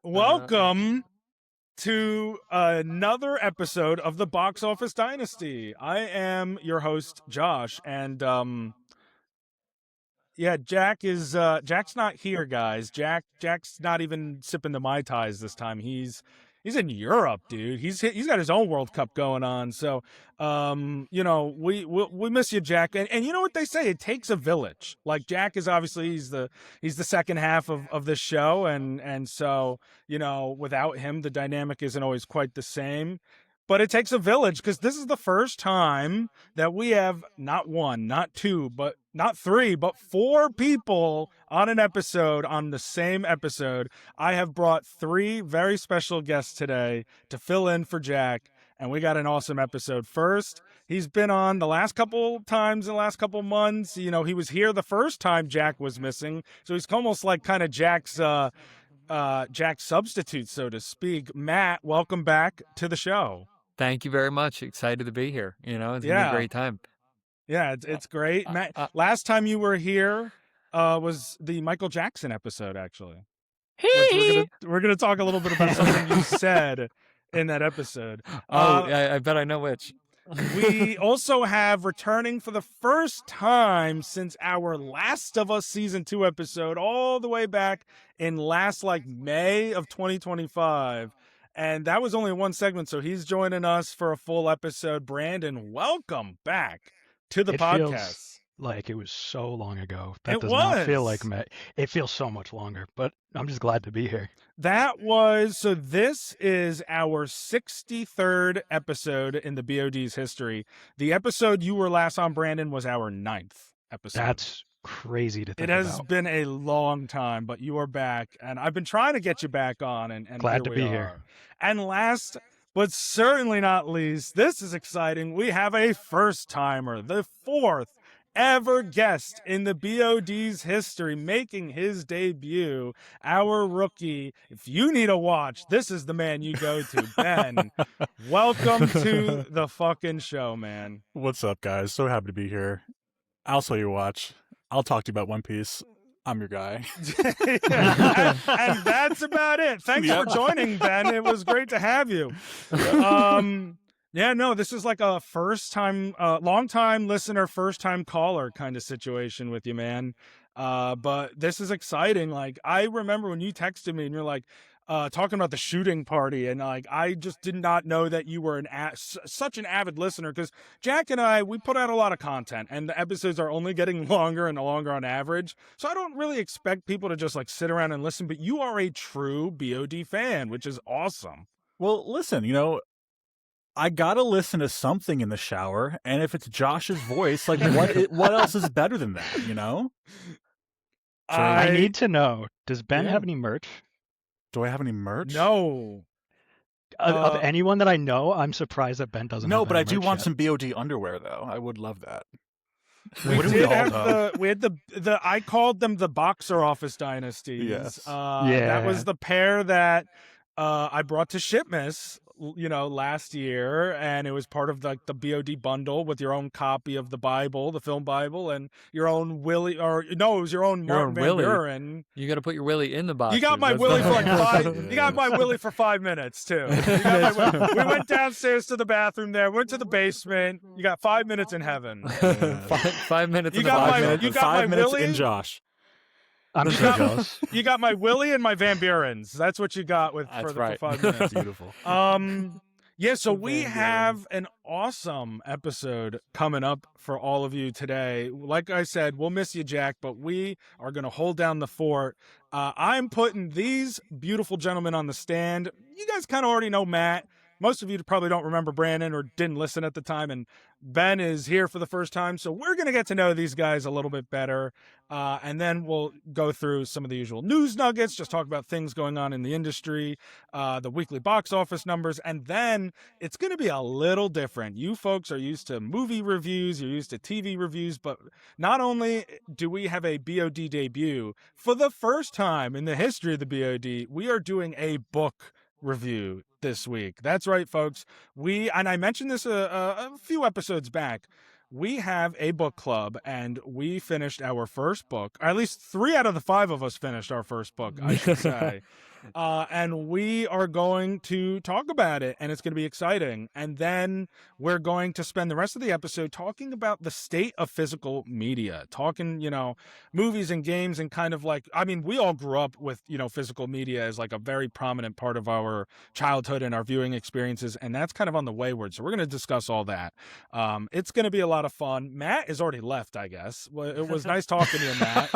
Welcome to another episode of the Box Office Dynasty. I am your host, Josh, and Jack's not here, guys. Jack's not even sipping the Mai Tais this time. He's in Europe, dude. He's got his own World Cup going on. So we miss you, Jack. And you know what they say? It takes a village. Like Jack is obviously he's the second half of this show, and so without him the dynamic isn't always quite the same. But it takes a village because this is the first time that we have not one, not two, but not three, but four people on an episode, on the same episode. I have brought three very special guests today to fill in for Jack, and we got an awesome episode. First, he's been on the last couple times in the last couple months. He was here the first time Jack was missing, so he's almost like kind of Jack's substitute, so to speak. Matt, welcome back to the show. Thank you very much. Excited to be here. It's gonna be a great time. Yeah, it's great. Matt, last time you were here was the Michael Jackson episode, actually. Hey, we're gonna talk a little bit about something you said in that episode. I bet I know which. We also have returning for the first time since our Last of Us Season 2 episode, all the way back in May of 2025. And that was only one segment, so he's joining us for a full episode. Brandon, welcome back to the podcast. Feels like it was so long ago. That does not feel like May. It feels so much longer, but I'm just glad to be here. This is our 63rd episode in the BOD's history. The episode you were last on, Brandon, was our 9th episode. That's crazy to think about. It has about. been a long time, but you are back, and I've been trying to get you back on, and glad to be here. And last but certainly not least, this is exciting. We have a first timer, the fourth ever guest in the BOD's history, making his debut, our rookie. If you need a watch, this is the man you go to. Ben, welcome to the fucking show, man. What's up, guys? So happy to be here. I'll sell your watch. I'll talk to you about One Piece. I'm your guy. and that's about it. Thanks for joining, Ben. It was great to have you. This is like a first-time, long-time listener, first-time caller kind of situation with you, man. But this is exciting. Like, I remember when you texted me and you're like, talking about the shooting party, and like I just did not know that you were such an avid listener, because Jack and I, we put out a lot of content and the episodes are only getting longer and longer on average, so I don't really expect people to just like sit around and listen, but you are a true BOD fan, which is awesome. Well, listen, I gotta listen to something in the shower, and if it's Josh's voice, like what else is better than that, I need to know, does Ben have any merch? Do I have any merch? No. Of anyone that I know, I'm surprised that Ben doesn't. No, but I do want some BOD underwear, though. I would love that. We had the I called them the Boxer Office Dynasties. Yes. That was the pair that I brought to Shipmas, last year, and it was part of the BOD bundle with your own copy of the Bible, the film Bible, and your own Willie, it was your own Martin Van Buren. You got to put your Willie in the box. You got my Willie for like 5. You got my Willie for 5 minutes too. We went downstairs to the bathroom there, went to the basement. You got 5 minutes in heaven. 5 minutes. You got my Willie in Josh. I'm so jealous. You got my Willie and my Van Burens. That's what you got for 5 minutes. Beautiful. So we have an awesome episode coming up for all of you today. Like I said, we'll miss you, Jack, but we are going to hold down the fort. I'm putting these beautiful gentlemen on the stand. You guys kind of already know Matt. Most of you probably don't remember Brandon or didn't listen at the time, and Ben is here for the first time, so we're going to get to know these guys a little bit better, and then we'll go through some of the usual news nuggets, just talk about things going on in the industry, the weekly box office numbers, and then it's going to be a little different. You folks are used to movie reviews, you're used to TV reviews, but not only do we have a BOD debut, for the first time in the history of the BOD, we are doing a book review this week. That's right, folks. I mentioned this a few episodes back. We have a book club, and we finished our first book. Or at least 3 out of the 5 of us finished our first book, I should say. and we are going to talk about it, and it's going to be exciting. And then we're going to spend the rest of the episode talking about the state of physical media, talking, movies and games, and kind of like, I mean, we all grew up with, physical media as like a very prominent part of our childhood and our viewing experiences, and that's kind of on the wayward. So we're going to discuss all that. It's going to be a lot of fun. Matt is already left, I guess. Well, it was nice talking to you, Matt.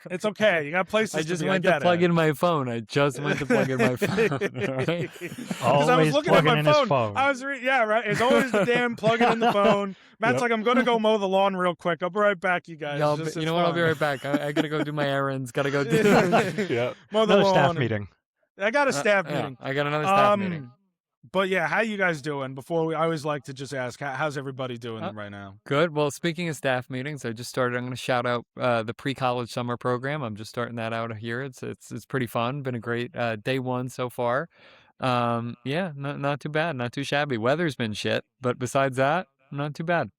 It's okay. You got places. I just went to plug in my phone. I just went to plug in my phone. Right? Because I was looking at my phone. I was right. It's always the damn plugging in the phone. Matt's like, I'm gonna go mow the lawn real quick. I'll be right back, you guys. You know what? I'll be right back. I gotta go do my errands. Gotta go do mow the another lawn. Staff meeting. I got a staff meeting. I got another staff meeting. But yeah, how you guys doing? I always like to just ask, how's everybody doing right now? Good. Well, speaking of staff meetings, I just started. I'm going to shout out the pre-college summer program. I'm just starting that out here. It's pretty fun. Been a great day one so far. Yeah, not too bad, not too shabby. Weather's been shit, but besides that, not too bad.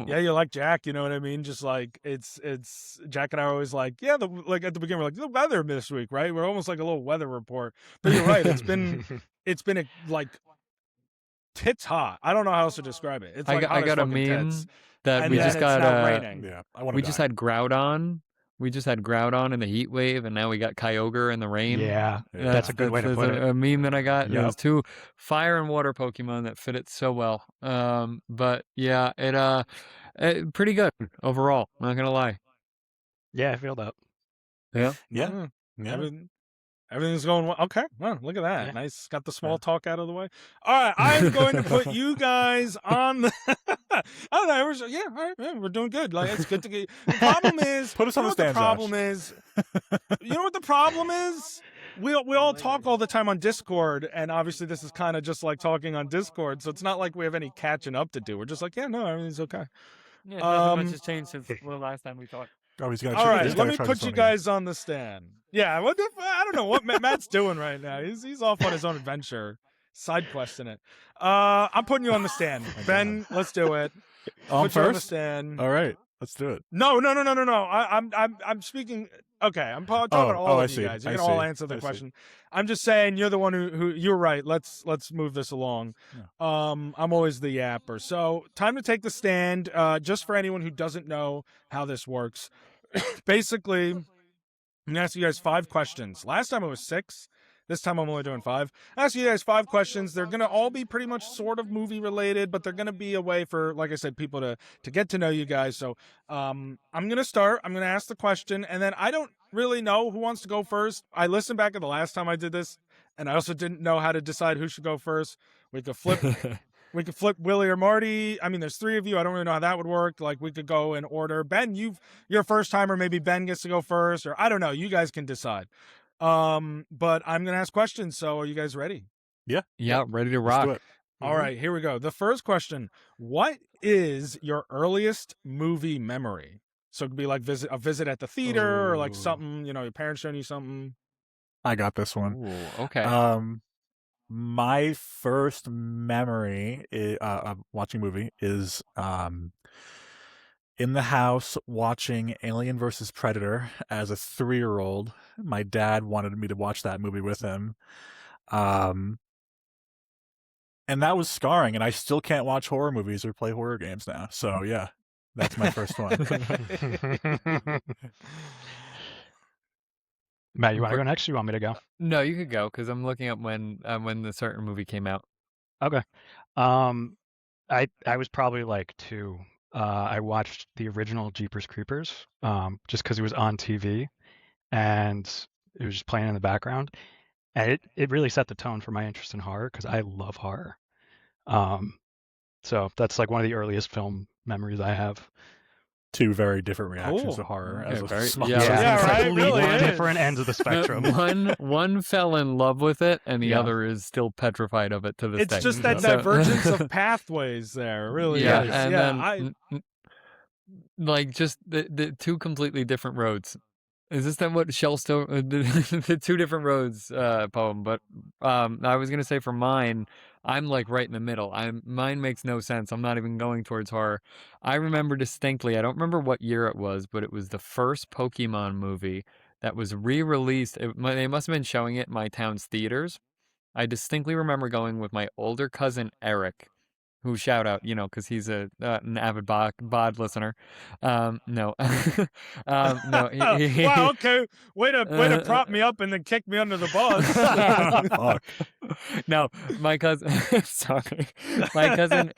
Yeah, you're like Jack, you know what I mean? Just like it's Jack and I are always like, yeah, like at the beginning we're like, the weather this week, right? We're almost like a little weather report. But you're right, it's been like tits hot. I don't know how else to describe it. It's like I got a meme tits. that And we then just it's got now raining. Yeah, I want to. we just had grout on. We just had grout on in the heat wave, and now we got Kyogre in the rain. Yeah, that's a good way to put it. A meme that I got. Yep. There's two fire and water Pokemon that fit it so well. But yeah, it pretty good overall. Not gonna lie. Yeah, I feel that. Yeah. Everything's going well. Okay. Well, look at that. Yeah. Nice. Got the small talk out of the way. All right. I'm going to put you guys on the. I don't know. All right. Yeah, we're doing good. Like, it's good to get. The problem is. Put us on the stand. The problem is. You know what the problem is? We all talk all the time on Discord, and obviously this is kind of just like talking on Discord, so it's not like we have any catching up to do. We're just like, yeah, no, everything's okay. Yeah, nothing much has changed since the last time we talked. Oh, he's gonna. All right, let me put you guys on the stand. Yeah, I don't know what Matt's doing right now. He's off on his own adventure, side questing it. I'm putting you on the stand, Ben. Let's do it. Put you on the first. stand. All right, let's do it. No. I'm speaking. Okay, I'm talking to all of you guys. You can all answer the question. I'm just saying you're the one who you're right. Let's move this along. Yeah. I'm always the yapper. So time to take the stand. Just for anyone who doesn't know how this works, basically, I'm gonna ask you guys 5 questions. Last time it was 6. This time I'm only doing 5. I ask you guys 5 questions. They're going to all be pretty much sort of movie related, but they're going to be a way for, like I said, people to get to know you guys. So I'm going to start. I'm going to ask the question, and then I don't really know who wants to go first. I listened back at the last time I did this, and I also didn't know how to decide who should go first. We could flip. We could flip Willie or Marty. I mean, there's 3 of you. I don't really know how that would work. Like, we could go in order. Ben, you're a first timer. Maybe Ben gets to go first, or I don't know. You guys can decide. But I'm gonna ask questions. So, are you guys ready? Yeah, ready to rock. Let's do it. All right, here we go. The first question: what is your earliest movie memory? So it could be like a visit at the theater, or like something. Your parents showing you something. I got this one. Ooh, okay. My first memory of watching a movie is in the house watching Alien vs. Predator as a 3-year-old. My dad wanted me to watch that movie with him. And that was scarring, and I still can't watch horror movies or play horror games now. So yeah, that's my first one. Matt, you want to go next or you want me to go? No, you could go because I'm looking up when the certain movie came out. Okay. I was probably like 2. I watched the original Jeepers Creepers just because it was on TV and it was just playing in the background. And it really set the tone for my interest in horror because I love horror. So that's like one of the earliest film memories I have. 2 very different reactions Cool. to horror. Yeah, As a very- small yeah, Yeah, it's right, like really is. different ends of the spectrum. One fell in love with it, and the Yeah. other is still petrified of it to this day. It's just that So- divergence of pathways there. It really yeah, is. and Yeah, then like just the 2 completely different roads. Is this then what Shellstone the 2 different roads poem? But I was gonna say for mine, I'm like right in the middle. Mine makes no sense. I'm not even going towards horror. I remember distinctly, I don't remember what year it was, but it was the first Pokemon movie that was re-released. They must have been showing it in my town's theaters. I distinctly remember going with my older cousin Eric, who shout out, because he's an avid bod listener. No, no, Wow, okay. Way to prop me up and then kick me under the bus. Fuck. No, my cousin. Sorry, my cousin,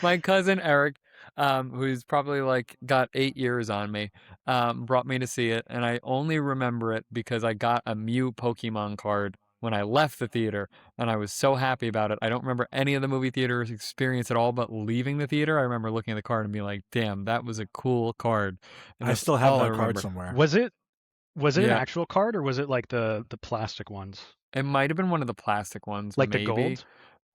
my cousin Eric, who's probably like got 8 years on me, brought me to see it, and I only remember it because I got a Mew Pokemon card when I left the theater, and I was so happy about it. I don't remember any of the movie theater experience at all, but leaving the theater, I remember looking at the card and being like, "Damn, that was a cool card." And I that's still have all I that card remember. somewhere. Was it an Yeah. actual card, or was it like the plastic ones? It might have been one of the plastic ones, Like maybe. the gold?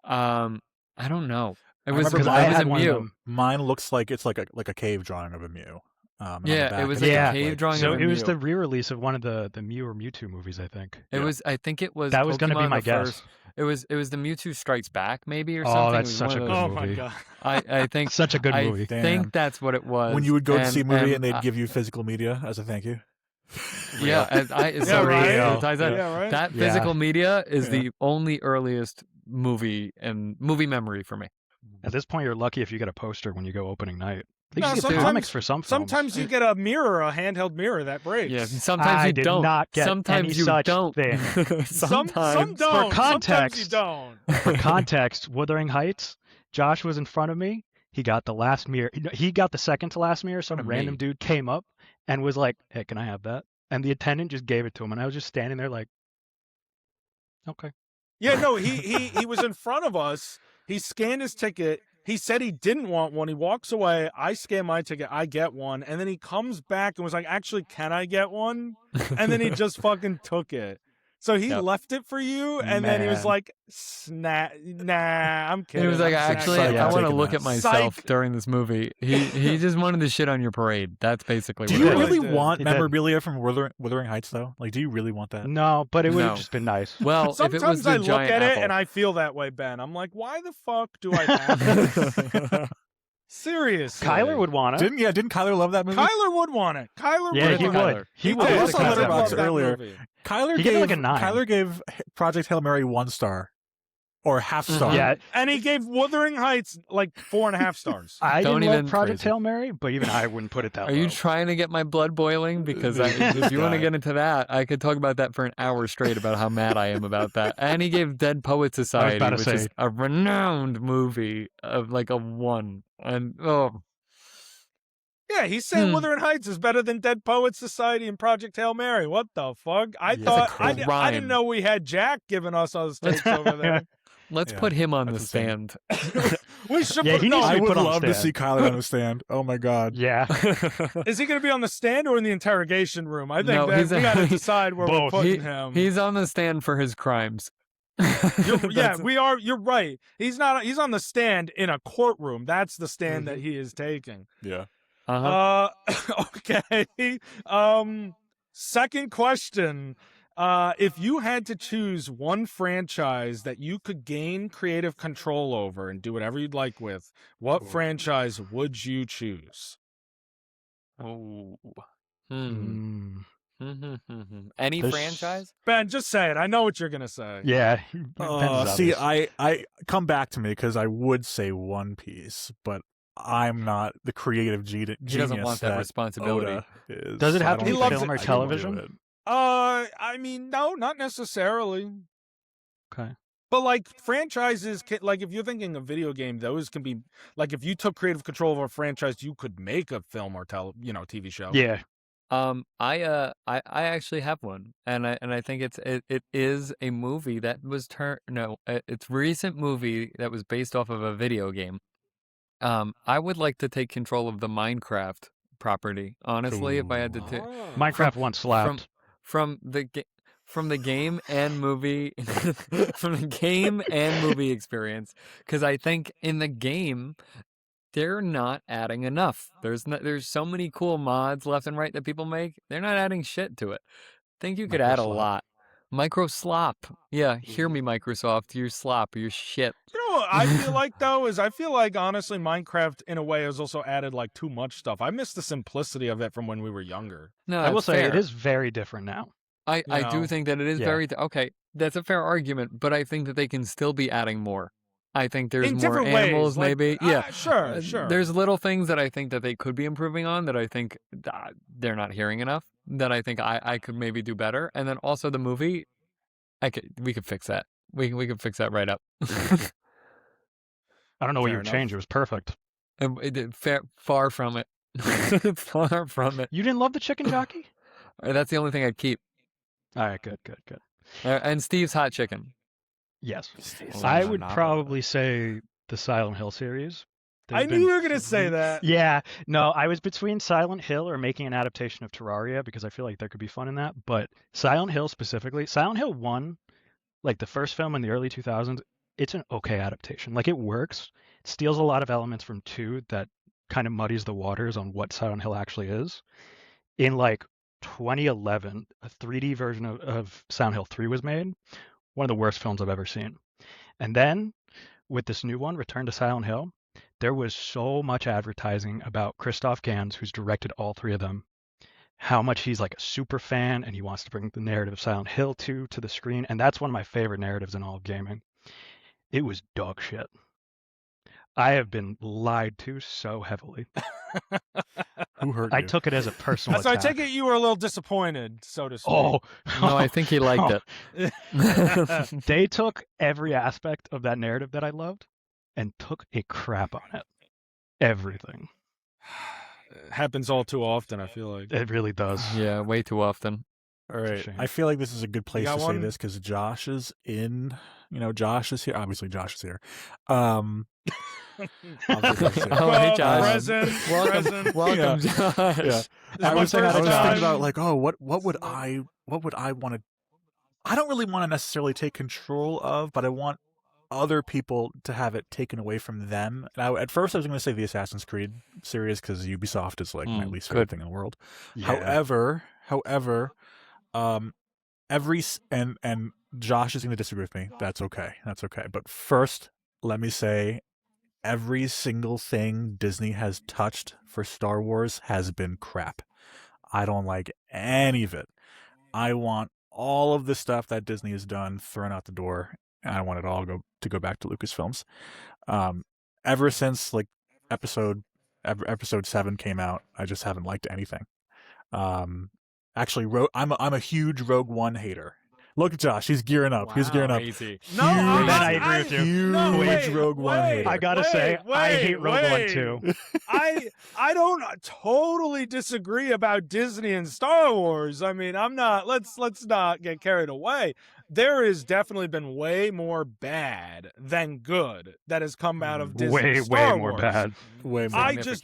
I don't know. It I was remember Because it I was a had one of Mew. them. Mine looks like it's like a cave drawing of a Mew. And on the Yeah, it back was it's like a Yeah. cave drawing So of a it was Mew. the re-release of one of the Mew or Mewtwo movies, I think. It Yeah. was. I think it was. That was going to be Pokemon my the guess. first. It was the Mewtwo Strikes Back, maybe, or Oh, something. that's It was such one a of good those. Oh my movie. god. I think Such a good I movie. Damn. think that's what it was. When you would go to see a movie and they'd I- give you physical media as a thank you. yeah, as I Yeah, so right. as I said, Yeah, right. that Yeah. physical media is Yeah. the only earliest movie memory for me. At this point, you're lucky if you get a poster when you go opening night. They No, used to get sometimes- comics for some films. Sometimes you get a mirror, a handheld mirror that breaks. Yeah, and sometimes I you did don't. not get sometimes any you such don't. thing. Some Sometimes. don't. context. Sometimes you don't. For context, Wuthering Heights, Josh was in front of me. He got the last mirror. He got the second to last mirror. Some Front of random me. dude came up and was like, "Hey, can I have that?" And the attendant just gave it to him, and I was just standing there like, "Okay." Yeah, no, he was in front of us. He scanned his ticket. He said he didn't want one. He walks away. I scan my ticket. I get one. And then he comes back and was like, actually, can I get one? And then he just fucking took it. So he Yep. left it for you. And then he was Man. like, nah, I'm kidding. He was like, I'm actually, snacking. I I'm want to taking look that. at myself Psych. during this movie. He just wanted to shit on your parade. That's basically Do what you it was. really did. want He did. memorabilia from Wuthering Heights though? Like, do you really want that? No, but it would have No. just been nice. Well, if it was Sometimes the I look giant at apple. it and I feel that way, Ben. I'm like, why the fuck do I have it? Seriously. Kyler would want it. Didn't Kyler love that movie? Kyler would want it. Kyler Yeah, would he want would. it. He did. would. I It's also a on concept. Letterboxd loved that earlier. movie. Kyler He gave gave it like a 9. Kyler gave Project Hail Mary 1 star, or half star. Yeah, And he gave Wuthering Heights like 4.5 stars. I Don't didn't even- love Project Crazy. Hail Mary, but even I wouldn't put it that Are low. you trying to get my blood boiling? Because if you want to guy. get into that, I could talk about that for an hour straight about how mad I am about that. And he gave Dead Poet Society, about to which is say. a renowned movie, of like a 1. And Yeah, he's saying Hmm. Wuthering Heights is better than Dead Poets Society and Project Hail Mary. What the fuck? I Yeah, thought it's a I didn't crime. know we had Jack giving us those takes over there. let's Yeah, put him on the that's insane. stand. We should Yeah, put, he no, needs to I be would put on the love to stand. see Kyler on the stand. Oh my god. Yeah. Is he going to be on the stand or in the interrogation room? I think No, that he's we got to a- decide where we're Both. putting him. He's on the stand for his crimes. Yeah, That's- we are. You're right. He's not. He's on the stand in a courtroom. That's the stand that he is taking. Yeah. Uh-huh. Okay. Second question. If you had to choose one franchise that you could gain creative control over and do whatever you'd like with, what Ooh. franchise would you choose? Oh. Hmm. Mm. Any There's- franchise? Ben, just say it. I know what you're gonna say. Yeah. Ben's See, obvious. I come back to me because I would say One Piece, but I'm not the creative genius. He doesn't want that that responsibility. Oda is, Does it so have I to don't be think film I or can do television? it. I mean, no, not necessarily. Okay. But like franchises, like if you're thinking a video game, those can be like if you took creative control of a franchise, you could make a film or TV show. Yeah. I actually have one, and I think it is a movie that was it's a recent movie that was based off of a video game. I would like to take control of the Minecraft property. Honestly, if I had to take Ah. Minecraft once slapped. from the game and movie from the game and movie experience, because I think in the game they're not adding enough. There's so many cool mods left and right that people make. They're not adding shit to it. I think you could Micro add a slap. lot. Micro slop. Yeah, hear me, Microsoft. Your slop, your shit. You know what I feel like though is I feel like honestly Minecraft in a way has also added like too much stuff. I miss the simplicity of it from when we were younger. No, I will that's say fair. it is very different now. I You do know? think that it is Yeah. very okay. That's a fair argument, but I think that they can still be adding more. I think there's In more different animals, ways, like, maybe. Yeah, sure. There's little things that I think that they could be improving on that I think they're not hearing enough. That I think I could maybe do better. And then also the movie, we could fix that. We could fix that right up. I don't know what Fair you would enough. change. It was perfect. Far from it. Far from it. You didn't love the chicken jockey? That's the only thing I'd keep. All right, good. And Steve's hot chicken. Yes. Oh, I no, would not probably say the Silent Hill series. I There's knew you been were gonna say that. Yeah, no, I was between Silent Hill or making an adaptation of Terraria because I feel like there could be fun in that. But Silent Hill specifically, Silent Hill 1, like the first film in the early 2000s, it's an okay adaptation. Like it works. It steals a lot of elements from 2 that kind of muddies the waters on what Silent Hill actually is. In like 2011, a 3D version of Silent Hill 3 was made. One of the worst films I've ever seen. And then with this new one, Return to Silent Hill, there was so much advertising about Christoph Gans, who's directed all 3 of them, how much he's like a super fan and he wants to bring the narrative of Silent Hill 2 to the screen. And that's one of my favorite narratives in all of gaming. It was dog shit. I have been lied to so heavily. Who hurt I you? took it as a personal So I attack. take it you were a little disappointed, so to speak. Oh, No, I think he liked it. They took every aspect of that narrative that I loved and took a crap on it. Everything. It happens all too often, I feel like. It really does. Yeah, way too often. All right. shame. I feel like this is a good place got to say one? this because Josh is in. Josh is here. Obviously, Josh is here. Obviously, Josh is here. Oh, hey, Josh. Present. Welcome, Josh. Yeah. This is I my was first thinking time. about like, oh, what would I want to? I don't really want to necessarily take control of, but I want other people to have it taken away from them. And at first, I was going to say the Assassin's Creed series because Ubisoft is like my least favorite good. thing in the world. Yeah. However, and Josh is going to disagree with me. That's okay. But first, let me say, every single thing Disney has touched for Star Wars has been crap. I don't like any of it. I want all of the stuff that Disney has done thrown out the door, and I want it all to go back to Lucasfilms. Ever since like episode 7 came out, I just haven't liked anything. Actually, I'm a huge Rogue One hater. Look at Josh; he's gearing up. He's gearing up. Crazy. No, Ben, I agree with you. Huge No, wait, Rogue One wait. hater. I gotta say, I hate Rogue One wait. too. I don't totally disagree about Disney and Star Wars. I mean, I'm not. Let's not get carried away. There has definitely been way more bad than good that has come out of Disney. Way Star more Wars. bad. Way more. I just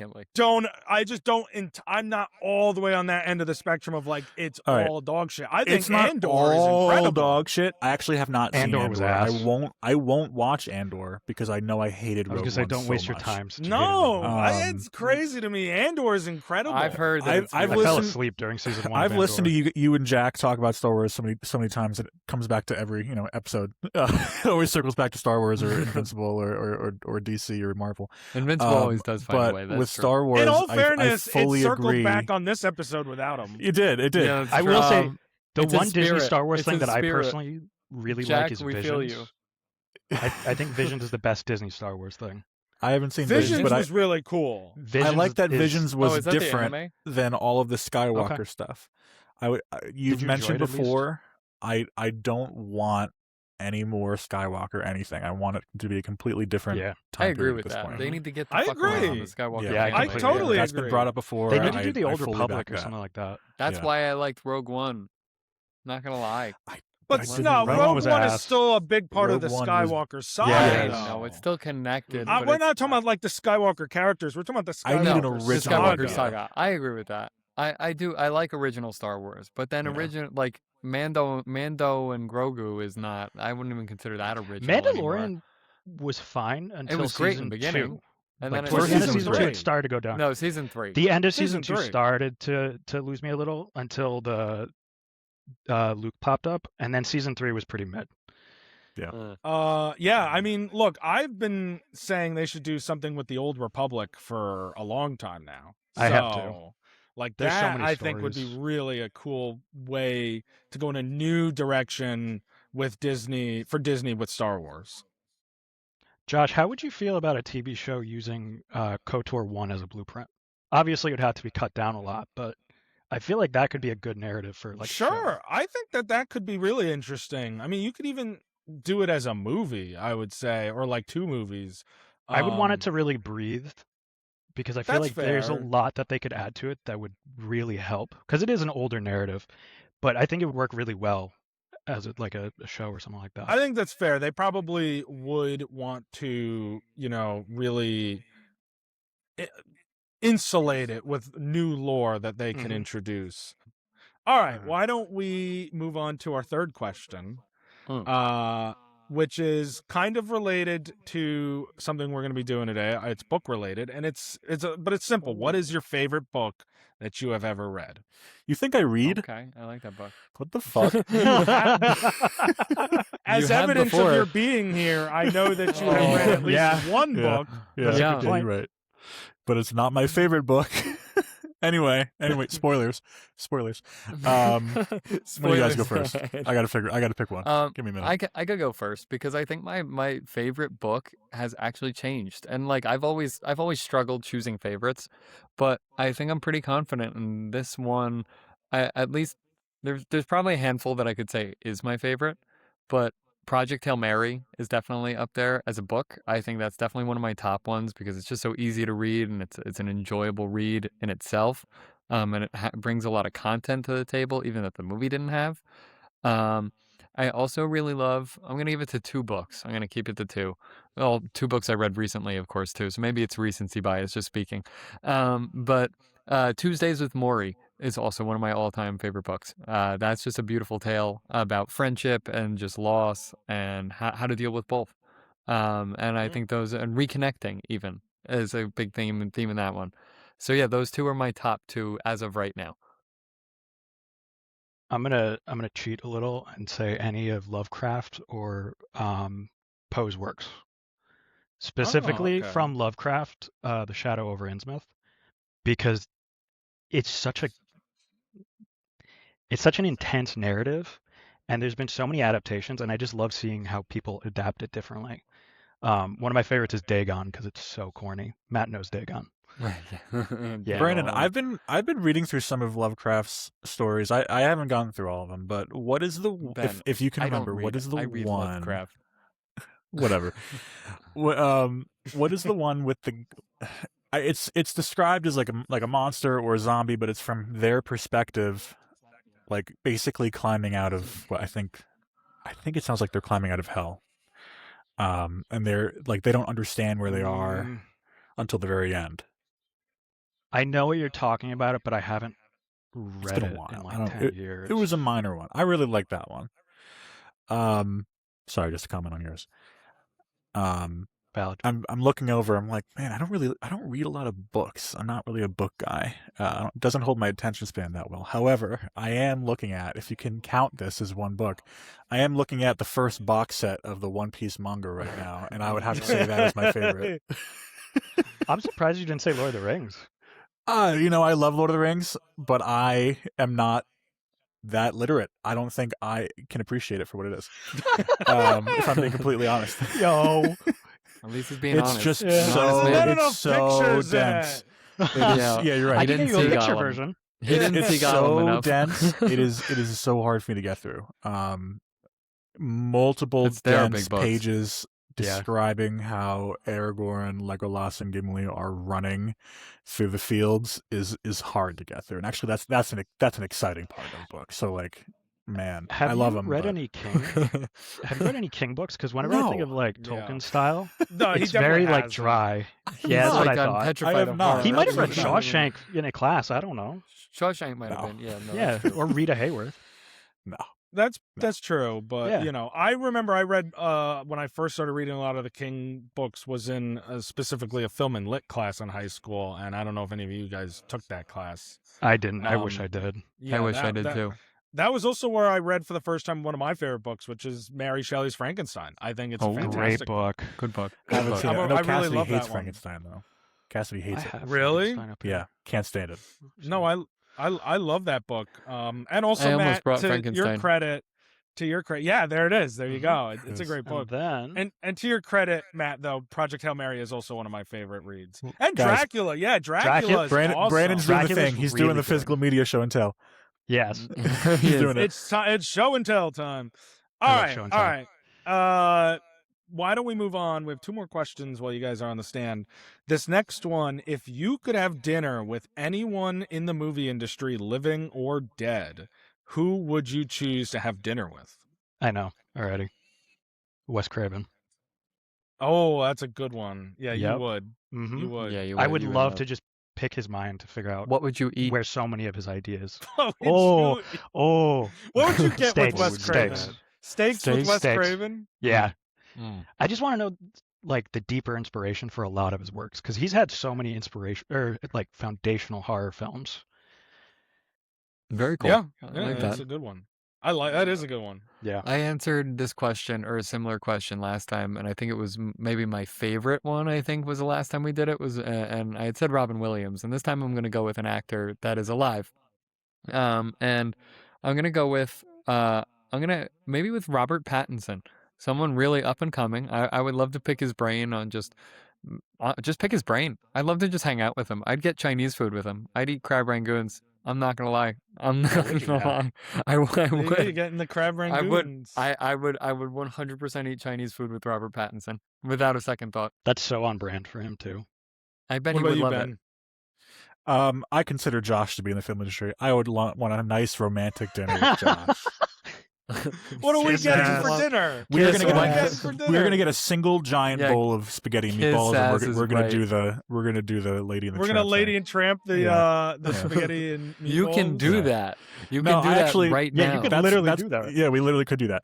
don't. I'm not all the way on that end of the spectrum of like it's All right. all dog shit. I think It's not Andor all is incredible. dog shit. I actually have not seen Andor was Andor. ass. I won't watch Andor because I know I hated I was Rogue gonna say, One don't so waste your much. time. No, Um, it's crazy to me. Andor is incredible. I've heard that I've- it's I've I really fell listened- asleep during season 1. I've of listened to Andor. you and Jack talk about Star Wars so many times that it comes back to every episode. It always circles back to Star Wars or Invincible or DC or Marvel. Invincible always does find but a way. That's with true. Star Wars, In all I fairness, fully it circled agree. back on this episode without him. It did. Yeah, it's I true. will say, the it's a one Disney spirit. Star Wars It's thing a that I spirit. personally really Jack, like is we Visions. feel you. I think Visions is the best Disney Star Wars thing. I haven't seen Visions Visions, but was really cool. I Visions like that is- Visions was is that different the anime? than all of the Skywalker Okay. stuff. You've you mentioned enjoy it at least? before. I don't want any more Skywalker anything. I want it to be a completely different Yeah. time I agree period with at this that. point. They need to get the I fuck away from agree. the Skywalker. Yeah, I family. completely totally That's agree. been brought up before. They need to do I the Old fully Republic back or that. something like that. That's Yeah. why I liked Rogue One. Not gonna lie. But I no, didn't- Rogue One Rogue was One is ass. still a big part of the Rogue One was- Skywalker side. Yeah, I Yes. know it's still connected. but We're it's- not talking about like the Skywalker characters. We're talking about the I Skywalker need an the original Skywalker idea. saga. I agree with that. I do. I like original Star Wars, but then Yeah. original like Mando and Grogu is not. I wouldn't even consider that original. anymore. Mandalorian was fine until was great in season the beginning, 2. And Like, then towards it the end of season season 2, three. it started to go down. No, season 3. The end of season Season 2 three. started to lose me a little until the Luke popped up, and then season 3 was pretty mid. Yeah, I mean, look, I've been saying they should do something with the Old Republic for a long time now. I have to. Like There's so that, many I think would be stories. really a cool way to go in a new direction with Disney with Star Wars. Josh, how would you feel about a TV show using KOTOR 1 as a blueprint? Obviously, it would have to be cut down a lot, but I feel like that could be a good narrative for like a show. Sure, I think that could be really interesting. I mean, you could even do it as a movie, I would say, or like 2 movies. I would want it to really breathe because I feel That's like there's a fair. lot that they could add to it that would really help because it is an older narrative, but I think it would work really well as like a show or something like that. I think that's fair. They probably would want to, really insulate it with new lore that they can introduce. All right, why don't we move on to our third question, which is kind of related to something we're going to be doing today. It's book related, and but it's simple. What is your favorite book that you have ever read? You think I read? Okay, I like that book. What the fuck? As You have evidence before. of your being here, I know that you have read at least one book. Yeah, you're right. But it's not my favorite book. Anyway, spoilers. When do you guys go first? I gotta pick one. Give me a minute. I could go first because I think my favorite book has actually changed, and like I've always struggled choosing favorites, but I think I'm pretty confident in this one. At least there's probably a handful that I could say is my favorite, but Project Hail Mary is definitely up there as a book. I think that's definitely one of my top ones because it's just so easy to read and it's an enjoyable read in itself. And it brings a lot of content to the table, even that the movie didn't have. I also really love, I'm going to give it to 2 books. I'm going to keep it to 2. Well, 2 books I read recently, of course, too. So maybe it's recency bias, just speaking. But Tuesdays with Morrie is also one of my all-time favorite books. That's just a beautiful tale about friendship and just loss and how to deal with both. And I think those, and reconnecting even, is a big theme in that one. So yeah, those 2 are my top 2 as of right now. I'm gonna cheat a little and say any of Lovecraft or Poe's works. Specifically okay. from Lovecraft, The Shadow over Innsmouth, because it's such an intense narrative, and there's been so many adaptations, and I just love seeing how people adapt it differently. One of my favorites is Dagon because it's so corny. Matt knows Dagon. Right. Yeah. Brandon, I've been reading through some of Lovecraft's stories. I haven't gone through all of them, but what is the Ben, if you can I don't remember, what read is it. the I read one? Lovecraft. Whatever. What is the one with the? It's described as like a monster or a zombie, but it's from their perspective, like basically climbing out of what I think it sounds like they're climbing out of hell. And they're like they don't understand where they are until the very end. I know what you're talking about it, but I haven't It's read been it a while. in like 10 years. It was a minor one. I really like that one. Sorry, just a comment on yours. Valid. I'm looking over. I'm like, man, I don't read a lot of books. I'm not really a book guy. It doesn't hold my attention span that well. However, I am looking at, if you can count this as one book, I am looking at the first box set of the One Piece manga right now, and I would have to say that is my favorite. I'm surprised you didn't say Lord of the Rings. I love Lord of the Rings, but I am not that literate. I don't think I can appreciate it for what it is. If I'm being completely honest. Yo. At least he's being It's honest. just He's so honest man. Not it's so pictures in dense. it. Yeah, you're right. I didn't can give you a see picture Gollum. version. He didn't see It's Gollum so enough. dense. It is so hard for me to get through. Multiple They're dense big books. pages Yeah. describing how Aragorn, Legolas, and Gimli are running through the fields is hard to get through. And actually, that's an exciting part of the book. So like, man, Have I love you them. read but... any King? Have you read any King books? Because whenever I think No. of like Yeah. Tolkien style, No, he it's definitely very like has dry. He's Yeah, that's what like I on thought. Petrified I have of not. Horror. He might have read That's what he- Shawshank in a class. I don't know. Shawshank might have No. been. Yeah. No, Yeah, that's true. or Rita Hayworth. No. That's true, but Yeah. I remember I read when I first started reading a lot of the King books was in specifically a film and lit class in high school, and I don't know if any of you guys took that class. I didn't. I wish Um, I did. I wish I did too. That was also where I read for the first time one of my favorite books, which is Mary Shelley's Frankenstein. I think it's Oh, a Great fantastic book. Good book. I haven't book. seen it. I know I really Cassidy love hates that one. Frankenstein though. Cassidy I hates it. have Really? Frankenstein up here. Yeah, can't stand it. No, I love that book. And also I almost Matt, brought to Frankenstein. your credit, yeah, there it is. There you Mhm. go. It's a Yes. great book. And then And to your credit, Matt, though, Project Hail Mary is also one of my favorite reads. Well, And guys, Dracula, yeah, Dracula is Brandon's awesome. doing the Dracula's thing. He's doing really the good. physical media show and tell. yes, He's doing it. It's show and tell time. I All love right, show and all tell. right. Why don't we move on? We have 2 more questions while you guys are on the stand. This next one, if you could have dinner with anyone in the movie industry, living or dead, who would you choose to have dinner with? I know already. Wes Craven. Oh, that's a good one. Yeah, you Yep. would. Mm-hmm. You would. Yeah, you I would. would love to just pick his mind to figure out What would you eat? where so many of his ideas. What would Oh, you- oh. what would you get with Steaks. Wes What would you Craven? Steaks. Steaks with Steaks? Wes Steaks. Craven? Yeah. Mm. I just want to know like the deeper inspiration for a lot of his works because he's had so many inspiration or like foundational horror films. Very cool. Yeah, I yeah, like that's that. a good one. That is a good one. Yeah. I answered this question or a similar question last time, and I think it was maybe my favorite one. I think was the last time we did it was, and I had said Robin Williams, and this time I'm going to go with an actor that is alive. And I'm going to go with maybe with Robert Pattinson, someone really up and coming. I would love to pick his brain on just pick his brain. I'd love to just hang out with him. I'd get Chinese food with him. I'd eat crab rangoons. I'm not gonna lie. I'm not would you gonna now? lie. I There you go, you're would. getting the crab I would. rangoons. I would 100% eat Chinese food with Robert Pattinson without a second thought. That's so on brand for him too. I bet What he about would you, love it. Ben? I consider Josh to be in the film industry. I would want a nice romantic dinner with Josh. What are we Kiss getting ass. for dinner? We're Kiss gonna What are we get getting ass. for dinner? we're gonna get a single giant Yeah, bowl of spaghetti and kiss meatballs, ass and is we're gonna right. do the Lady in the We're Tramp gonna Lady thing. and Tramp the Yeah. the Yeah. spaghetti and meatballs. You can do Yeah. that. You No, can do I that actually- right yeah, you now. could That's- literally that's- do that. Yeah, we literally could do that.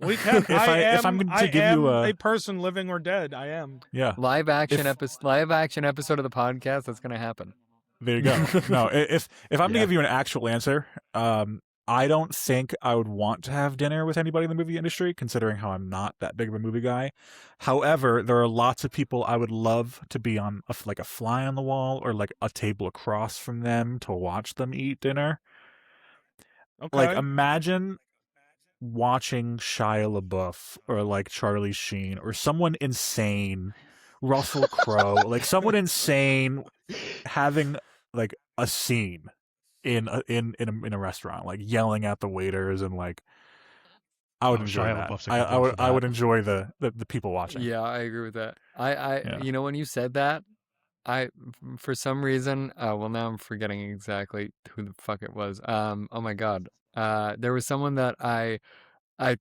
We can. If I'm going to give you a person, living or dead. I am. yeah, Live action If- live action episode of the podcast. That's gonna happen. there you go. No, if I'm Yeah. to give you an actual answer, I don't think I would want to have dinner with anybody in the movie industry, considering how I'm not that big of a movie guy. However, there are lots of people I would love to be on like a fly on the wall or like a table across from them to watch them eat dinner. Okay. Like imagine watching Shia LaBeouf or like Charlie Sheen or someone insane, Russell Crowe, like someone insane having like a scene in a restaurant, like yelling at the waiters and like I would Oh, enjoy Shia that. LaBeouf's a good I one would for I that. would enjoy the people watching. Yeah, I agree with that. Yeah. You know, when you said that, for some reason, well, now I'm forgetting exactly who the fuck it was. Oh my God. There was someone that I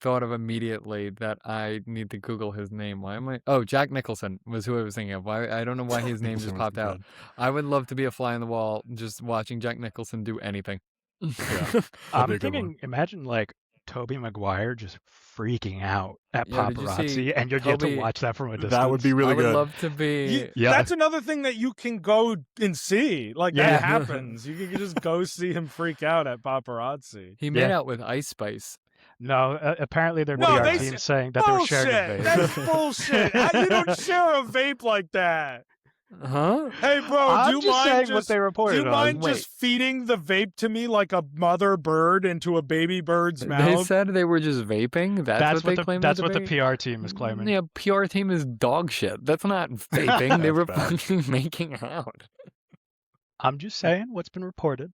thought of immediately that I need to Google his name. Why am I? Oh, Jack Nicholson was who I was thinking of. Why? I don't know why his name just Nicholson popped was out. good. I would love to be a fly on the wall, just watching Jack Nicholson do anything. Yeah. That'd be I'm a good thinking, one. imagine like Toby Maguire just freaking out at Yeah, did you see paparazzi, and you get to Toby- watch that from a distance. That would be really I would good. love to be. Yeah. That's another thing that you can go and see. Like Yeah. that happens. You can just go see him freak out at paparazzi. He made Yeah. out with Ice Spice. No, apparently their No, PR they team s- saying that they were sharing a Bullshit. vape. That's bullshit. You don't share a vape like that. Huh? Hey, bro, I'm do you just mind saying just what they do reported you on. mind Wait. just feeding the vape to me like a mother bird into a baby bird's They mouth? said they were just vaping. That's what they claimed. That's it what to the be? PR team is claiming. Yeah, PR team is dog shit. That's not vaping. They were That's bad. fucking making out. I'm just saying what's been reported.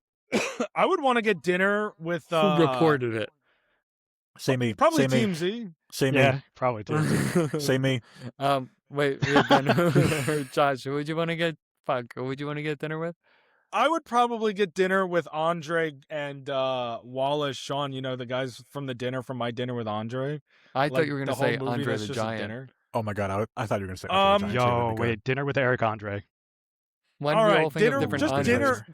I would want to get dinner with Who reported it? Say me. probably say Team me. Z. Say me. Yeah, probably too. Say me. Wait, Ben, Josh, who would you want to get? Who would you want to get dinner with? I would probably get dinner with Andre and Wallace, Sean. You know the guys from the dinner from my dinner with Andre. I thought Like, you were the gonna whole say movie Andre that's the just a Giant. dinner. Oh my god, I thought you were gonna say. Yo, wait, dinner with Eric Andre. Why All did we right, all think dinner, of different just Andres? dinner,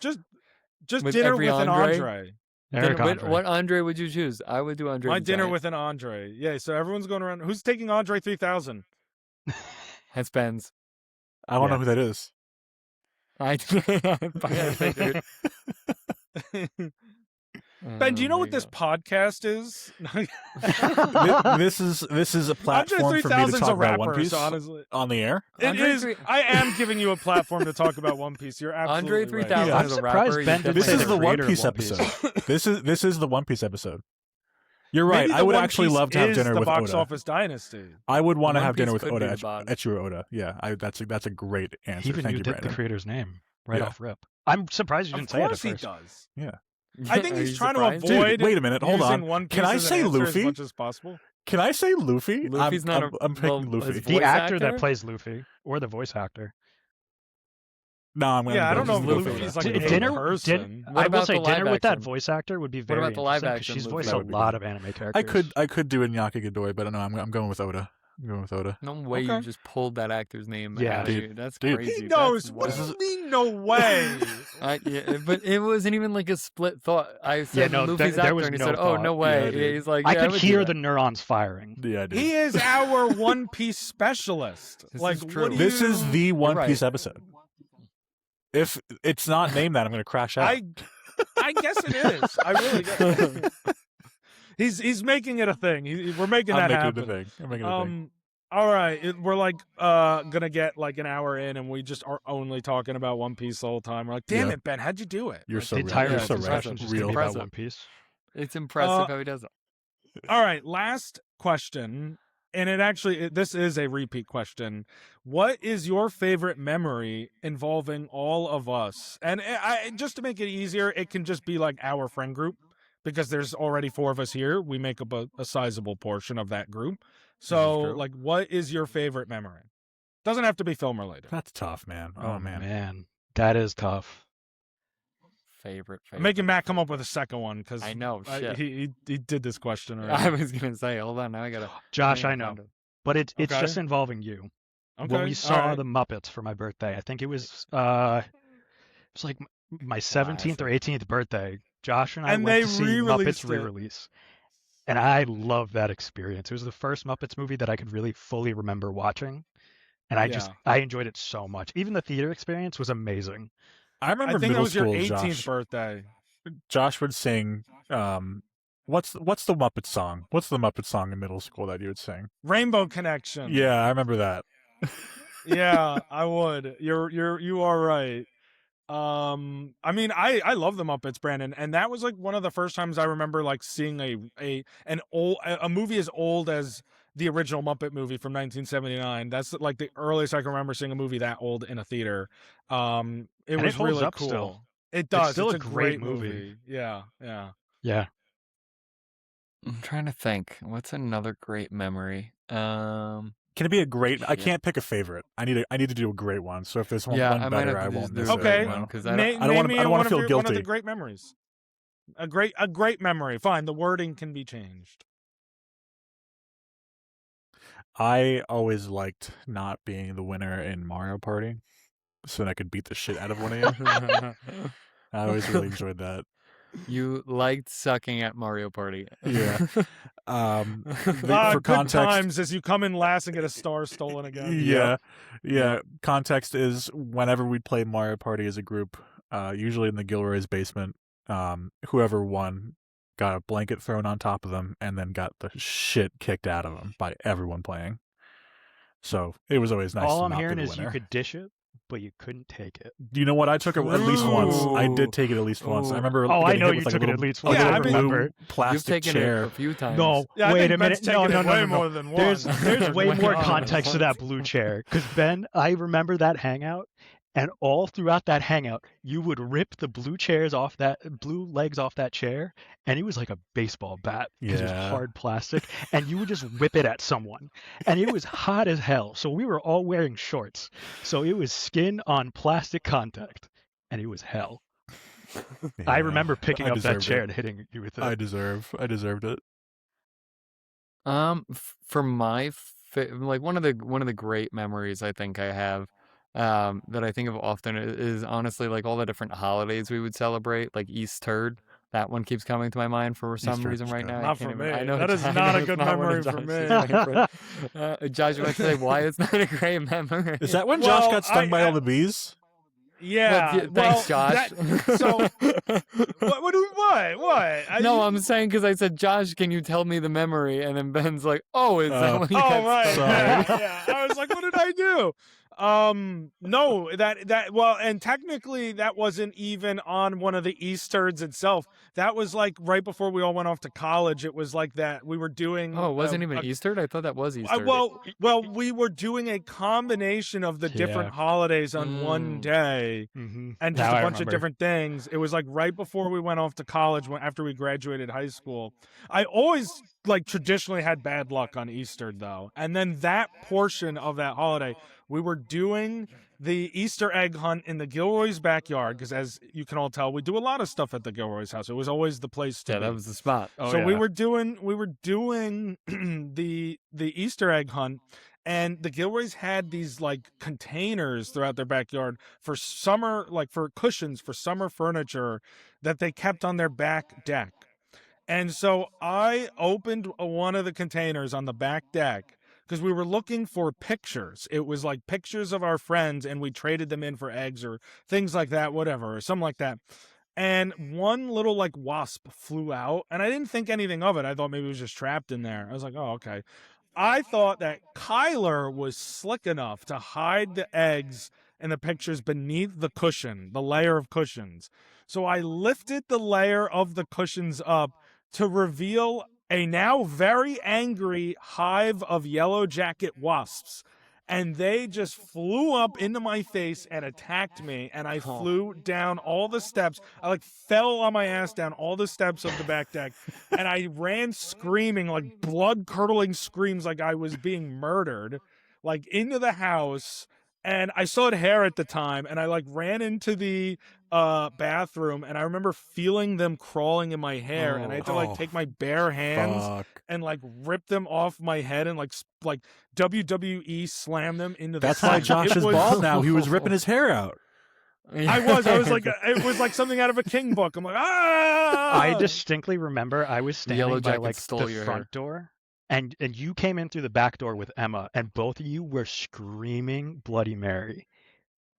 just With dinner every with an Andre? Andre. Eric Andre. What Andre would you choose? I would do Andre. My the dinner Giant. with an Andre. Yeah, so everyone's going around. Who's taking Andre 3000? That's Ben's. I don't know Yeah. who that is. I figured. Ben, do you know Oh what my this God. podcast is? This is a Andre platform for me to 3000's talk a about One rapper, Piece so honestly, on the air. it Andre is. three- I am giving you a platform to talk about One Piece. You're absolutely Andre right. 3000 I'm is a surprised rapper. Ben You didn't This say is the the One creator of Piece One Piece. episode. This is the One Piece episode. You're right. Maybe I the would One actually Piece love to have is dinner the with Box Oda. Office Dynasty. I would want to One have dinner Piece with could be Oda, the bod. Echiro Oda. Yeah, that's a great answer. He even Thank knew you, the Brandon. creator's name right Yeah. off rip. I'm surprised you Of didn't say it at course he first. does. Yeah. I think Are he's you trying to surprised? avoid. Dude, wait a minute. Hold using on. One Piece Can I as an say answer Luffy? as much as possible? Can I say Luffy? Luffy's not I'm picking well, Luffy. his The voice actor actor? that plays Luffy, or the voice actor. No, I'm gonna Yeah, I go don't know if with Luffy. Luffy's Oda. like Luffy. a Dinner, person. What I will about say the live dinner with that action? voice actor would be What very about the live interesting 'cause action she's Luffy? voiced That a would be lot good. of anime characters. I could do Iñaki Godoy, but no, I'm going with Oda. I'm going with Oda. No way Okay. you just pulled that actor's name Yeah. out of Dude, you. That's dude. crazy. He knows. That's What do wild. you mean? No way. Yeah, but it wasn't even like a split thought. I said no, Luffy's there actor, was and he no said, "Oh, no thought. way." Yeah, dude. He's like, I "Yeah, could would do hear that." the neurons firing. Yeah, dude. He is our One Piece specialist. This like, is what true. do This is you- the One right. Piece episode. If it's not named that, I'm going to crash out. I guess it is. I really guess. He's making it a thing. We're making I'm that making happen. it a thing. I'm making it a thing. All right, we're like gonna get like an hour in, and we just are only talking about One Piece the whole time. We're like, damn Yeah. it, Ben, how'd you do it? You're Like, so The right. entire You're Yeah, so it's right. discussion's just gonna be Real. about One Piece. It's impressive how he does it. All right, last question, and this is a repeat question. What is your favorite memory involving all of us? And just to make it easier, it can just be like our friend group, because there's already 4 of us here. We make up a sizable portion of that group. So, true. like, what is your favorite memory? Doesn't have to be film related. That's tough, man. Oh, man. That is tough. Favorite. I'm making Matt come up with a second one because I know. Shit. he did this question already. I was gonna say, hold on. Now I gotta. Josh, I gotta know, find it. but it's Okay. just involving you. Okay, When we all saw right. the Muppets for my birthday, I think it was like my 17th or 18th birthday. Josh and I And went they to see re-released Muppets it. re-release, and I loved that experience. It was the first Muppets movie that I could really fully remember watching, and I enjoyed it so much. Even the theater experience was amazing. I remember I think that middle was your school, 18th Josh. birthday. Josh would sing, what's the Muppet song? What's the Muppet song in middle school that you would sing? Rainbow Connection. Yeah, I remember that. Yeah, I would. You are right. I mean, I love the Muppets, Brandon, and that was like one of the first times I remember like seeing a movie as old as the original Muppet movie from 1979. That's like the earliest I can remember seeing a movie that old in a theater. It And was it holds really up cool. still. It does. still It's a great great movie. Yeah. Yeah. I'm trying to think. What's another great memory? Can it be a great? I Shit. can't pick a favorite. I need to do a great one. So if there's one, Yeah, one I might better, have I to won't just do miss a it. Okay. great one because I Name don't. I don't me wanna feel one of the guilty. great memories. A great memory. Fine. The wording can be changed. I always liked not being the winner in Mario Party, so that I could beat the shit out of one of you. I always really enjoyed that. You liked sucking at Mario Party. Yeah. For Good context, times as you come in last and get a star stolen again. yeah. Context is whenever we play Mario Party as a group, usually in the Gilroy's basement, whoever won got a blanket thrown on top of them and then got the shit kicked out of them by everyone playing. So it was always nice. All to I'm not be hearing the is you winner. could dish it, but you couldn't take it. You know what? I took it at least once. I Ooh. did take it at least once. I remember. Oh, I getting know hit you with, like, took a it little, at least a once. Yeah, little I mean- blue You've plastic taken chair. it a few times. No, Yeah, I wait think a Ben's minute. No, taken no, it way no, more no. than There's one. way Way more more than context to once. that blue chair. Because Ben, I remember that hangout, and all throughout that hangout, you would rip the blue legs off that chair, and it was like a baseball bat because it was Yeah. hard plastic, and you would just whip it at someone, and it was hot as hell. So we were all wearing shorts, so it was skin on plastic contact, and it was hell. I Yeah. remember picking I up that deserved chair it. and hitting you with it. I deserved it. For my like one of the great memories I think I have, that I think of often is honestly like all the different holidays we would celebrate, like Easter. That one keeps coming to my mind for some Easter reason is right good. now. I Not can't for even, I me. know That is I not know a it's good not one memory of for Josh's me. favorite. Josh, you want to say why it's not a great memory? Is that when Well, Josh got stung by I- all the bees? Yeah. Thanks, Josh. What? No, I'm saying because I said, Josh, can you tell me the memory? And then Ben's like, oh, is that when you Oh, got right. stung? Yeah. I was like, what did I do? No, well, and technically that wasn't even on one of the Easterns itself. That was like right before we all went off to college. It was like that we were doing. Oh, it wasn't even Easter? I thought that was Easter. Well, we were doing a combination of the different holidays on one day, and just a bunch of different things. It was like right before we went off to college, after we graduated high school. I always like traditionally had bad luck on Easter though, and then that portion of that holiday, we were doing the Easter egg hunt in the Gilroy's backyard, because as you can all tell, we do a lot of stuff at the Gilroy's house. It was always the place to be. That was the spot. We were doing the Easter egg hunt, and the Gilroys had these like containers throughout their backyard for summer, like for cushions for summer furniture that they kept on their back deck. And so I opened one of the containers on the back deck because we were looking for pictures. It was like pictures of our friends, and we traded them in for eggs or things like that, whatever, or something like that. And one little like wasp flew out, and I didn't think anything of it. I thought maybe it was just trapped in there. I was like, oh, okay. I thought that Kyler was slick enough to hide the eggs and the pictures beneath the cushion, the layer of cushions. So I lifted the layer of the cushions up to reveal a now very angry hive of yellow jacket wasps. And they just flew up into my face and attacked me. And I flew down all the steps. I like fell on my ass down all the steps of the back deck. And I ran screaming, like blood curdling screams, like I was being murdered, like into the house. And I still had hair at the time. And I like ran into the bathroom, and I remember feeling them crawling in my hair, and I had to like take my bare hands and like rip them off my head and like WWE slam them into the That's why sink. Josh is bald now. He was ripping his hair out. I was like, it was like something out of a King book. I'm like, ah! I distinctly remember I was standing Yellow by Jacket like stole the your front hair. door, and you came in through the back door with Emma, and both of you were screaming Bloody Mary,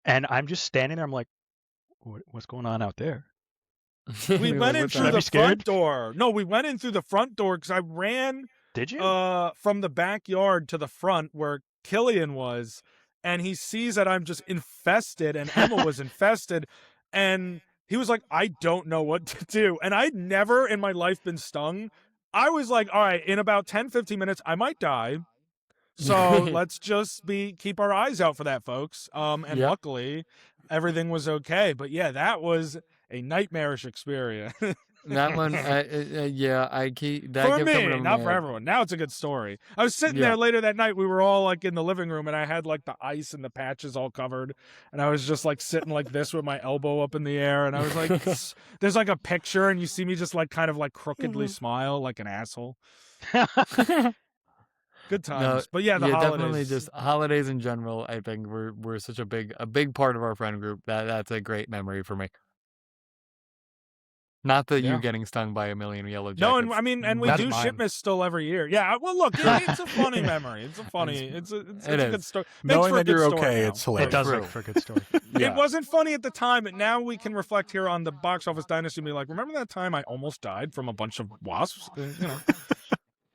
and I'm just standing there. I'm like, what's going on out there? We went in What's through that? the scared? front door. No, we went in through the front door because I ran Did you? from the backyard to the front where Killian was, and he sees that I'm just infested, and Emma was infested, and he was like, I don't know what to do. And I'd never in my life been stung. I was like, all right, in about 10-15 minutes I might die, so let's just keep our eyes out for that, folks. And Yep. luckily everything was okay. But yeah, that was a nightmarish experience. That one, yeah, I keep that For kept coming me, to not my for head. everyone. Now it's a good story. I was sitting Yeah. there later that night. We were all like in the living room, and I had like the ice and the patches all covered, and I was just like sitting like this with my elbow up in the air, and I was like, there's like a picture, and you see me just like kind of like crookedly smile like an asshole. Good times. But yeah, the holidays. Definitely just holidays in general. I think we're such a big part of our friend group. That's a great memory for me. Not that you getting stung by a million yellow jackets. No, and I mean, and we That's do mine. shipments still every year. Yeah, well, look, it's a funny memory. It's a funny, it's a good story. Makes Knowing for a that you're good story okay, now. it's hilarious. It does True. make for a good story. It wasn't funny at the time, but now we can reflect here on the Box Office Dynasty and be like, remember that time I almost died from a bunch of wasps? You know,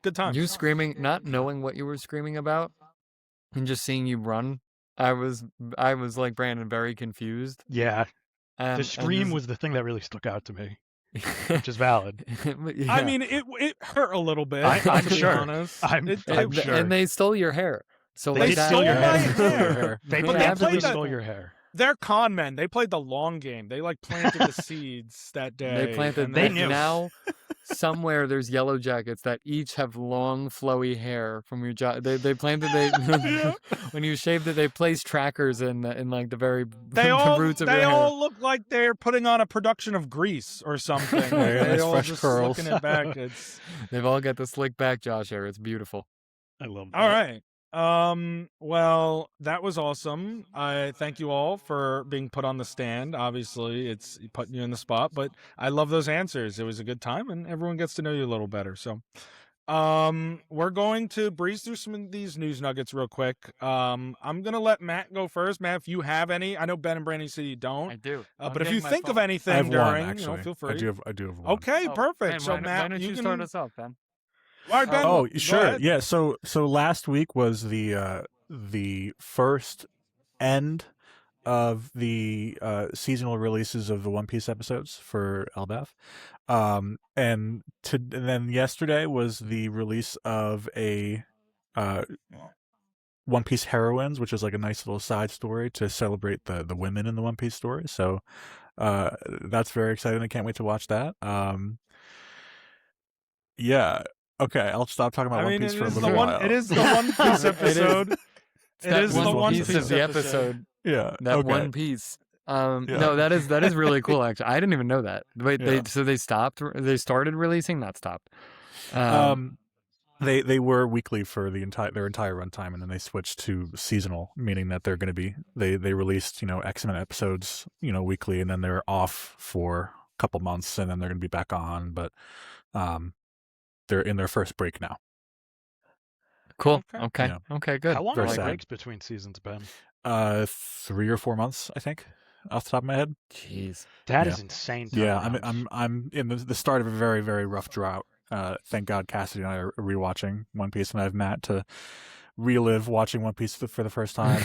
good times. You screaming, not knowing what you were screaming about, and just seeing you run. I was like Brandon, very confused. Yeah, And, the scream was the thing that really stuck out to me, which is valid. Yeah. I mean, it hurt a little bit. I'm to be sure. honest. I'm sure. And they stole your hair. So They like did that, steal your my hair. hair. They But they absolutely played that- stole your hair. They're con men. They played the long game. They like planted the seeds that day. They planted. and They then- knew. Now, somewhere there's yellow jackets that each have long, flowy hair from your job. They planted. When you shaved it, they placed trackers in like the very They all, the roots of they your all hair. look like they're putting on a production of Grease or something. Like, Yeah, they nice all fresh just curls. looking it back. It's They've all got the slick back Josh hair. It's beautiful. I love that. all right. Well, that was awesome. I thank you all for being put on the stand. Obviously, it's putting you in the spot, but I love those answers. It was a good time, and everyone gets to know you a little better. So, We're going to breeze through some of these news nuggets real quick. I'm gonna let Matt go first. Matt, if you have any, I know Ben and Brandon said you don't. I do. But if you think of I anything have one, during, actually. feel free. I do have one. Okay, perfect. Ben, So why Matt, don't you can start us off, Ben? All right, Ben. Oh, go sure. ahead. Yeah. So last week was the first end of the seasonal releases of the One Piece episodes for LBF. And then yesterday was the release of a One Piece Heroines, which is like a nice little side story to celebrate the women in the One Piece story. So that's very exciting. I can't wait to watch that. Yeah. Okay, I'll stop talking about One Piece for a little while. It is the One Piece episode. It is the One Piece of the episode. Yeah. That okay. One Piece. Yeah. No, that is really cool. Actually, I didn't even know that. Wait, Yeah. they started releasing, not stopped. They were weekly for their entire runtime, and then they switched to seasonal, meaning that they're going to be they released X amount of episodes weekly, and then they're off for a couple months, and then they're going to be back on. But they're in their first break now. Cool. Okay. Yeah. Okay. Good. How long Very are the sad. breaks between seasons, Ben? 3 or 4 months, I think, off the top of my head. Jeez. That Yeah. is insane. Yeah, turnarounds. I'm in the start of a very, very rough drought. Thank God Cassidy and I are rewatching One Piece, and I have Matt to relive watching One Piece for the first time.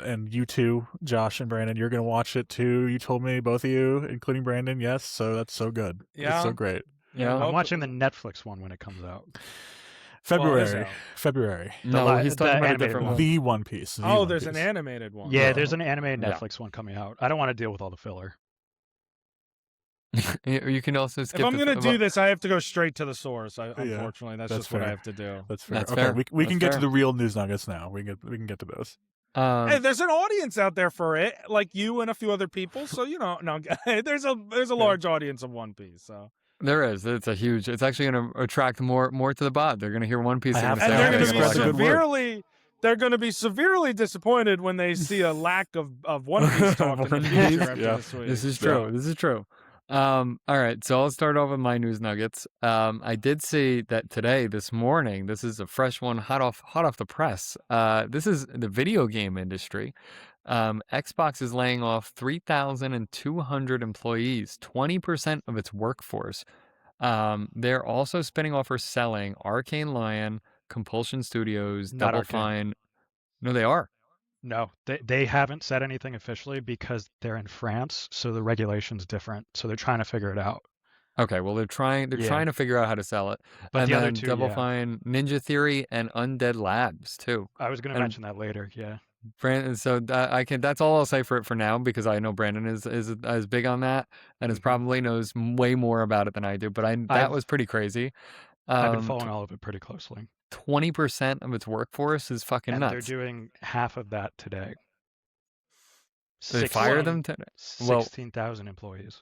and you too, Josh and Brandon, you're gonna watch it too. You told me, both of you, including Brandon. Yes, so that's so good. Yeah. It's so great. Yeah. I'm watching the Netflix one when it comes out. February. out. February. No, he's the talking about a animated different one. one. The One Piece. the Oh, One there's Piece. an animated one. Yeah, Yeah. there's an animated Yeah. Netflix one coming out. I don't want to deal with all the filler. You can also skip. If I'm the- gonna do this, I have to go straight to the source. Unfortunately, that's That's just what I fair. have to do. That's fair. That's okay, fair. we can That's get to fair. the real news nuggets now. We can get to those. Hey, there's an audience out there for it, like you and a few other people. So no, there's a large audience of One Piece. So There is. It's a huge. It's actually going to attract more to the bot. They're going to hear One Piece. I They're have going to to and say, they're That's going to be a good word. they're going to be severely disappointed when they see a lack of One Piece talk in the One future Piece? after Yeah. this week. This is true. This is true. All right, so I'll start off with my news nuggets. I did see that this morning, this is a fresh one, hot off the press. This is the video game industry. Xbox is laying off 3,200 employees, 20% of its workforce. They're also spinning off or selling Arcane Lion, Compulsion Studios, Not Double Arcane. Fine. No, they are. No, they haven't said anything officially because they're in France, so the regulation's different. So they're trying to figure it out. Okay, well they're trying to figure out how to sell it. But And the other then two, Double yeah. Fine, Ninja Theory, and Undead Labs too. I was going to And- mention that later. Yeah. Brandon, so that's all I'll say for it for now, because I know Brandon is big on that and is probably knows way more about it than I do. But that I've- was pretty crazy. I've been following all of it pretty closely. 20% of its workforce is fucking And nuts. they're doing half of that today. They fire them today? Well- 16,000 employees.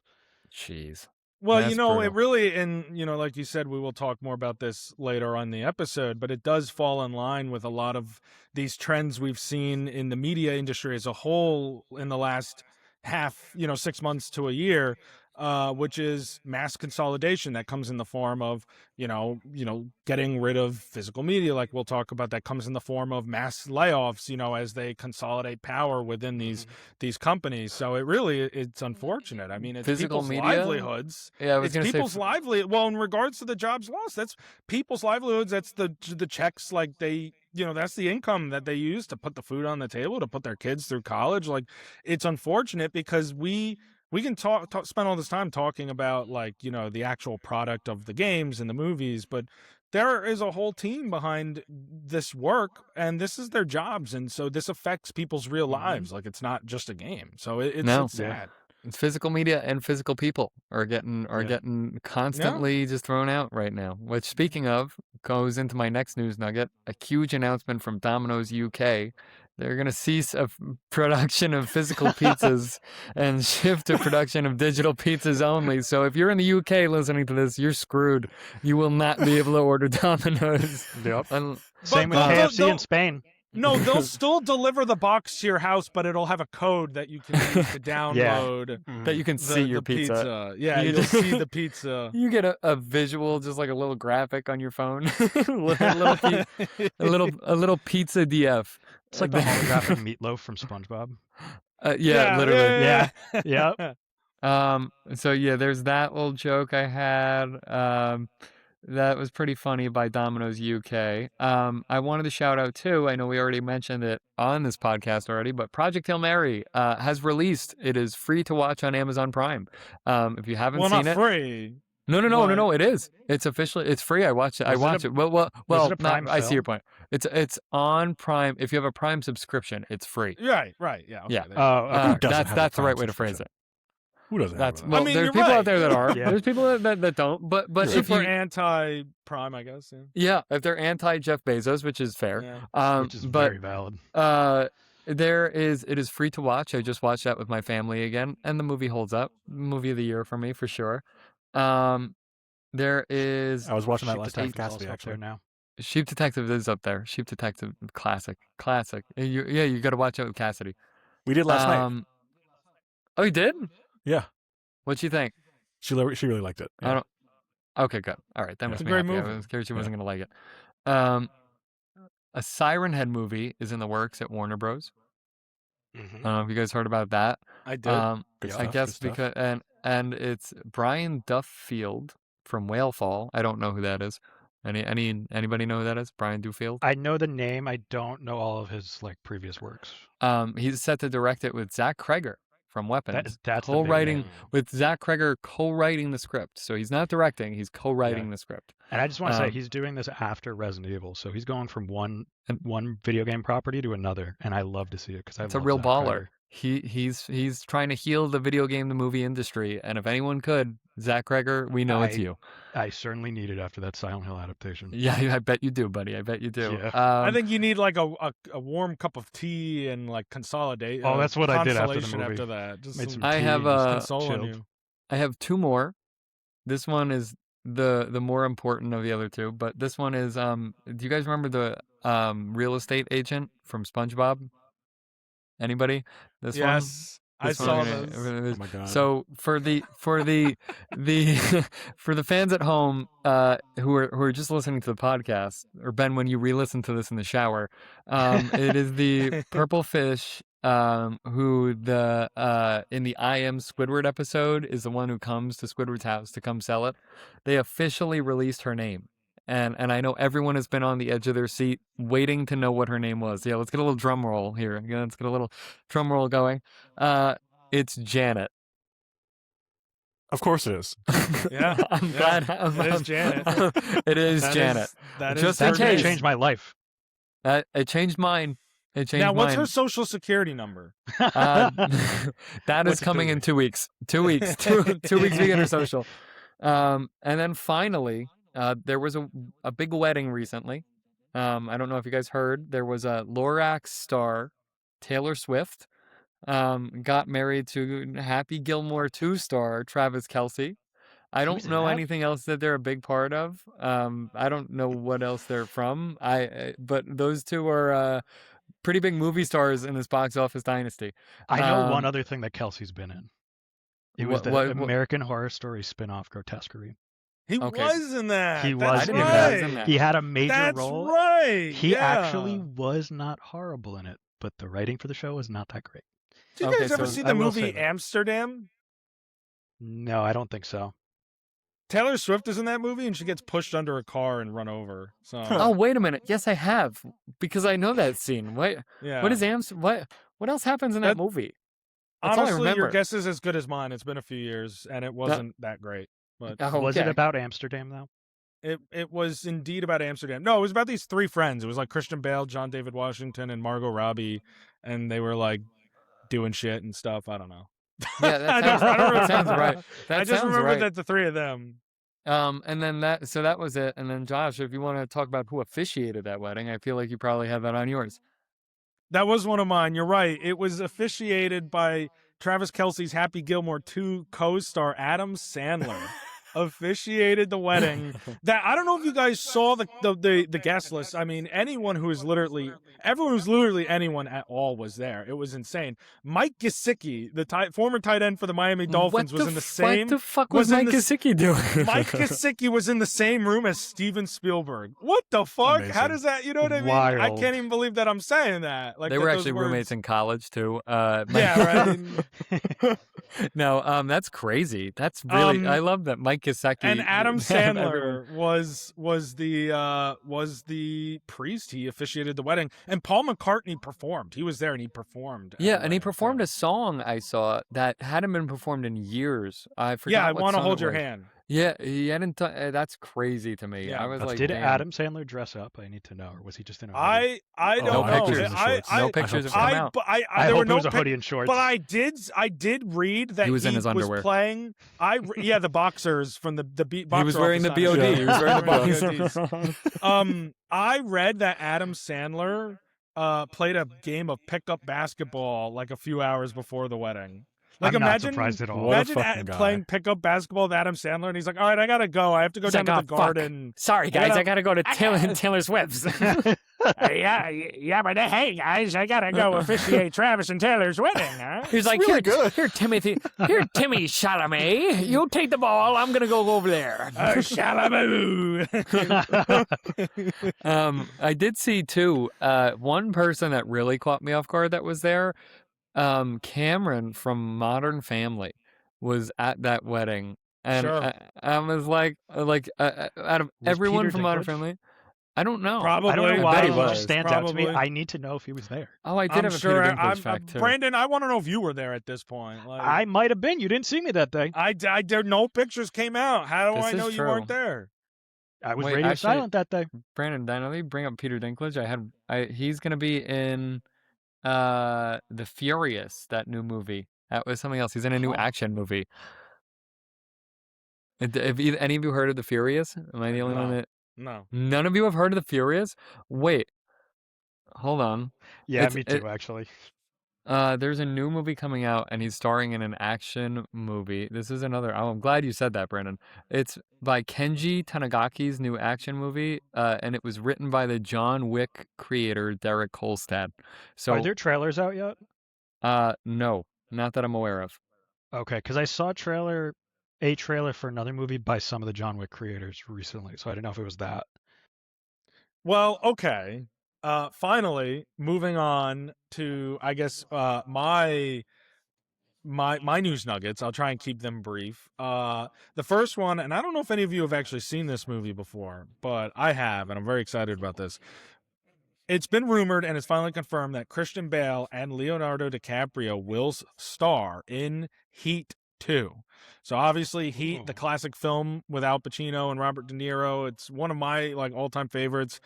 Jeez. Well, That's it brutal. really, and like you said, we will talk more about this later on the episode, but it does fall in line with a lot of these trends we've seen in the media industry as a whole in the last 6 months to a year, which is mass consolidation that comes in the form of, getting rid of physical media, like we'll talk about, that comes in the form of mass layoffs, as they consolidate power within these companies. So it's unfortunate. I mean, it's Physical people's media? livelihoods. Yeah, I was It's gonna say people's livelihood. Well, in regards to the jobs lost, that's people's livelihoods. That's the checks, like they, that's the income that they use to put the food on the table, to put their kids through college. Like, it's unfortunate because we can spend all this time talking about, like, the actual product of the games and the movies, but there is a whole team behind this work, and this is their jobs, and so this affects people's real lives. Like, it's not just a game. So it's sad. it's physical media and physical people are getting constantly just thrown out right now. Which, speaking of, goes into my next news nugget: a huge announcement from Domino's UK. They're going to cease production of physical pizzas and shift to production of digital pizzas only. So if you're in the UK listening to this, you're screwed. You will not be able to order Domino's. Yep. Un- Same with But KFC they'll- in Spain. No, they'll still deliver the box to your house, but it'll have a code that you can use to download that you can see your the pizza. Yeah, You you'll just- see the pizza. You get a visual, just like a little graphic on your phone, a little pizza DF. It's like the holographic meatloaf from SpongeBob. Yeah, literally. Yeah. Yep. So yeah, there's that little joke I had. That was pretty funny by Domino's UK. I wanted to shout out too. I know we already mentioned it on this podcast already, but Project Hail Mary has released. It is free to watch on Amazon Prime. If you haven't Well, seen not it, free. no, it is. It's officially. It's free. I watched it. I Was it watched a- it. Well, was it a Prime I see your film? point. It's on Prime. If you have a Prime subscription, it's free. Right. Yeah. Okay, Yeah. there. Oh, okay. Who doesn't have a That's the Prime right way to phrase subscription? it. Who doesn't That's have well. I mean, there's you're people right. out there that are. Yeah. There's people that don't. But Except if for you, anti-Prime, I guess. Yeah. yeah, if they're anti Jeff Bezos, which is fair. Yeah. Which is But very valid. it is free to watch. I just watched that with my family again, and the movie holds up. Movie of the year for me for sure. There is I was watching that Sheep last night with Detective's Cassidy, also up there actually. now. Sheep Detective is up there. Sheep Detective, classic. You got to watch it with Cassidy. We did last night. Oh, you did? Yeah. What'd you think? She really liked it. I Yeah. don't. Okay, good. All right, that Yeah. makes It's a me great happy. I movie. was scared she Yeah. wasn't gonna like it. A Siren Head movie is in the works at Warner Bros. I don't know if you guys heard about that. I did. Good I stuff, guess good stuff. because and it's Brian Duffield from Whalefall. I don't know who that is. Anybody know who that is? Brian Duffield. I know the name. I don't know all of his previous works. He's set to direct it with Zach Kreger from Weapons. That's the big co-writing name. with Zach Kreger co-writing the script. So he's not directing; he's co-writing Yeah. the script. And I just want to say Um, he's doing this after Resident Evil, so he's going from one And- video game property to another, and I love to see it because I It's a love real Zack baller. Kreger. He's trying to heal the the movie industry, and if anyone could, Zach Kreger, we know it's I- you. I certainly need it after that Silent Hill adaptation. Yeah, I bet you do, buddy. I bet you do. Yeah. I think you need like a warm cup of tea and like consolidate. Oh, that's what I did after the consolation movie. after that. Just Made some some I tea have, and just consoling chilled. you. I have two more. This one is the more important of the other two, but this one is do you guys remember the real estate agent from SpongeBob? Anybody? This one? Yes, I This one saw we're gonna- those. we're gonna- Oh my god. So for the for the fans at home who are just listening to the podcast, or Ben, when you re-listen to this in the shower, it is the purple fish who in the I Am Squidward episode is the one who comes to Squidward's house to come sell it. They officially released her name. And I know everyone has been on the edge of their seat waiting to know what her name was. Yeah, let's get a little drum roll here. Yeah, let's get a little drum roll going. It's Janet. Of course it is. Yeah, I'm yeah, glad. it is Janet. It is That Janet. is- that is Just her in That's gonna case. name. change my life. It changed mine. It changed Now, what's mine. her social security number? That is What's it coming gonna in be? 2 weeks. 2 weeks. 2 weeks we get her social. And then finally, there was a big wedding recently. I don't know if you guys heard. There was a Lorax star, Taylor Swift, got married to Happy Gilmore 2 star Travis Kelce. I don't Who's in know that? anything else that they're a big part of. I don't know what else they're from. But those two are pretty big movie stars in this Box Office Dynasty. I know one Um, other thing that Kelsey's been in. It was What- the what- American Horror Story spin-off Grotesquerie. He Okay. was in that. He That's was I didn't in even know that. he was in that. He had a major That's role. right. He yeah. actually was not horrible in it, but the writing for the show was not that great. Did you Okay, guys ever so see I the will say movie that. Amsterdam? No, I don't think so. Taylor Swift is in that movie, and she gets pushed under a car and run over. So Oh, wait a minute. Yes, I have, because I know that scene. yeah. What is What else happens in that That- movie? That's all I Honestly, your remember. guess is as good as mine. It's been a few years, and it wasn't that great. But Oh, Was it okay. about Amsterdam though? it was indeed about Amsterdam. No, it was about these three friends. It was like Christian Bale, John David Washington, and Margot Robbie, and they were like doing shit and stuff. I don't know. Yeah, that I sounds, don't that remember. sounds right. That I just sounds remember right. that the three of them. And then that was it. And then Josh, if you want to talk about who officiated that wedding, I feel like you probably have that on yours. That was one of mine. You're right. It was officiated by Travis Kelce's Happy Gilmore 2 co-star Adam Sandler. officiated the wedding. That I don't know if you guys saw the guest list. I mean, everyone who's literally anyone at all was there. It was insane. Mike Gesicki, the former tight end for the Miami Dolphins, was in the same. What the fuck was Mike Gesicki doing? Mike Gesicki was in the same room as Steven Spielberg. What the fuck? Amazing. How does that? You know what I mean? Wild. I can't even believe that I'm saying that. Like They that were those actually words- roommates in college too. Yeah, right. No, that's crazy. That's really. I love that Mike Gesicki And Adam everyone- Sandler was the priest. He officiated the wedding, and Paul McCartney performed. He was there and he performed. at Yeah, the and he wedding, performed too. a song I saw that hadn't been performed in years. I forgot. Yeah, I what want to song hold it your was. hand. Yeah, he hadn't. That's crazy to me. Yeah. I was like, Did damn. Adam Sandler dress up? I need to know, or was he just in a hoodie? I Oh, don't no know. pictures in the shorts. No I pictures hope have come so. out. But I there hope were it no was a pic- hoodie and shorts. But I did read that He was in his underwear. playing. The boxers from the beat. He was wearing the BOD. He was wearing the BODs. I read that Adam Sandler played a game of pickup basketball like a few hours before the wedding. Like I'm not imagine, surprised at all. What a imagine fucking guy. playing pickup basketball with Adam Sandler, and he's like, "All right, I gotta go. I have to go He's down like, to "Oh, the fuck. garden." Sorry, guys, I gotta go to Taylor Swift's. yeah, but hey, guys, I gotta go officiate Travis and Taylor's wedding. Huh? He's like, really here, good. here, Timmy Chalamet, you take the ball. I'm gonna go over there. Shalamoo. I did see too. One person that really caught me off guard that was there. Cameron from Modern Family was at that wedding, and Sure. I was like, out of Was everyone Peter from Modern Dinklage? Family, I don't know. Probably. I don't know I why bet he he was. stands out to me. Probably. I need to know if he was there. Oh, I did I'm have a sure. Peter Dinklage fact too. Brandon, I want to know if you were there at this point. Like, I might have been. You didn't see me that day. I did. No pictures came out. How do This I know is you weren't true. there? I was Wait, radio actually- silent that day. Brandon, I know you bring up Peter Dinklage. He's gonna be in The Furious, that new movie. That was something else. He's in a new Huh. action movie. Have any of you heard of The Furious? Am I the only one No. that? No. None of you have heard of The Furious? Wait, hold on. Yeah, It's- me too, actually. There's a new movie coming out, and he's starring in an action movie. This is another. Oh, I'm glad you said that, Brandon. It's by Kenji Tanagaki's new action movie, and it was written by the John Wick creator Derek Kolstad. So, Are there trailers out yet? no, not that I'm aware of. Okay, because I saw a trailer for another movie by some of the John Wick creators recently, so I didn't know if it was that. Well, okay. Finally, moving on to, I guess, my news nuggets. I'll try and keep them brief. The first one, and I don't know if any of you have actually seen this movie before, but I have, and I'm very excited about this. It's been rumored and it's finally confirmed that Christian Bale and Leonardo DiCaprio will star in Heat 2. So obviously Heat, the classic film with Al Pacino and Robert De Niro, it's one of my all-time favorites.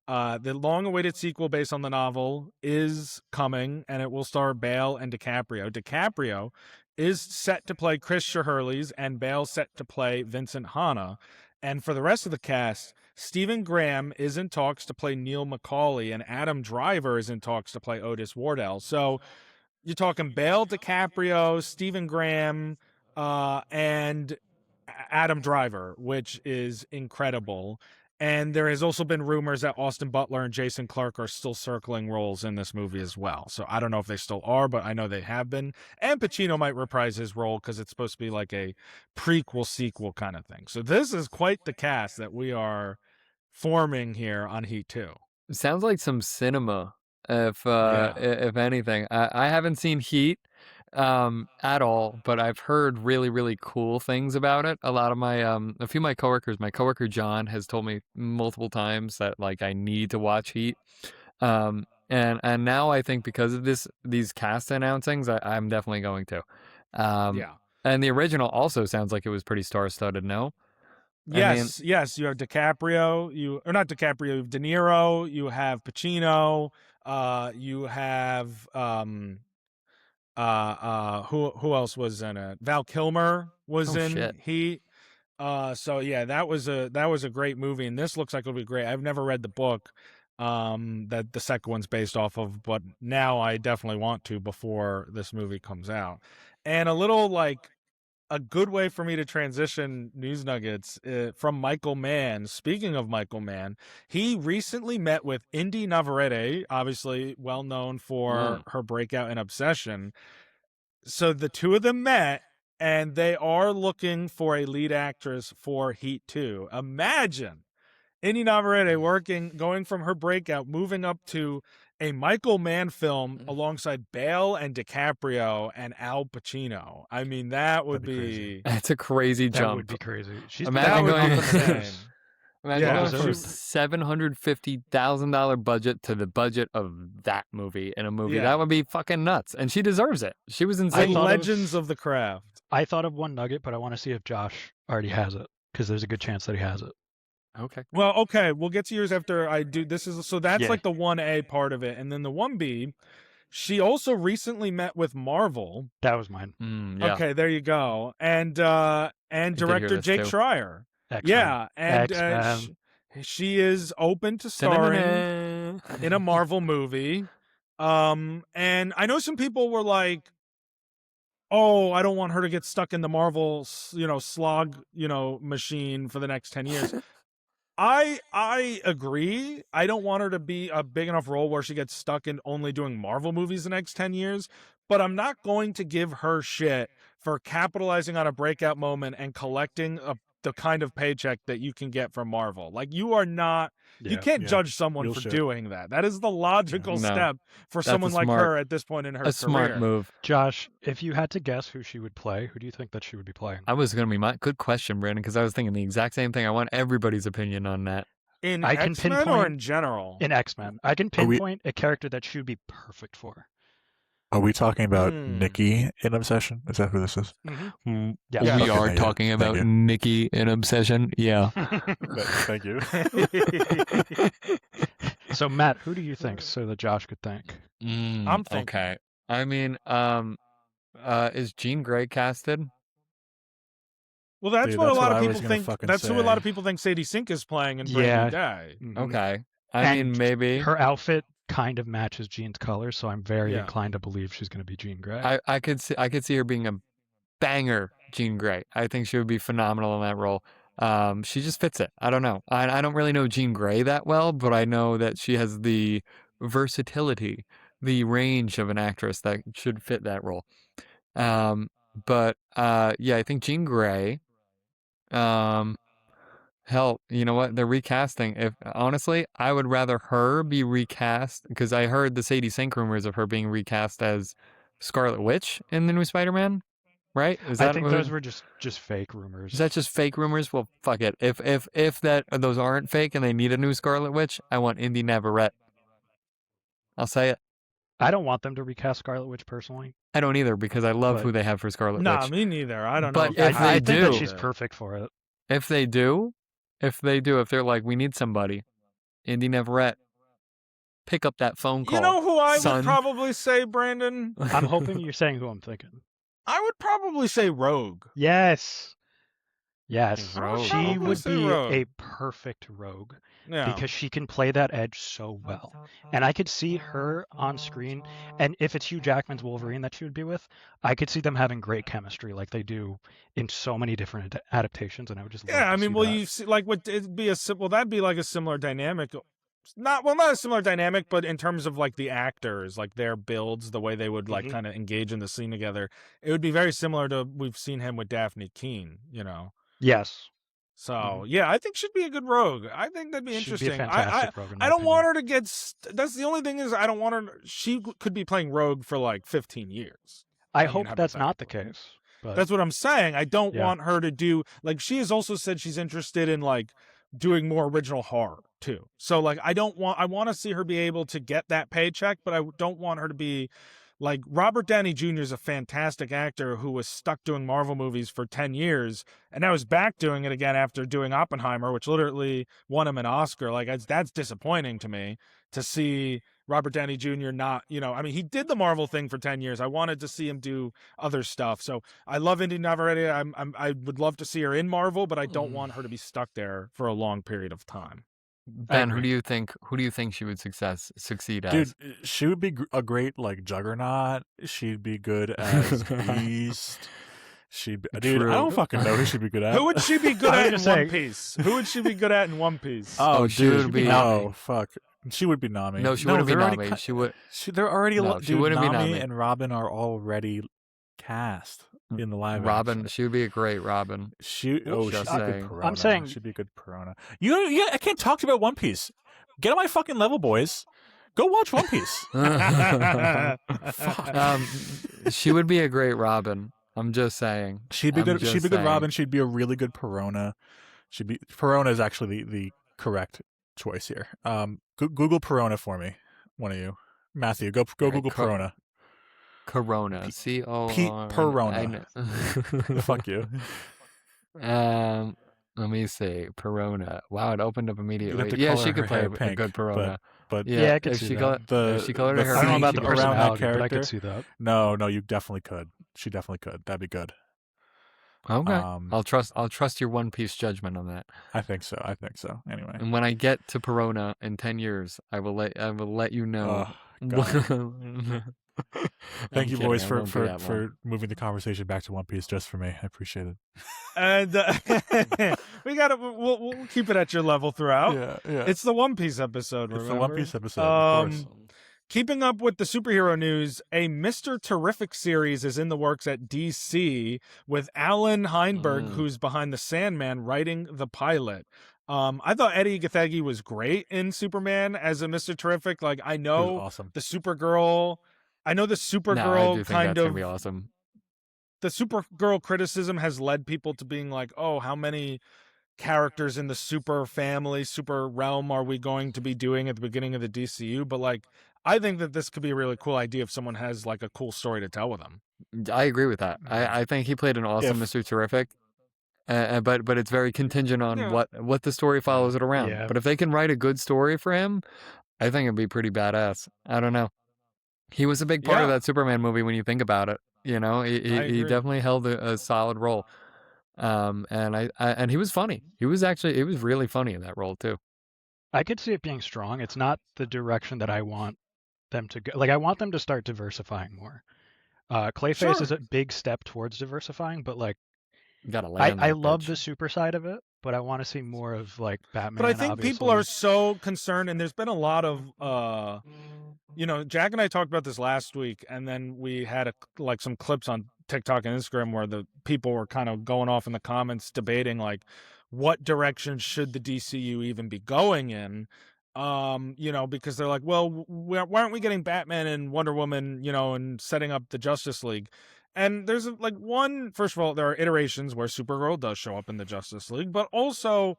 The long-awaited sequel based on the novel is coming, and it will star Bale and DiCaprio. DiCaprio is set to play Christopher Hurley's, and Bale set to play Vincent Hanna. And for the rest of the cast, Stephen Graham is in talks to play Neil McCauley, and Adam Driver is in talks to play Otis Wardell. So you're talking Bale, DiCaprio, Stephen Graham, and Adam Driver, which is incredible. And there has also been rumors that Austin Butler and Jason Clarke are still circling roles in this movie as well. So I don't know if they still are, but I know they have been. And Pacino might reprise his role because it's supposed to be like a prequel sequel kind of thing. So this is quite the cast that we are forming here on Heat 2. It sounds like some cinema, if Yeah. if anything. I haven't seen Heat at all, but I've heard really, really cool things about it. A lot of my a few of my coworkers, my coworker John has told me multiple times that I need to watch Heat. And now I think because of these cast announcings, I'm definitely going to. Yeah. And the original also sounds like it was pretty star-studded, no? Yes, yes. You have DiCaprio. You have De Niro. You have Pacino. You have who else was in it? Val Kilmer was Oh, in shit. Heat. So yeah, that was a great movie, and this looks like it'll be great. I've never read the book that the second one's based off of, but now I definitely want to before this movie comes out. And a little a good way for me to transition news nuggets from Michael Mann. Speaking of Michael Mann, he recently met with Indy Navarrete, obviously well known for her breakout in Obsession. So the two of them met, and they are looking for a lead actress for Heat 2. Imagine Indy Navarrete going from her breakout, moving up to a Michael Mann film alongside Bale and DiCaprio and Al Pacino. I mean, that would be That's a crazy jump. That would be crazy. She's Imagine been going insane. Imagine Yeah, going she from was- $750,000 budget to the budget of that movie in a movie. Yeah. That would be fucking nuts. And she deserves it. She was The insane. legends of the craft. I thought of one nugget, but I want to see if Josh already has it, because there's a good chance that he has it. Okay. Well, okay, we'll get to yours after I do. That's Yeah. like the 1A part of it, and then the 1B. She also recently met with Marvel. That was mine. Yeah. Okay, there you go, and Good to hear director this, Jake too. Schreier. X-Men. Yeah, and X-Men. she is open to starring in a Marvel movie. And I know some people were like, "Oh, I don't want her to get stuck in the Marvel, slog, machine for the next 10 years." I agree. I don't want her to be a big enough role where she gets stuck in only doing Marvel movies the next 10 years, but I'm not going to give her shit for capitalizing on a breakout moment and collecting the kind of paycheck that you can get from Marvel. Like, you are not, you can't judge someone Real for shit. doing that. That is the logical No. step for That's someone a like smart- her at this point in her career. A smart move. Josh, if you had to guess who she would play, who do you think that she would be playing? I was going to be good question, Brandon, because I was thinking the exact same thing. I want everybody's opinion on that. In I can X-Men or pinpoint- in general? In X-Men, I can Are we- pinpoint a character that she would be perfect for. Are we talking about Hmm. Nikki in Obsession? Is that who this is? Mm, Yeah. We Okay, are yeah, talking thank about you. Nikki in Obsession. Yeah. Thank you. So Matt, who do you think so that Josh could think? I'm thinking. Okay. I mean, is Jean Grey casted? Well, that's Dude, what that's a lot what I of was people gonna think. fucking That's who a lot say. of people think Sadie Sink is playing in Yeah. Brand New Day. Mhm. Okay. I And mean, maybe. Her outfit kind of matches Jean's colors, so I'm very Yeah. inclined to believe she's going to be Jean Grey. I could see her being a banger Jean Grey. I think she would be phenomenal in that role. She just fits it. I don't know. I don't really know Jean Grey that well, but I know that she has the versatility, the range of an actress that should fit that role. But yeah, I think Jean Grey. Hell, you know what? They're recasting. If honestly, I would rather her be recast, because I heard the Sadie Sink rumors of her being recast as Scarlet Witch in the new Spider-Man. Right? Is I that think what- those were just fake rumors. Is that just fake rumors? Well, fuck it. If those aren't fake and they need a new Scarlet Witch, I want Indy Navarrete. I'll say it. I don't want them to recast Scarlet Witch personally. I don't either, because I love But- who they have for Scarlet Nah, Witch. me neither. I don't But know. if they I think that do- she's perfect for it. If they're like, we need somebody, Indy Navarrete, pick up that phone call. You know who I son. would probably say, Brandon? I'm hoping you're saying who I'm thinking. I would probably say Rogue. Yes. Yes. Rogue. She Probably would say be Rogue. a perfect rogue Yeah. because she can play that edge so well. And I could see her on screen, and if it's Hugh Jackman's Wolverine that she would be with, I could see them having great chemistry like they do in so many different adaptations, and I would just love Yeah, I to mean, see well, that. you see, like, that'd be like a similar dynamic. Not a similar dynamic, but in terms of like the actors, like their builds, the way they would like Mhm. kind of engage in the scene together, it would be very similar to we've seen him with Daphne Keane, Yes. So yeah, I think she'd be a good rogue. I think that'd be She'd interesting. be a fantastic rogue. in my I don't opinion. want her to get. That's the only thing is I don't want her. She could be playing rogue for like 15 years. I I mean, hope that's not the hypothetically. case. But That's what I'm saying. I don't Yeah. want her to do like she has also said she's interested in like doing more original horror too. So like I want to see her be able to get that paycheck, but I don't want her to be like Robert Downey Jr. is a fantastic actor who was stuck doing Marvel movies for 10 years and now is back doing it again after doing Oppenheimer, which literally won him an Oscar. Like that's disappointing to me to see Robert Downey Jr. not, I mean, he did the Marvel thing for 10 years. I wanted to see him do other stuff. So I love Indy Navarrete. I would love to see her in Marvel, but I don't want her to be stuck there for a long period of time. Ben, who agree. do you think she would succeed as? Dude, she would be a great like Juggernaut. She'd be good as Beast. Dude, I True. don't fucking know who she'd be good at. Who would she be good I was at in just One saying- Piece? Who would she be good at in One Piece? Oh, Oh, dude, she'd be no, Nami. fuck. She would be Nami. No, she wouldn't be they're already Nami. She would. They're already. No, she Dude, wouldn't be Nami Nami. and Robin are already cast in the live Robin. action. She would be a great Robin. She'd Just be a good saying. Perona. I'm saying- she'd be a good Perona. Yeah, I can't talk to you about One Piece. Get on my fucking level, boys. Go watch One Piece. She would be a great Robin. I'm just saying. She'd be I'm good. just She'd be good saying. Robin. She'd be a really good Perona. Perona is actually the correct choice here. Google Perona for me, one of you. Matthew, go Alright, Google Perona. Corona. C-O-R. Pete Perona. Fuck you. Let me see. Perona. Wow, it opened up immediately. to Yeah, color she her could play hair a pink, good Perona. But Yeah, I could if see she that. if she colored her hair I don't know pink, about she the could play around that personality, but I character. could see that. no, you definitely could. She definitely could. That'd be good. Okay. Um, I'll trust your One Piece judgment on that. I think so. Anyway. And when I get to Perona in 10 years, I will let you know. Oh, God. Thank you, boys, for for moving the conversation back to One Piece just for me. I appreciate it. And we'll keep it at your level throughout. Yeah. It's the One Piece episode. It's the remember? One Piece episode, of course. Keeping up with the superhero news, a Mr. Terrific series is in the works at DC with Alan Heinberg, who's behind the Sandman, writing the pilot. I thought Eddie Gathegi was great in Superman as a Mr. Terrific. Like, I It was know awesome. the Supergirl. I know the No, I Supergirl do think kind that's of gonna be awesome. the Supergirl criticism has led people to being like, oh, how many characters in the super family, super realm are we going to be doing at the beginning of the DCU? But like, I think that this could be a really cool idea if someone has like a cool story to tell with them. I agree with that. I think he played an awesome If- Mr. Terrific. But it's very contingent on Yeah. what the story follows it around. Yeah. But if they can write a good story for him, I think it'd be pretty badass. I don't know. He was a big part of Yeah. that Superman movie when you think about it. You know, he agree. definitely held a solid role. And and he was funny. He was really funny in that role too. I could see it being strong. It's not the direction that I want them to go. Like, I want them to start diversifying more. Clayface Sure. is a big step towards diversifying, but like, You gotta land I that love bitch. the super side of it, but I want to see more of like Batman. But I think people obviously. are so concerned, and there's been a lot of, Jack and I talked about this last week, and then we had some clips on TikTok and Instagram where the people were kind of going off in the comments debating like, what direction should the DCU even be going in? Because they're like, well, why aren't we getting Batman and Wonder Woman, and setting up the Justice League? And there's first of all, there are iterations where Supergirl does show up in the Justice League, but also,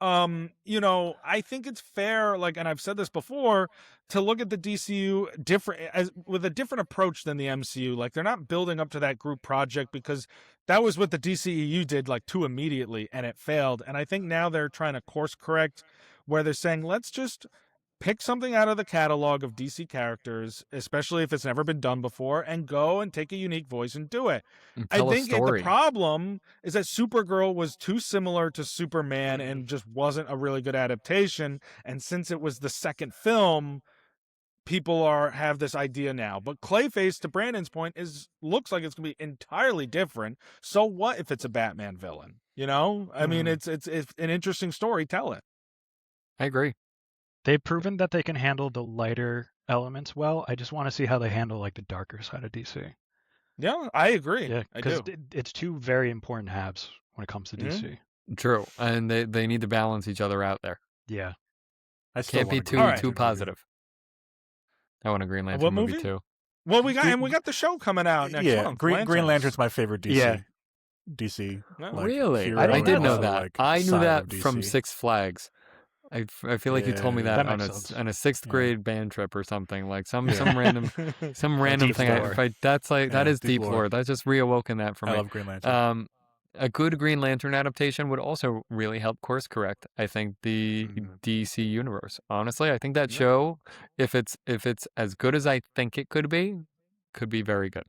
I think it's fair, and I've said this before, to look at the DCU with a different approach than the MCU. Like, they're not building up to that group project because that was what the DCEU did too immediately, and it failed. And I think now they're trying to course correct, where they're saying, let's just pick something out of the catalog of DC characters, especially if it's never been done before, and go and take a unique voice and do it. And I tell a think the story. problem is that Supergirl was too similar to Superman and just wasn't a really good adaptation. And since it was the second film, people have this idea now. But Clayface, to Brandon's point, looks like it's going to be entirely different. So what if it's a Batman villain? I mean, it's an interesting story. Tell it. I agree. They've proven that they can handle the lighter elements well. I just want to see how they handle like the darker side of DC. Yeah, I agree. Yeah, I because do. it's two very important halves when it comes to DC. True. And they need to balance each other out there. Yeah. I still Can't be want a too Green Alright. Lantern too movie. positive. I want a Green Lantern What movie movie? too. Well, we got the show coming out next Yeah, month. Green Lanterns. Lantern's my favorite DC. Yeah. DC. No. Really? hero I and did know also, that. I knew side that of from DC. Six Flags. I feel like you told me Yeah. that, That on makes a sense. on a sixth Yeah. grade band trip or something. Like some Yeah. random deep thing. lore. That Yeah, is deep deep lore. lore. That's just reawoken that for I me. love Green Lantern. A good Green Lantern adaptation would also really help course correct, I think, the Mhm. DC universe. Honestly, I think that Yeah. show, if it's as good as I think it could be very good.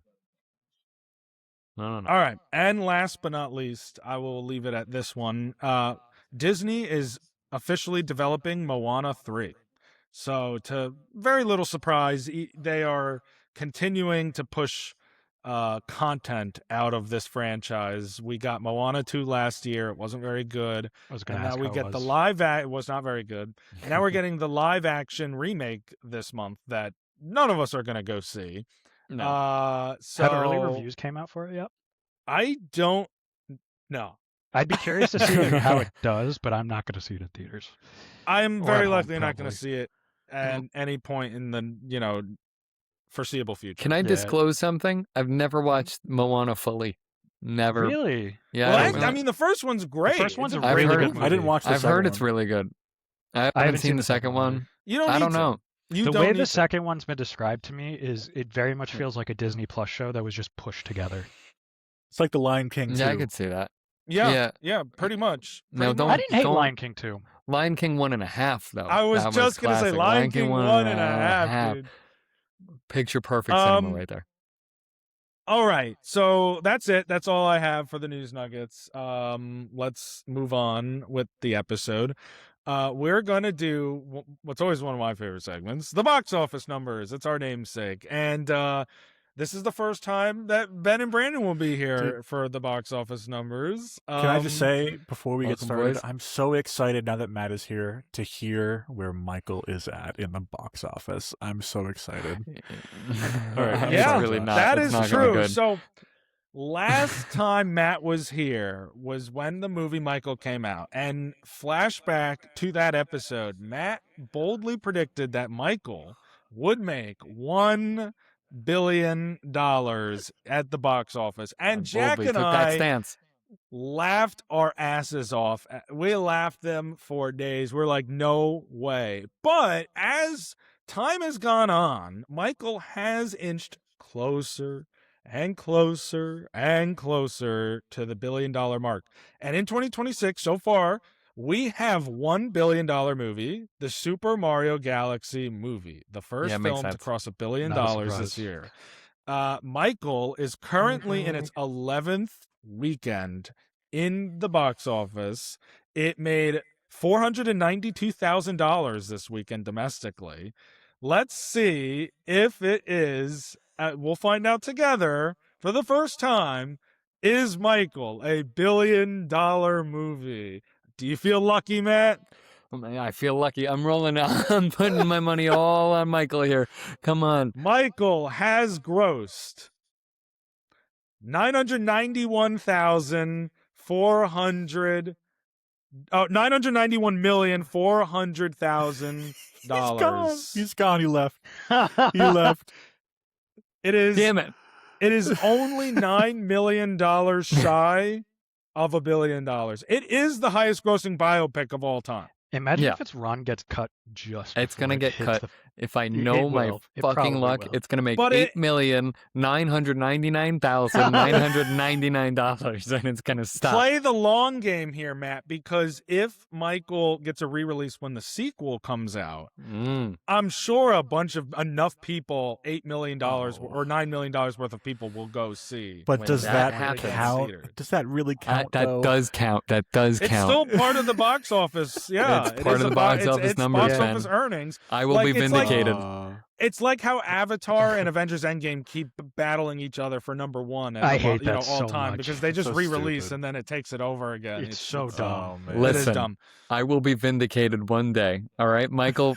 I don't know. All right. And last but not least, I will leave it at this one. Disney is officially developing Moana 3. So, to very little surprise, they are continuing to push content out of this franchise. We got Moana 2 last year. It wasn't very good. I was going And to now ask we how get it the was. live act. It was not very good. And now we're getting the live action remake this month that none of us are going to go see. No. So Have early reviews came out for it yet? I don't know. I'd be curious to see how it does, but I'm not going to see it in theaters. I'm Or very at home, likely not going probably. to see it at any point in the foreseeable future. Can I Yeah. disclose something? I've never watched Moana fully. Never. Really? Yeah. Well, I I mean, the first one's great. first one's It's a I've really heard good it- movie. I didn't watch the I've second heard it's one. really good. I haven't seen the second one. either. You don't. I Need don't to. know. You The don't way need the to. second one's been described to me is it very much feels like a Disney Plus show that was just pushed together. It's like the Lion King Yeah, I 2. could see that. Yeah, Yeah. pretty much. No, Pretty don't- I much. didn't hate don't- Lion King 2. Lion King 1.5 though. I was That just gonna say classic. Lion King 1.5, dude. Picture perfect cinema Um, right there. All right, so that's it. That's all I have for the news nuggets. Let's move on with the episode. We're gonna do what's always one of my favorite segments, the box office numbers. It's our namesake, and this is the first time that Ben and Brandon will be here for the box office numbers. Can I just say, before we get welcome, started, boys. I'm so excited now that Matt is here to hear where Michael is at in the box office. I'm so excited. All right, It's yeah, really not. that it's is not gonna be true. good. So last time Matt was here was when the movie Michael came out, and flashback to that episode, Matt boldly predicted that Michael would make $1 billion at the box office, and Jack boldly and took that I stance. laughed our asses off. We laughed them for days. We're like, no way. But as time has gone on, Michael has inched closer and closer and closer to the $1 billion mark. And in 2026, so far, we have $1 billion movie, the Super Mario Galaxy movie, the first Yeah, makes film to sense. cross $1 billion Not a this surprise. year. Michael is currently in its 11th weekend in the box office. It made $492,000 this weekend domestically. Let's see if it is. We'll find out together for the first time. Is Michael a $1 billion movie? Do you feel lucky, Matt? Oh, man, I feel lucky. I'm rolling out. I'm putting my money all on Michael here. Come on. Michael has grossed $991,400,000. He's gone. He left. He left. It is. Damn it. It is only $9 million shy of $1 billion. It is the highest grossing biopic of all time. Imagine Yeah. if its run gets cut just It's before gonna it get hits cut. the- If I It know my will. It fucking probably luck, will. it's gonna make But it- $8,999,999, and it's gonna stop. Play the long game here, Matt, because if Michael gets a re-release when the sequel comes out, I'm sure enough people, $8 million or $9 million worth of people will go see. But When does that that happens- count? Does that really count? That though? does count. That does It's count. still part of the box office. Yeah, It's it part is of the a box office it's numbers, box man. office earnings. I will like, be it's like- vindicated. It's like how Avatar and Avengers Endgame keep battling each other for number one at I the, hate that all so time much. because they just So re-release stupid. and then it takes it over again. It's so dumb. man. It is Listen, dumb. I will be vindicated one day. All right, Michael.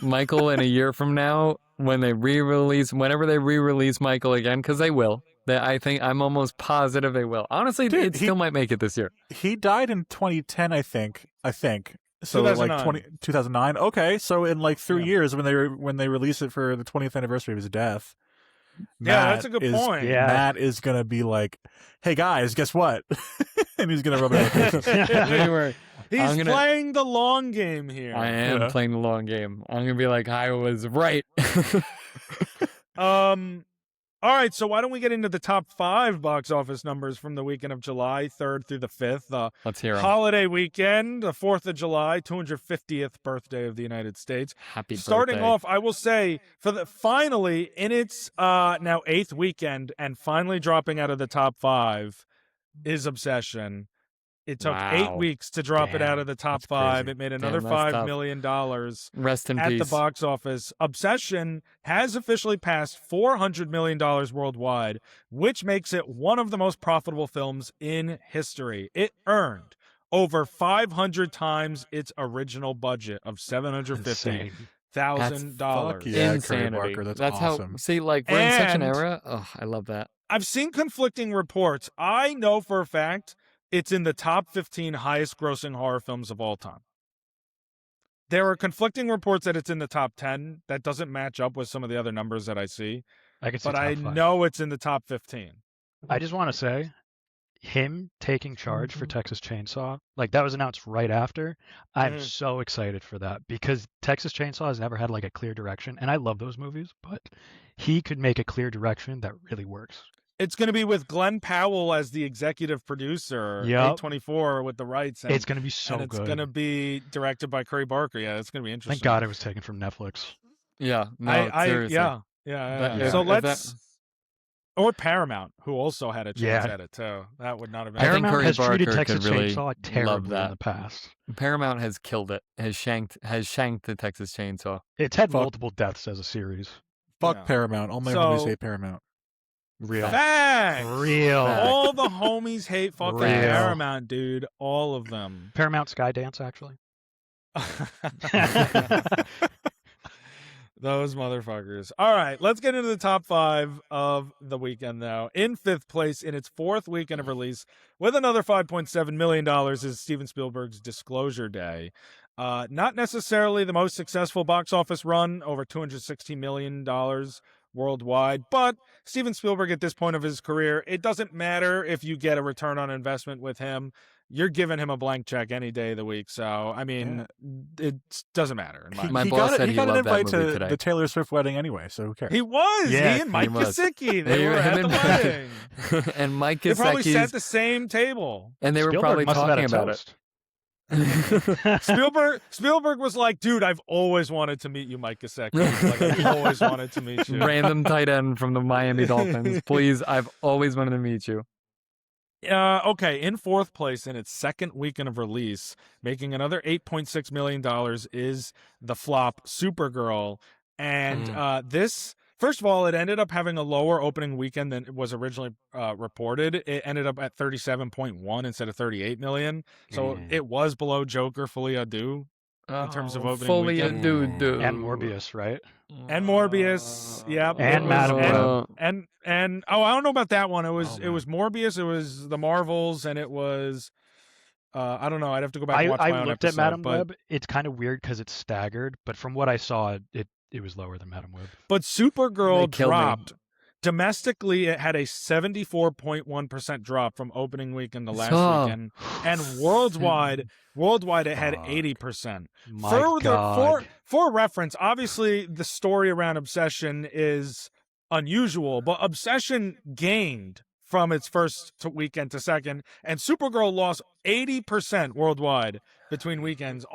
In a year from now, whenever they re-release Michael again, because they will. I'm almost positive they will. Honestly, Dude, it still might make it this year. He died in 2010, I think. So like 2009. 2009. Okay, so in like 3 Yeah. years when they release it for the 20th anniversary of his death. Yeah, that's a good point. Yeah. Matt is gonna be like, "Hey guys, guess what?" And he's gonna rub it in their face. Don't worry. He's I'm gonna- playing the long game here. I am Yeah. playing the long game. I'm gonna be like, I was right. All right, so why don't we get into the top 5 box office numbers from the weekend of July 3rd through the 5th? Let's hear 'em. Holiday weekend, the 4th of July, 250th birthday of the United States. Happy Starting birthday. off, I will say, finally in its now 8th weekend and finally dropping out of the top 5 is Obsession. It took 8 Wow. weeks to drop it out of the top that's 5. crazy. It made another Damn, that's $5 tough. million Rest in at the peace. box office. Obsession has officially passed $400 million worldwide, which makes it one of the most profitable films in history. It earned over 500 times its original budget of Insane. $750,000. Fuck yeah, Curry Insanity. Barker. That's how, awesome. see, like, we're in such an And- era. Oh, I love that. I've seen conflicting reports. I know for a fact it's in the top 15 highest grossing horror films of all time. There are conflicting reports that it's in the top 10. That doesn't match up with some of the other numbers that I see, I can see but top I 5. know it's in the top 15. I just want to say, him taking charge for Texas Chainsaw, like that was announced right after. I'm Mhm. so excited for that because Texas Chainsaw has never had like a clear direction, and I love those movies, but he could make a clear direction that really works. It's going to be with Glenn Powell as the executive producer, Yep. A24 with the rights. It's going to be so and it's good. going to be directed by Curry Barker. Yeah, it's going to be interesting. Thank God it was taken from Netflix. Yeah. No, I seriously. yeah. That- So if let's or Paramount, who also had a chance Yeah. at it too. That would not have been. I think Paramount Curry has treated Barker Texas could really Chainsaw love terribly in that. the past. Paramount has killed it. Has shanked the Texas Chainsaw. It's had Fuck. multiple deaths as a series. Fuck Yeah. Paramount. All my So- homies hate Paramount. Real. Facts. Real. Fact. All the homies hate fucking Real. Paramount, dude. All of them. Paramount Skydance, actually. Those motherfuckers. All right, let's get into the top 5 of the weekend, though. In 5th place, in its 4th weekend of release, with another $5.7 million, is Steven Spielberg's Disclosure Day. Not necessarily the most successful box office run, over $260 million worldwide, but Steven Spielberg at this point of his career, it doesn't matter if you get a return on investment with him. You're giving him a blank check any day of the week. So, I mean, it doesn't matter. In My He boss got, said he he got an loved that invite movie to today. the Taylor Swift wedding anyway, so who cares? He was. Yeah, he and Mike he was. Gesicki. They were Him at the and- wedding. and Mike They probably sat Gesicki's, at the same table. and they were Spielberg probably must have had talking a about toast. it. Spielberg was like, dude, I've always wanted to meet you, Mike Gesicki. Like, I've always wanted to meet you. Random tight end from the Miami Dolphins. Please, I've always wanted to meet you. Okay, in 4th place in its 2nd weekend of release, making another $8.6 million is the flop Supergirl. And this, first of all, it ended up having a lower opening weekend than it was originally reported. It ended up at 37.1 instead of 38 million. So it was below Joker, Fully Ado. In terms of opening fully weekend. dude. And Morbius, right? And Morbius, yep. And Madam Web. And I don't know about that one. It was Oh, it man. was Morbius, it was the Marvels, and it was I don't know. I'd have to go back and watch my I own looked episode, at Madam but, Web. It's kind of weird because it's staggered, but from what I saw, it was lower than Madam Web. But Supergirl They killed me. dropped. Domestically, it had a 74.1% drop from opening weekend to last So- weekend, and worldwide it had Fuck. 80%. My God. For reference, obviously the story around Obsession is unusual, but Obsession gained from its first weekend to second, and Supergirl lost 80% worldwide between weekends.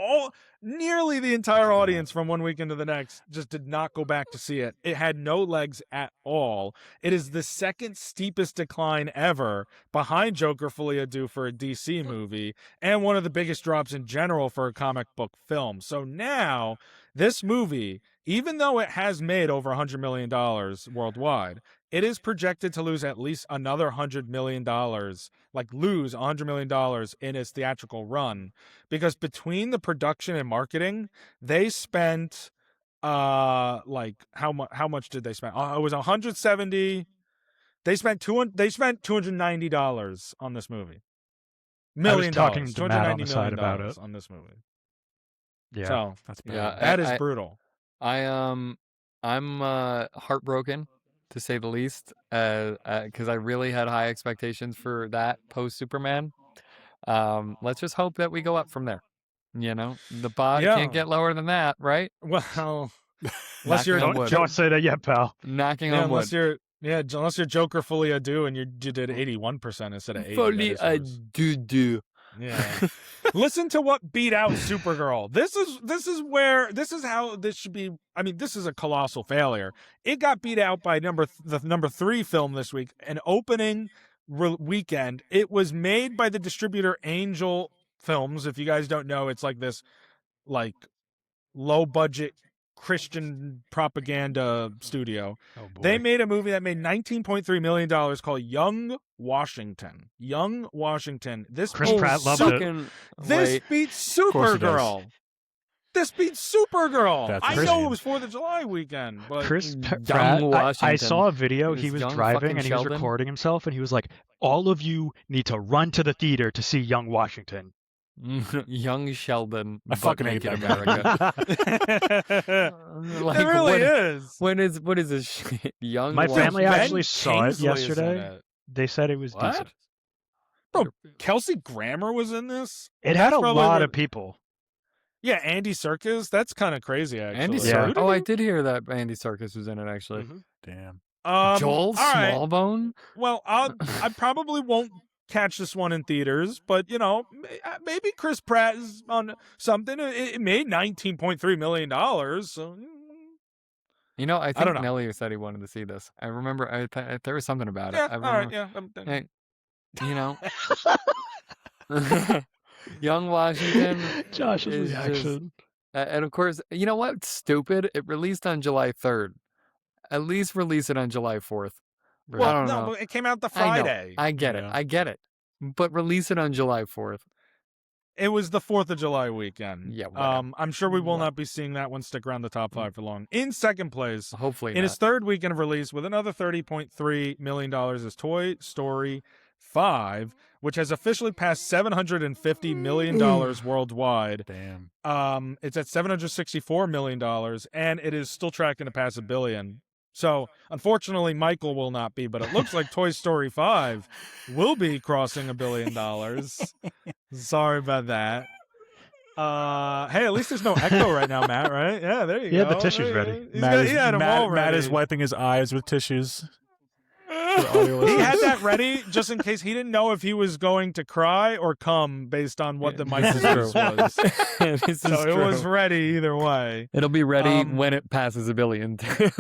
Nearly the entire audience from one weekend to the next just did not go back to see it. It had no legs at all. It is the 2nd steepest decline ever, behind Joker Fully Ado for a DC movie, and one of the biggest drops in general for a comic book film. So now, this movie, even though it has made over $100 million worldwide, it is projected to lose at least another $100 million, lose $100 million in its theatrical run, because between the production and marketing, they spent how much did they spend? It was 170. They spent $290 on this movie. $1 talking million. to Matt on $290 the side million about it. on this movie. Yeah. So That's bad. Yeah, that is I- brutal. I'm heartbroken, to say the least, because I really had high expectations for that post Superman. Let's just hope that we go up from there. You know, the bot Yeah. can't get lower than that, right? Well, unless Knocking you're on wood. Don't say that yet, pal. Knocking yeah, on wood. unless you're Joker Fully Ado and you did 81% instead of 80. Fully that is worse. do. Yeah. Listen to what beat out Supergirl. This is how this should be. I mean, this is a colossal failure. It got beat out by the number 3 film this week, an opening weekend. It was made by the distributor Angel Films. If you guys don't know, it's like this like low budget Christian propaganda studio. Oh boy. They made a movie that made $19.3 million called Young Washington. Young Washington. This Chris beat Pratt loved Super- it. This Wait, beats course he does. Supergirl. This beats Supergirl. That's I insane. know it was 4th of July weekend, but Chris Young Pratt, I Washington. saw a video. It He was was young driving fucking and he was Sheldon. recording himself, and he was like, "All of you need to run to the theater to see Young Washington." Young Sheldon. I fucking hate Butt-naked that America. it Like, really what- is. What is this shit? Young My family Washington? actually saw it Kingsley is in yesterday. it. They said it was What? decent. Bro, Kelsey Grammer was in this. It had a Probably lot the- of people. Yeah, Andy Serkis. That's kind of crazy, actually. Andy Yeah. Serkis. Oh, I did hear that Andy Serkis was in it actually. Damn. Joel all right. Smallbone. Well, I probably won't catch this one in theaters, but you know, maybe Chris Pratt is on something. It made $19.3 million. So You know, I don't think know. Nelly said he wanted to see this. I remember there was something about it. yeah, I all remember, right, yeah. Hey, you know, Young Washington. Josh's is just- reaction. And of course, you know what? Stupid. It released on July 3rd. At least release it on July 4th. I Well, don't no, know. but it came out the I know. Friday. I get it. Yeah. I get it. But release it on July 4th. It was the 4th of July weekend. Yeah, whatever. I'm sure we will What- not be seeing that one stick around the top 5 for long. In second place, Hopefully in not. its third weekend of release with another $30.3 million is Toy Story 5, which has officially passed $750 million worldwide. Damn. It's at $764 million, and it is still tracking to pass $1 billion. So, unfortunately, Michael will not be, but it looks like Toy Story 5 will be crossing $1 billion. Sorry about that. Hey, at least there's no echo right now, Matt, right? Yeah, there you Yeah, go. the tissue's There you ready. go. He had them all Matt is ready. wiping his eyes with tissues. He audio listeners. had that ready just in case he didn't know if he was going to cry or come based on what the mic This is release true. was. This is So it true. was ready either way. It'll be ready Um, when it passes $1 billion. too.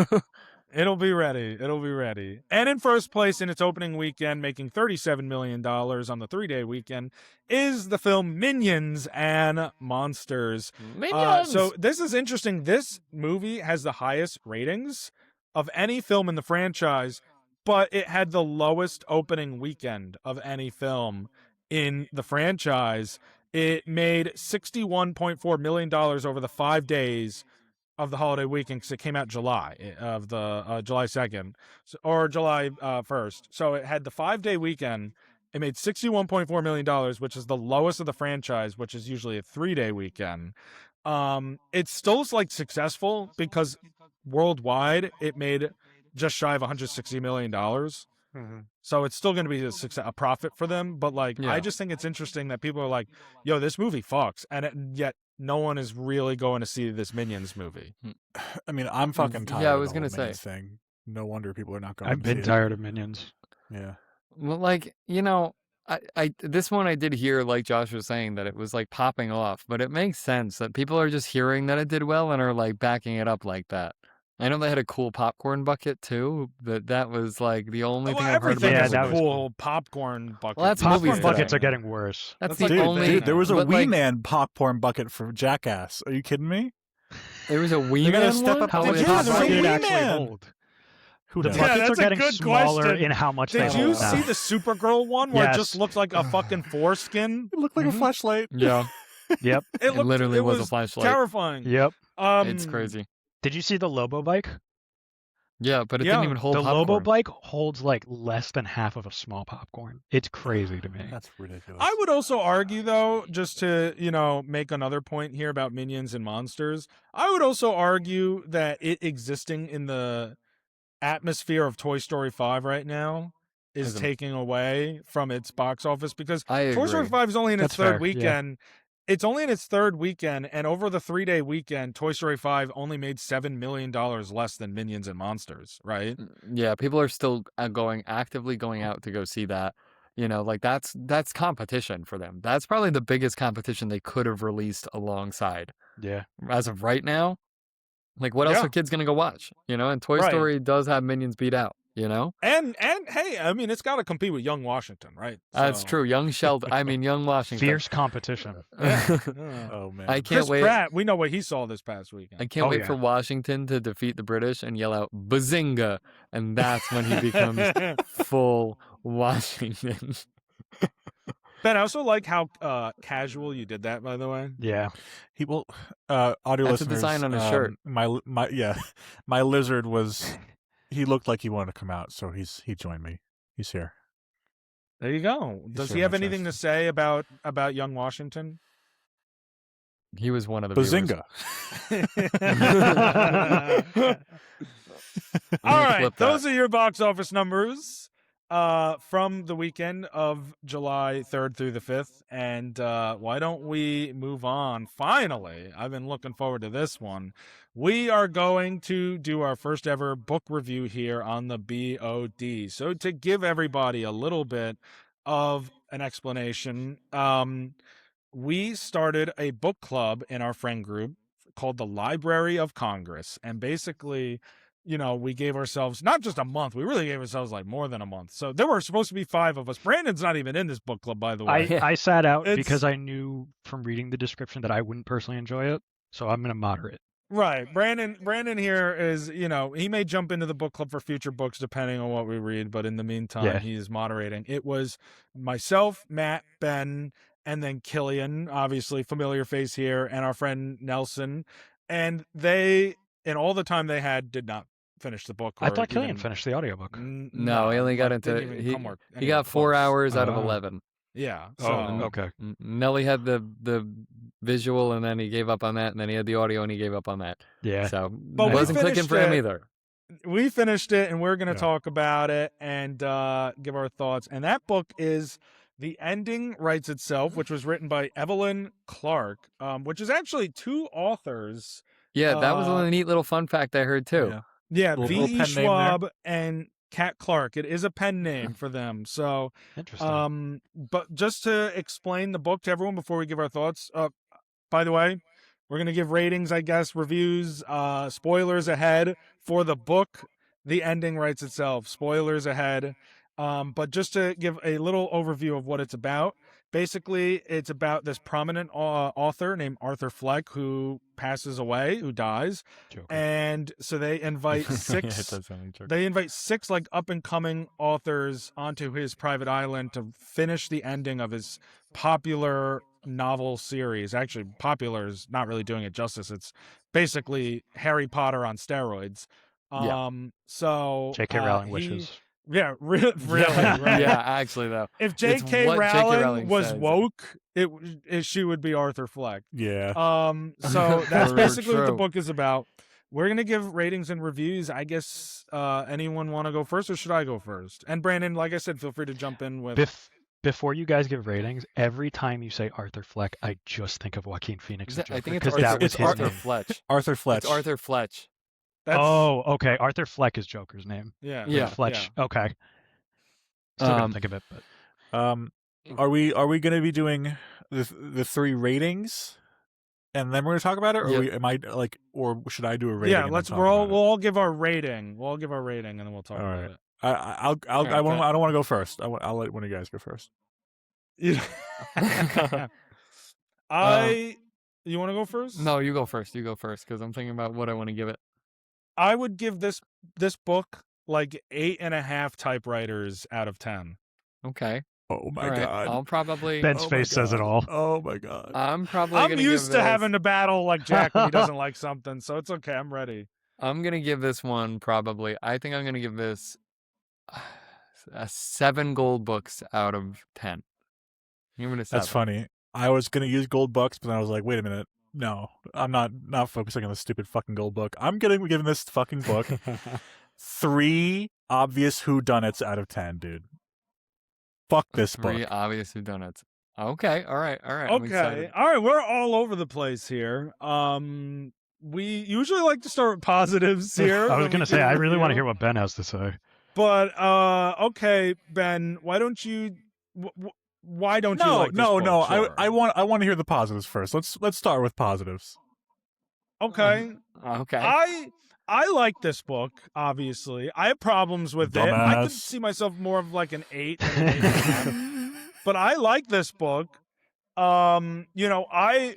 It'll be ready. It'll be ready. And in first place in its opening weekend, making $37 million on the 3-day weekend, is the film Minions and Monsters. So this is interesting. This movie has the highest ratings of any film in the franchise, but it had the lowest opening weekend of any film in the franchise. It made $61.4 million over the 5 days of the holiday weekend because it came out July 2nd or July 1st. So it had the 5-day weekend. It made $61.4 million, which is the lowest of the franchise, which is usually a 3-day weekend. It's still like successful because worldwide it made just shy of $160 million. So it's still going to be a profit for them. But like, Yeah. I just think it's interesting that people are like, yo, this movie fucks. And yet no one is really going to see this Minions movie. I mean, I'm fucking tired. Yeah, I of was the gonna whole say. Minions thing. No wonder people are not going. I've to been see it. tired of Minions. Yeah. Well, like, you know, I this one I did hear, like Josh was saying, that it was like popping off, but it makes sense that people are just hearing that it did well and are like backing it up like that. I know they had a cool popcorn bucket too, but that was like the only thing I've heard everything about. Yeah, has that a was cool popcorn bucket. Well, that's these movies Popcorn days. today. buckets are getting worse. That's That's the like only. Dude, there was a but, Wee like, Man popcorn bucket for Jackass. Are you kidding me? There was a Wee They gotta Man step one? up How the is much Yeah, it there's a popcorn Wee did it possible? actually Man. hold? Who The knows? Yeah, buckets that's are a getting good smaller question. in how much Did they you hold see now. the Supergirl one where it Yes. just looked like a fucking foreskin? It looked like Mhm. a flashlight. Yeah, Yep, It looked, literally it was a flashlight. terrifying. yep. It's crazy. Did you see the Lobo bike? Yeah, but it Yeah, didn't even hold The popcorn. Lobo bike holds like less than half of a small popcorn. It's crazy to me. That's ridiculous. I would also argue, though, just to, make another point here about Minions and Monsters, I would also argue that it existing in the atmosphere of Toy Story 5 right now is As a- taking away from its box office because I Toy Story agree. 5 is only in its That's third fair, yeah. weekend. It's only in its third weekend, and over the 3-day weekend, Toy Story 5 only made $7 million less than Minions and Monsters, right? Yeah, people are still actively going out to go see that. Like that's competition for them. That's probably the biggest competition they could have released alongside. Yeah. As of right now, like what else Yeah. are kids gonna go watch? And Toy Right. Story does have Minions beat out. You know, And hey, I mean, it's got to compete with Young Washington, right? that's So- true. Young Sheldon. I mean, Young Washington. Fierce competition. Yeah. Oh man. I can't Chris wait. Pratt, we know what he saw this past weekend. I can't Oh, wait yeah. for Washington to defeat the British and yell out "Bazinga," and that's when he becomes full Washington. Ben, I also like how casual you did that, by the way. Yeah. He will. Audio That's a listeners. design on his shirt. My yeah, my lizard was. He looked like he wanted to come out, so he joined me. He's here. There you go. Does he have anything to say about Young Washington? He was one of the viewers. Bazinga. All right, Flip that. those are your box office numbers from the weekend of July 3rd through the 5th. And why don't we move on? Finally, I've been looking forward to this one. We are going to do our first ever book review here on the BOD. So to give everybody a little bit of an explanation, we started a book club in our friend group called the Library of Congress. And basically, we gave ourselves not just a month, we really gave ourselves like more than a month. So there were supposed to be 5 of us. Brandon's not even in this book club, by the way. I sat out It's- because I knew from reading the description that I wouldn't personally enjoy it. So I'm going to moderate. Right. Brandon here is, he may jump into the book club for future books depending on what we read, but in the meantime, Yeah. he is moderating. It was myself, Matt, Ben, and then Killian, obviously familiar face here, and our friend Nelson. And they, in all the time they had, did not finish the book. I or thought Killian even- finished the audiobook. No, he only got into didn't even he, come work he anywhere got 4 close. hours out of Oh. 11. Yeah. Oh, So, okay. Nelly had the visual, and then he gave up on that, and then he had the audio, and he gave up on that. Yeah. So But it we wasn't clicking finished for him it. either. we finished it, and we're going to Yeah. talk about it and give our thoughts. And that book is The Ending Writes Itself, which was written by Evelyn Clark, which is actually 2 authors. Yeah, that was a neat little fun fact I heard too. Yeah. Yeah, Little V.E. pen name there. Schwab and Kat Clark. It is a pen name for them. So, Interesting. but just to explain the book to everyone before we give our thoughts, by the way, we're going to give ratings, I guess, reviews, spoilers ahead for the book. The Ending Writes Itself. Spoilers ahead. But just to give a little overview of what it's about, basically, it's about this prominent author named Arthur Fleck who passes away, who dies. Joker. And so they invite Yeah, it 6 does sound like Joker. they invite 6 like up and coming authors onto his private island to finish the ending of his popular novel series. Actually, popular is not really doing it justice. It's basically Harry Potter on steroids. Yeah. So J.K. Rowling he- wishes. Yeah, really, Yeah, right. yeah, actually though. If It's J.K. what J.K. Rowling Rowling was says. woke, she would be Arthur Fleck. Yeah. So that's True, basically what the true. book is about. We're gonna give ratings and reviews. I guess anyone want to go first, or should I go first? And Brandon, like I said, feel free to jump in with. Before you guys give ratings, every time you say Arthur Fleck, I just think of Joaquin Phoenix. Is as that- I Joker, think it's 'cause Arthur, that was it's his Arthur name. Fletch. Arthur Fletch. It's Arthur Fletch. That's, Oh, okay. Arthur Fleck is Joker's name. yeah, Yeah. Fletch. Okay. Still gonna think of it, but Are we going to be doing the 3 ratings, and then we're going to talk about it, or Yeah. am I like, or should I do a rating? Yeah. and then Let's talk we'll about it? all give our rating. We'll all give our rating, and then we'll talk All about right. it. I Alright, don't bet. want to go first. I'll let one of you guys go first. You want to go first? No, you go first. You go first because I'm thinking about what I want to give it. I would give this book like 8.5 typewriters out of 10. Okay. Oh my All right. god. I'll probably. Ben's Oh my face says it God. all. Oh my god. I'm probably. I'm gonna used give to this- having to battle like Jack when he doesn't like something, so it's okay. I'm ready. I'm gonna give this one probably. I think I'm gonna give this 7 gold books out of 10. Give it a 7. That's funny. I was going to use gold bucks, but then I was like, wait a minute. No, I'm not focusing on the stupid fucking gold book. I'm giving this fucking book 3 obvious whodunits out of 10, dude. Fuck this 3 book. obvious whodunits. Okay. All right. All right. I'm Okay. excited. All right, we're all over the place here. We usually like to start with positives here. I was when gonna we say do a I really want to review. hear what Ben has to say. But okay, Ben, why don't you why don't you No, like this no, book? no. Sure. I want to hear the positives first. Let's start with positives. Okay. Okay. I like this book, obviously. I have problems with it. I could Dumbass. see myself more of like an 8 than an 8.5. But I like this book. You know, I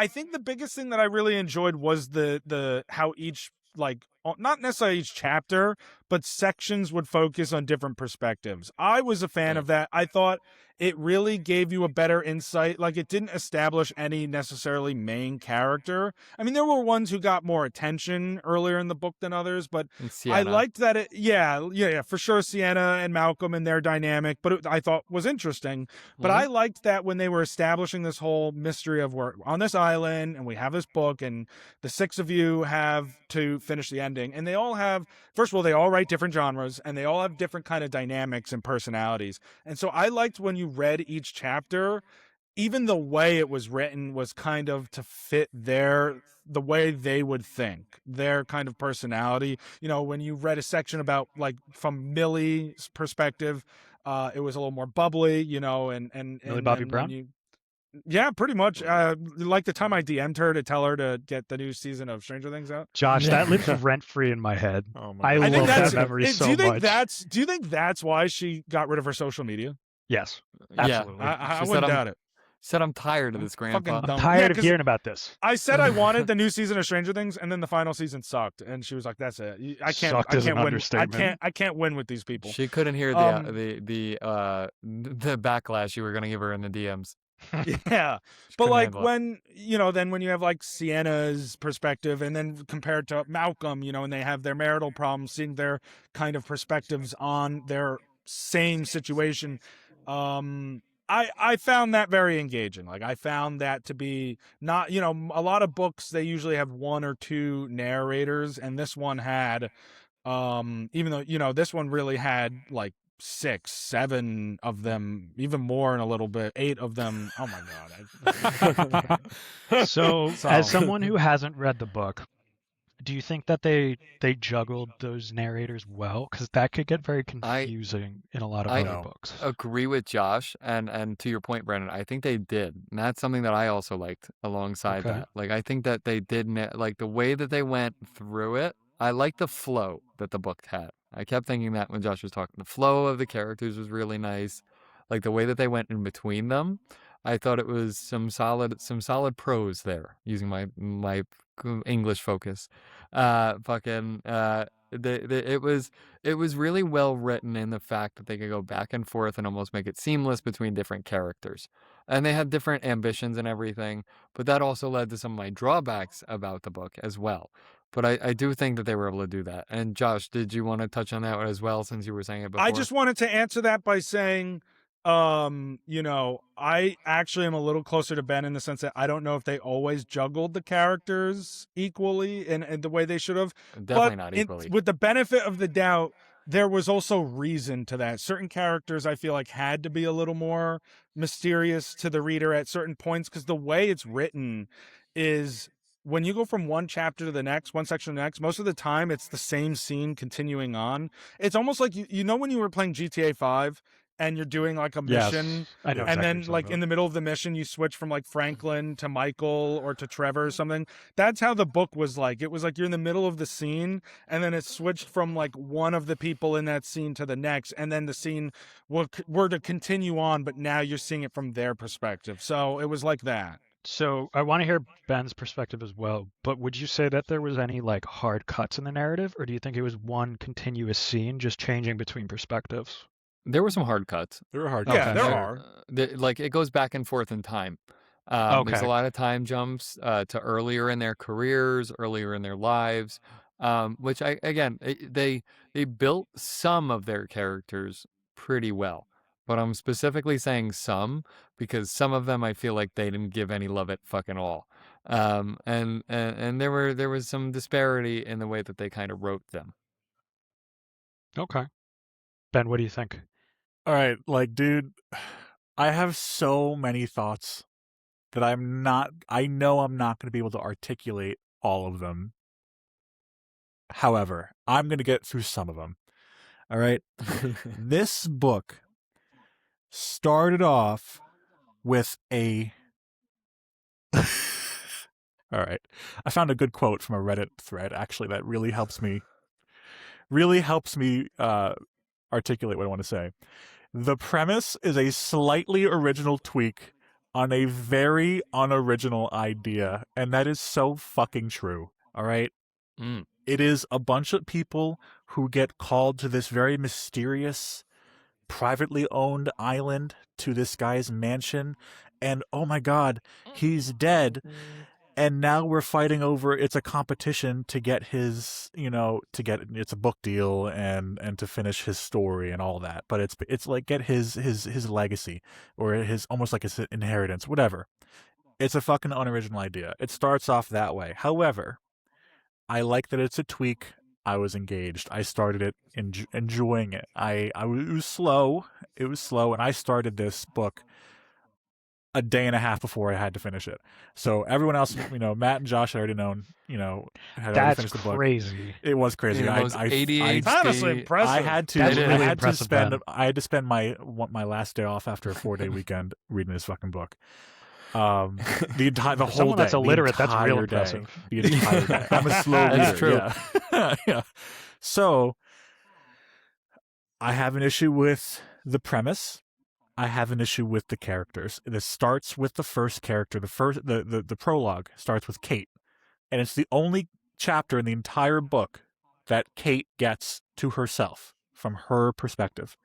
think the biggest thing that I really enjoyed was the how each, like, not necessarily each chapter, but sections would focus on different perspectives. I was a fan of that. I thought it really gave you a better insight. Like, it didn't establish any necessarily main character. I mean, there were ones who got more attention earlier in the book than others, but And I Sienna. liked that yeah, for sure, Sienna and Malcolm and their dynamic, but I thought was interesting. But I liked that when they were establishing this whole mystery of we're on this island and we have this book and the 6 of you have to finish the ending. And they all have, first of all, they all write different genres and they all have different kind of dynamics and personalities. And so I liked when you read each chapter, even the way it was written was kind of to fit the way they would think, their kind of personality. You know, when you read a section about, like, from Millie's perspective, it was a little more bubbly, you know, and Millie Bobby when Brown? yeah, pretty much. Like the time I DM'd her to tell her to get the new season of Stranger Things out. Josh, that lives rent free in my head. Oh my I God. I think love that that's memory so do you think much. do you think that's why she got rid of her social media? Yes, Yeah. absolutely. I She wouldn't doubt it. Said I'm tired of I'm this, Grandpa. fucking dumb. Tired Yeah, of 'cause hearing about this. I said I wanted the new season of Stranger Things, and then the final season sucked, and she was like, "That's it. Sucked is an win. understatement. I can't win with these people." She couldn't hear Um, the backlash you were gonna give her in the DMs. Yeah, She but couldn't like handle it. when then when you have like Sienna's perspective, and then compared to Malcolm, you know, and they have their marital problems, seeing their kind of perspectives on their same situation, I found that very engaging. Like, I found that to be not, you know, a lot of books they usually have 1 or 2 narrators, and this one had, even though, you know, this one really had like 6, 7 of them, even more in a little bit, 8 of them. Oh my god. So, So- as someone who hasn't read the book, do you think that they juggled those narrators well? Because that could get very confusing in a lot of I- other No. books. Agree with Josh, and to your point, Brennan, I think they did. And that's something that I also liked alongside Okay. that. Like, I think that they did, like, the way that they went through it, I like the flow that the book had. I kept thinking that when Josh was talking. The flow of the characters was really nice. Like, the way that they went in between them, I thought it was some solid prose there, using my English focus. It was really well written in the fact that they could go back and forth and almost make it seamless between different characters. And they had different ambitions and everything, but that also led to some of my drawbacks about the book as well. But I do think that they were able to do that. And Josh, did you want to touch on that as well, since you were saying it before? I just wanted to answer that by saying, you know, I actually am a little closer to Ben in the sense that I don't know if they always juggled the characters equally in the way they should have. Definitely not equally. With the benefit of the doubt, there was also reason to that. Certain characters I feel like had to be a little more mysterious to the reader at certain points, because the way it's written is, when you go from one chapter to the next, one section to the next, most of the time it's the same scene continuing on. It's almost like, you know, when you were playing GTA 5 and you're doing like a mission, Yes, I know. and exactly then what you're like talking in the middle of the mission you switch from like Franklin to Michael or to Trevor or something. That's how the book was like. It was like you're in the middle of the scene, and then it switched from like one of the people in that scene to the next, and then the scene were to continue on, but now you're seeing it from their perspective. So it was like that. So I want to hear Ben's perspective as well, but would you say that there was any like hard cuts in the narrative, or do you think it was one continuous scene just changing between perspectives? There were some hard cuts. There were hard. Yeah, Okay. there are. Like, it goes back and forth in time. There's Okay. a lot of time jumps to earlier in their careers, earlier in their lives, which they built some of their characters pretty well. But I'm specifically saying some because some of them I feel like they didn't give any love at fucking all. And there was some disparity in the way that they kind of wrote them. Okay. Ben, what do you think? All right, like, dude, I have so many thoughts that I know I'm not going to be able to articulate all of them. However, I'm going to get through some of them. All right. This book started off with a all All right. I found a good quote from a Reddit thread actually that really helps me articulate what I want to say. The premise is a slightly original tweak on a very unoriginal idea, and that is so fucking true. All right? Mm. It is a bunch of people who get called to this very mysterious, privately owned island, to this guy's mansion, and oh my god, he's dead. And now we're fighting over, it's a competition to get his, it's a book deal and to finish his story and all that. But it's like get his legacy, or his, almost like his inheritance, whatever. It's a fucking unoriginal idea. It starts off that way. However, I like that it's a tweak. I was engaged. I started it enjoying it. It was slow. It was slow, and I started this book a day and a half before I had to finish it. So everyone else, Matt and Josh had already known, had already That's finished the book. crazy. It was crazy. Yeah, those ADHD. It's honestly impressive. I had to. That's I really had to impressive, spend. Ben. I had to spend my last day off after a 4-day weekend reading this fucking book. The whole Someone day. that's illiterate, the that's real entire day. impressive. The entire day. I'm a slow reader. That's true. Yeah. Yeah. So I have an issue with the premise. I have an issue with the characters. This starts with the first character. The prologue starts with Kate, and it's the only chapter in the entire book that Kate gets to herself from her perspective.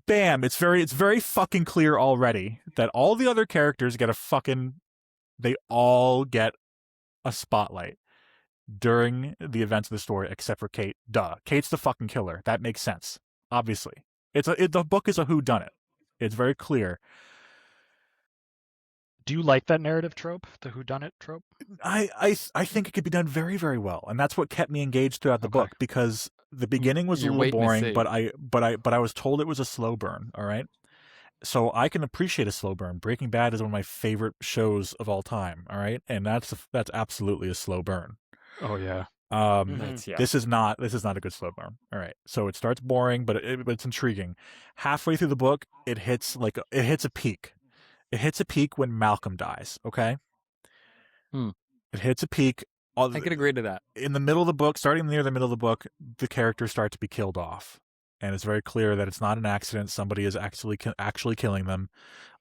Bam! It's very fucking clear already that all the other characters they all get a spotlight during the events of the story, except for Kate. Duh. Kate's the fucking killer. That makes sense. Obviously. The book is a whodunit. It's very clear. Do you like that narrative trope, the whodunit trope? I think it could be done very, very well, and that's what kept me engaged throughout the Okay. book, because the beginning was a You're little waiting to boring, see. but I was told it was a slow burn. All right, so I can appreciate a slow burn. Breaking Bad is one of my favorite shows of all time. All right, and that's absolutely a slow burn. Oh yeah. This is not a good slow burn. All right, so it starts boring, but it's intriguing. Halfway through the book, it hits a peak. It hits a peak when Malcolm dies. Okay, It hits a peak. I could agree to that. In the middle of the book, starting near the middle of the book, the characters start to be killed off, and it's very clear that it's not an accident. Somebody is actually killing them,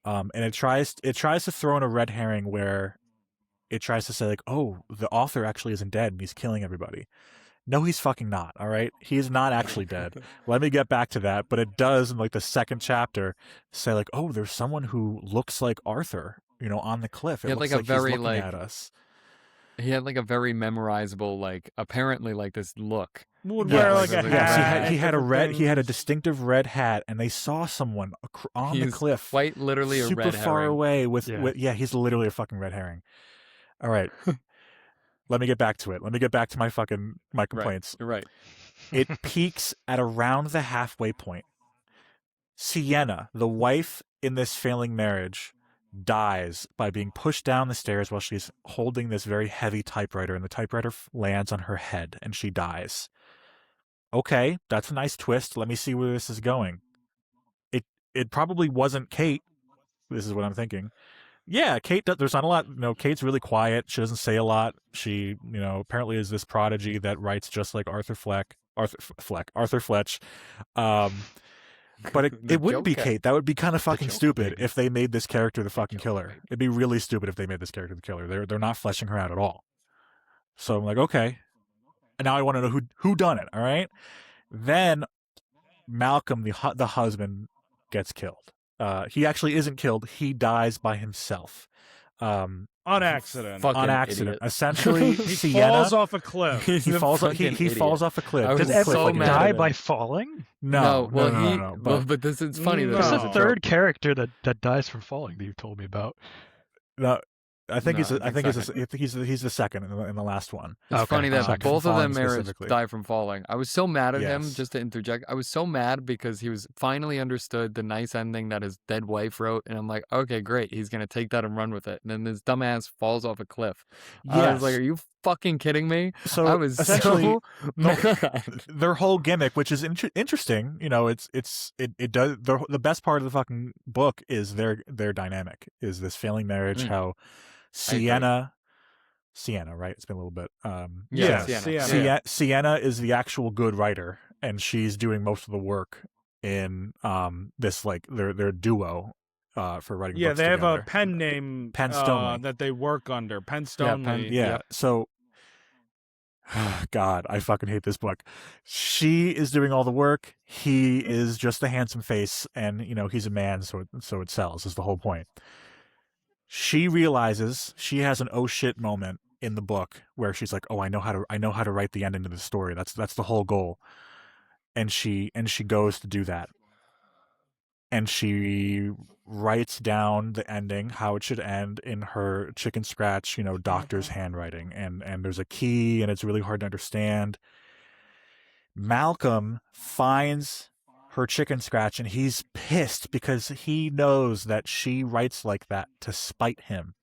and it tries to throw in a red herring where it tries to say like, oh, the author actually isn't dead and he's killing everybody. No, he's fucking not. All right, he is not actually dead. Let me get back to that. But it does in like the second chapter say like, oh, there's someone who looks like Arthur, on the cliff. It He had looks like a like very he's looking at us. He had like a very memorizable, apparently this look. Would Yeah, wear like like a a Yes, hat. he had a different he had a things. distinctive red hat, and they saw someone on the He's cliff, quite literally a super red far herring. away. Yeah. He's literally a fucking red herring. All right, let me get back to it. Let me get back to my complaints. You're right. It peaks at around the halfway point. Sienna, the wife in this failing marriage, dies by being pushed down the stairs while she's holding this very heavy typewriter, and the typewriter lands on her head and she dies. Okay, that's a nice twist. Let me see where this is going. It probably wasn't Kate. This is what I'm thinking. Yeah, Kate, there's not a lot. Kate's really quiet. She doesn't say a lot. She, apparently is this prodigy that writes just like Arthur Fletch. But it wouldn't be Joker. Kate. That would be kind of fucking Joker, stupid baby. if they made this character the fucking Joker, killer. baby. It'd be really stupid if they made this character the killer. They're not fleshing her out at all. So I'm like, okay. And now I want to know who done it. All right. Then Malcolm, the husband, gets killed. He actually isn't killed. He dies by himself. On accident. Fucking On accident. idiot. Essentially, He Sienna falls off a cliff. He's he a falls fucking he idiot. falls off a cliff. I was Does His cliff so everyone like mad die at him. by falling? No. But this is funny. No. This This is is the a third character that dies from falling that you told me about. No, I think No, he's. I think second. he's the second in the last one. It's Okay, funny that second. both of them Falling marriage specifically. die from falling. I was so mad at him, Yes. just to interject. I was so mad because he was finally understood the nice ending that his dead wife wrote, and I'm like, okay, great, he's gonna take that and run with it. And then this dumbass falls off a cliff. I was like, are you fucking kidding me? So I was essentially, so the- mad. their whole gimmick, which is interesting, it does. The best part of the fucking book is their dynamic, is this failing marriage. Mm. How I agree. Sienna, right? It's been a little bit. Yeah, Sienna. Sienna is the actual good writer, and she's doing most of the work in this like their duo for writing Yeah, books they have a together. pen name Penn Stoney. that they work under. Penn Stoney. Yeah. Yep. So, God, I fucking hate this book. She is doing all the work. He is just a handsome face, and he's a man, so it sells. Is the whole point. She realizes she has an oh shit moment in the book where she's like, oh, I know how to write the ending to the story. That's the whole goal. And she goes to do that. And she writes down the ending, how it should end, in her chicken scratch, doctor's handwriting. And there's a key, and it's really hard to understand. Malcolm finds her chicken scratch, and he's pissed because he knows that she writes like that to spite him.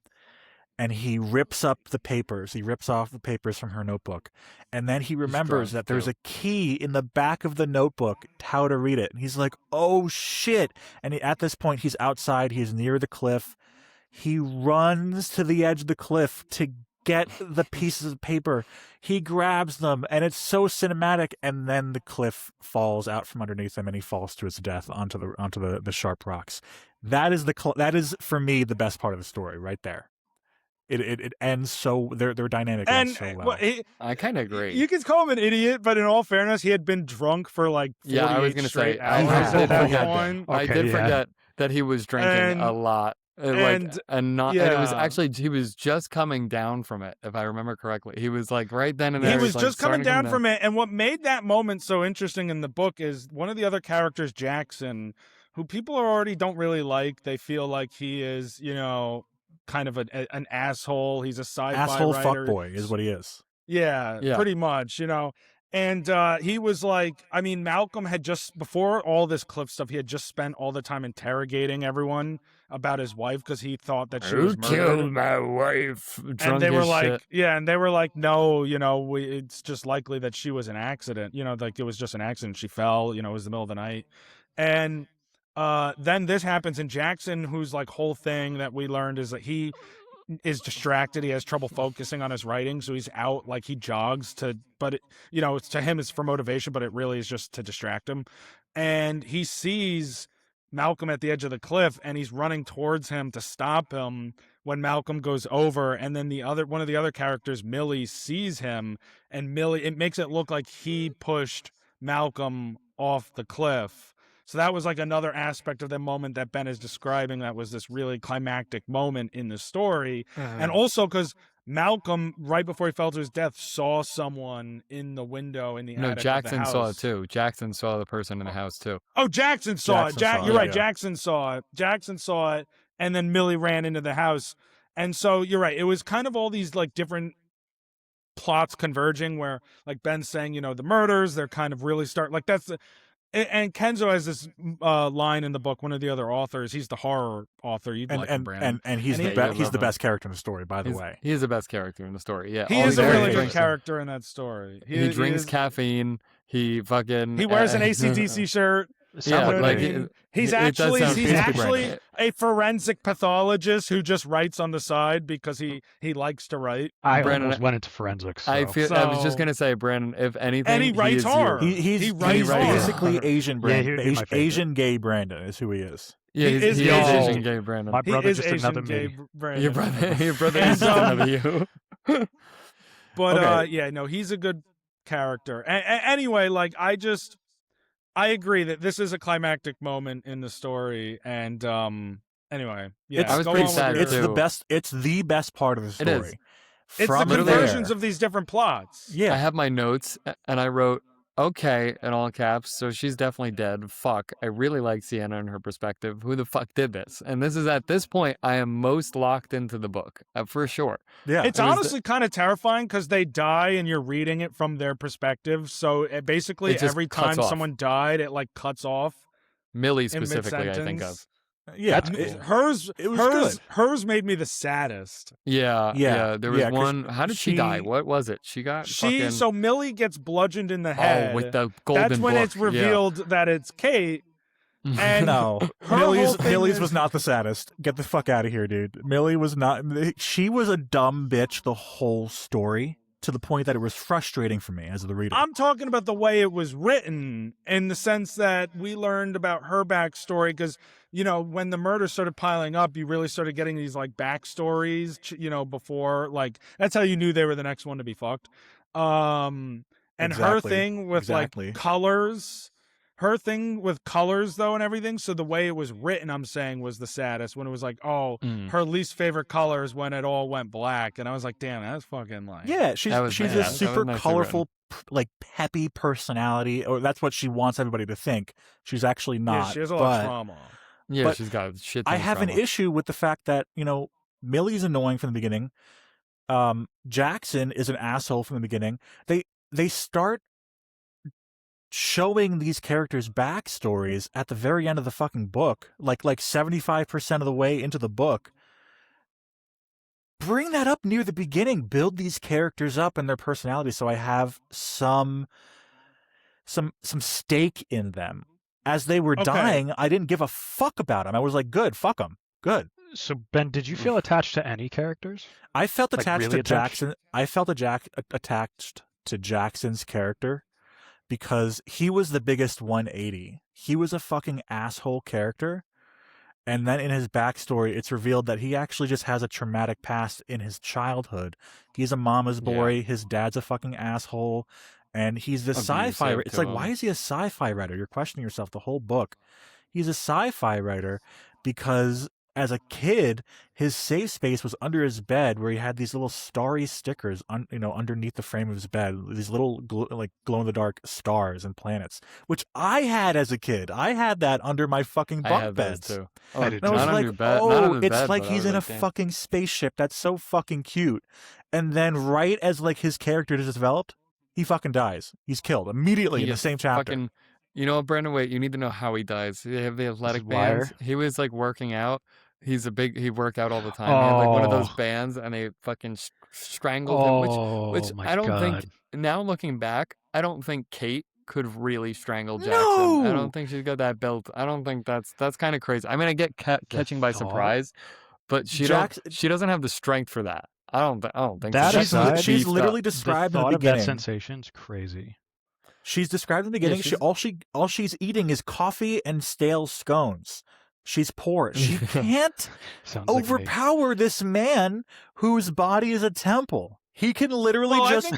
And he rips up the papers. He rips off the papers from her notebook. And then he remembers that there's a key in the back of the notebook, how to read it. And he's like, oh, shit. And at this point, he's outside. He's near the cliff. He runs to the edge of the cliff to get the pieces of paper. He grabs them, and it's so cinematic. And then the cliff falls out from underneath him, and he falls to his death onto the sharp rocks. That is, for me, the best part of the story right there. It ends so their dynamic ends so well. I kind of agree. You could call him an idiot, but in all fairness, he had been drunk for like 48 I was gonna straight say hours at that point. I did forget that he was drinking a lot. And it was actually, he was just coming down from it, if I remember correctly. He was like right then and there. He was just coming down from it. And what made that moment so interesting in the book is one of the other characters, Jackson, who people already don't really like. They feel like he is, kind of an asshole. He's a sci-fi asshole writer. Fuckboy is what he is. Yeah, pretty much, And he was like, I mean, Malcolm had just, before all this cliff stuff, he had just spent all the time interrogating everyone about his wife because he thought that she was murdered. Killed my wife. And they were like, and they were like, no, it's just likely that she was an accident. Like it was just an accident. She fell, it was the middle of the night. And then this happens, and Jackson, whose like whole thing that we learned is that he is distracted. He has trouble focusing on his writing, so he's out, like he jogs but it's to him it's for motivation, but it really is just to distract him. And he sees Malcolm at the edge of the cliff, and he's running towards him to stop him when Malcolm goes over. And then one of the other characters, Millie, sees him, and it makes it look like he pushed Malcolm off the cliff. So that was like another aspect of the moment that Ben is describing. That was this really climactic moment in the story. And also because Malcolm, right before he fell to his death, saw someone in the window in the attic Jackson of the house. saw it too. Jackson saw the person in the house too. Oh, Jackson saw it. You're right. Yeah. Jackson saw it. Jackson saw it. And then Millie ran into the house. And so you're right. It was kind of all these like different plots converging where, like Ben's saying, the murders, they're kind of really like that's the... And Kenzo has this line in the book. One of the other authors, he's the horror author. You'd like him, Brandon. And he's the best character in the story, by the way. He is the best character in the story. Yeah, he is a really good character in that story. He drinks caffeine. He wears an AC/DC shirt. He's actually a forensic pathologist who just writes on the side because he likes to write. I almost went into forensics. I was just gonna say, Brandon, if anything, and he writes horror. He writes basically Asian Brandon. Asian gay Brandon is who he is. Yeah, he's Asian gay Brandon. My brother just Asian another gay me. Brandon. Your brother is just another you. But he's a good character. Anyway, like I agree that this is a climactic moment in the story, and anyway, I was pretty sad. It's the best part of the story. It is. It's the conversions of these different plots. Yeah, I have my notes, and I wrote, "Okay," in all caps. So she's definitely dead. Fuck. I really like Sienna and her perspective. Who the fuck did this? And this is at this point I am most locked into the book for sure. Yeah, it's honestly kind of terrifying because they die and you're reading it from their perspective. So basically, every time someone died, it like cuts off. Millie specifically, I think of. Yeah, cool. Hers made me the saddest. Yeah. There was one. How did she die? What was it? So Millie gets bludgeoned in the head. Oh, with the golden That's when book. it's revealed that it's Kate. And No, her whole thing Millie's is- was not the saddest. Get the fuck out of here, dude. Millie was not. She was a dumb bitch the whole story, to the point that it was frustrating for me as the reader. I'm talking about the way it was written, in the sense that we learned about her backstory, because, you know, when the murder started piling up, you really started getting these like backstories, you know, before, like, that's how you knew they were the next one to be fucked. And her Exactly. thing with Exactly. like colors, her thing with colors though and everything. So the way it was written, I'm saying, was the saddest, when it was like, oh, her least favorite colors when it all went black. And I was like, damn, that's fucking like, Yeah, That was she's nice. a That was super nicely colorful, like peppy personality, or that's what she wants everybody to think. She's actually not. yeah, she has a lot of but trauma. Yeah, But she's got shit. I ton of have an trauma. issue with the fact that, you know, Millie's annoying from the beginning. Jackson is an asshole from the beginning. They start showing these characters' backstories at the very end of the fucking book, like 75% of the way into the book. Bring that up near the beginning. Build these characters up and their personalities, so I have some stake in them. As they were Okay. dying, I didn't give a fuck about them. I was like, good, fuck them, good. So Ben, did you feel attached to any characters? I felt Like, attached really to attached? Jackson. I felt attached to Jackson's character because he was the biggest 180. He was a fucking asshole character. And then in his backstory, it's revealed that he actually just has a traumatic past in his childhood. He's a mama's boy. His dad's a fucking asshole. And he's this sci-fi. Abusive It's to like, why him. is he a sci-fi writer? You're questioning yourself the whole book. He's a sci-fi writer because as a kid, his safe space was under his bed, where he had these little starry stickers, underneath the frame of his bed. These little glow-in-the-dark stars and planets, which I had as a kid. I had that under my fucking I bunk had beds. those too. I did And I was not on like, your bed. Not on oh, his it's bed, like but I he's was in a like, damn. fucking spaceship. That's so fucking cute. And then right as like his character is developed, he fucking dies. He's killed immediately He in the is same chapter. Fucking, you know what, Brandon? Wait, you need to know how he dies. They have the athletic Wire? bands. He was like working out. He worked out all the time. He had like one of those Oh. bands, and they fucking strangled him. Which Oh my I don't God. think. Now looking back, I don't think Kate could really strangle Jackson. I No! don't think she's got that built. I don't think that's kind of crazy. I mean, I get catching by thought? surprise, but she doesn't have the strength for that. I don't think That so. aside, she's literally The described in thought the of that beginning. sensation's crazy. She's described in the beginning. All she's eating is coffee and stale scones. She's poor. She can't Sounds like me. overpower this man whose body is a temple. He can literally Well, just.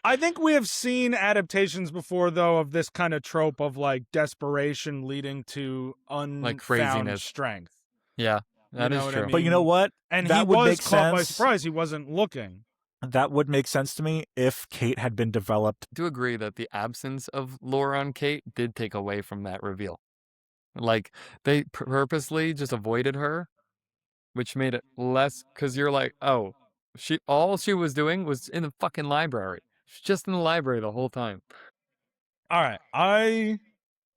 I think we have seen adaptations before, though, of this kind of trope of like desperation leading to unfound craziness. strength. Yeah, that You is know what I true. mean? But you know what? And That he would was make caught by sense. surprise. He wasn't looking. That would make sense to me if Kate had been developed. I do agree that the absence of lore on Kate did take away from that reveal. Like, they purposely just avoided her, which made it less, because you're like, oh, all she was doing was in the fucking library. She's just in the library the whole time. All right, I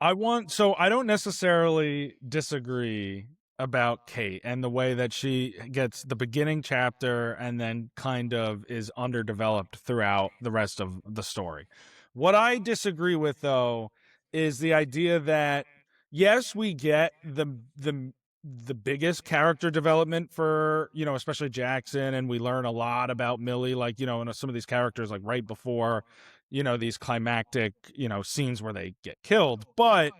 don't necessarily disagree about Kate and the way that she gets the beginning chapter and then kind of is underdeveloped throughout the rest of the story. What I disagree with, though, is the idea that yes, we get the biggest character development for, especially Jackson, and we learn a lot about Millie, like, and some of these characters, like right before, these climactic, scenes where they get killed. But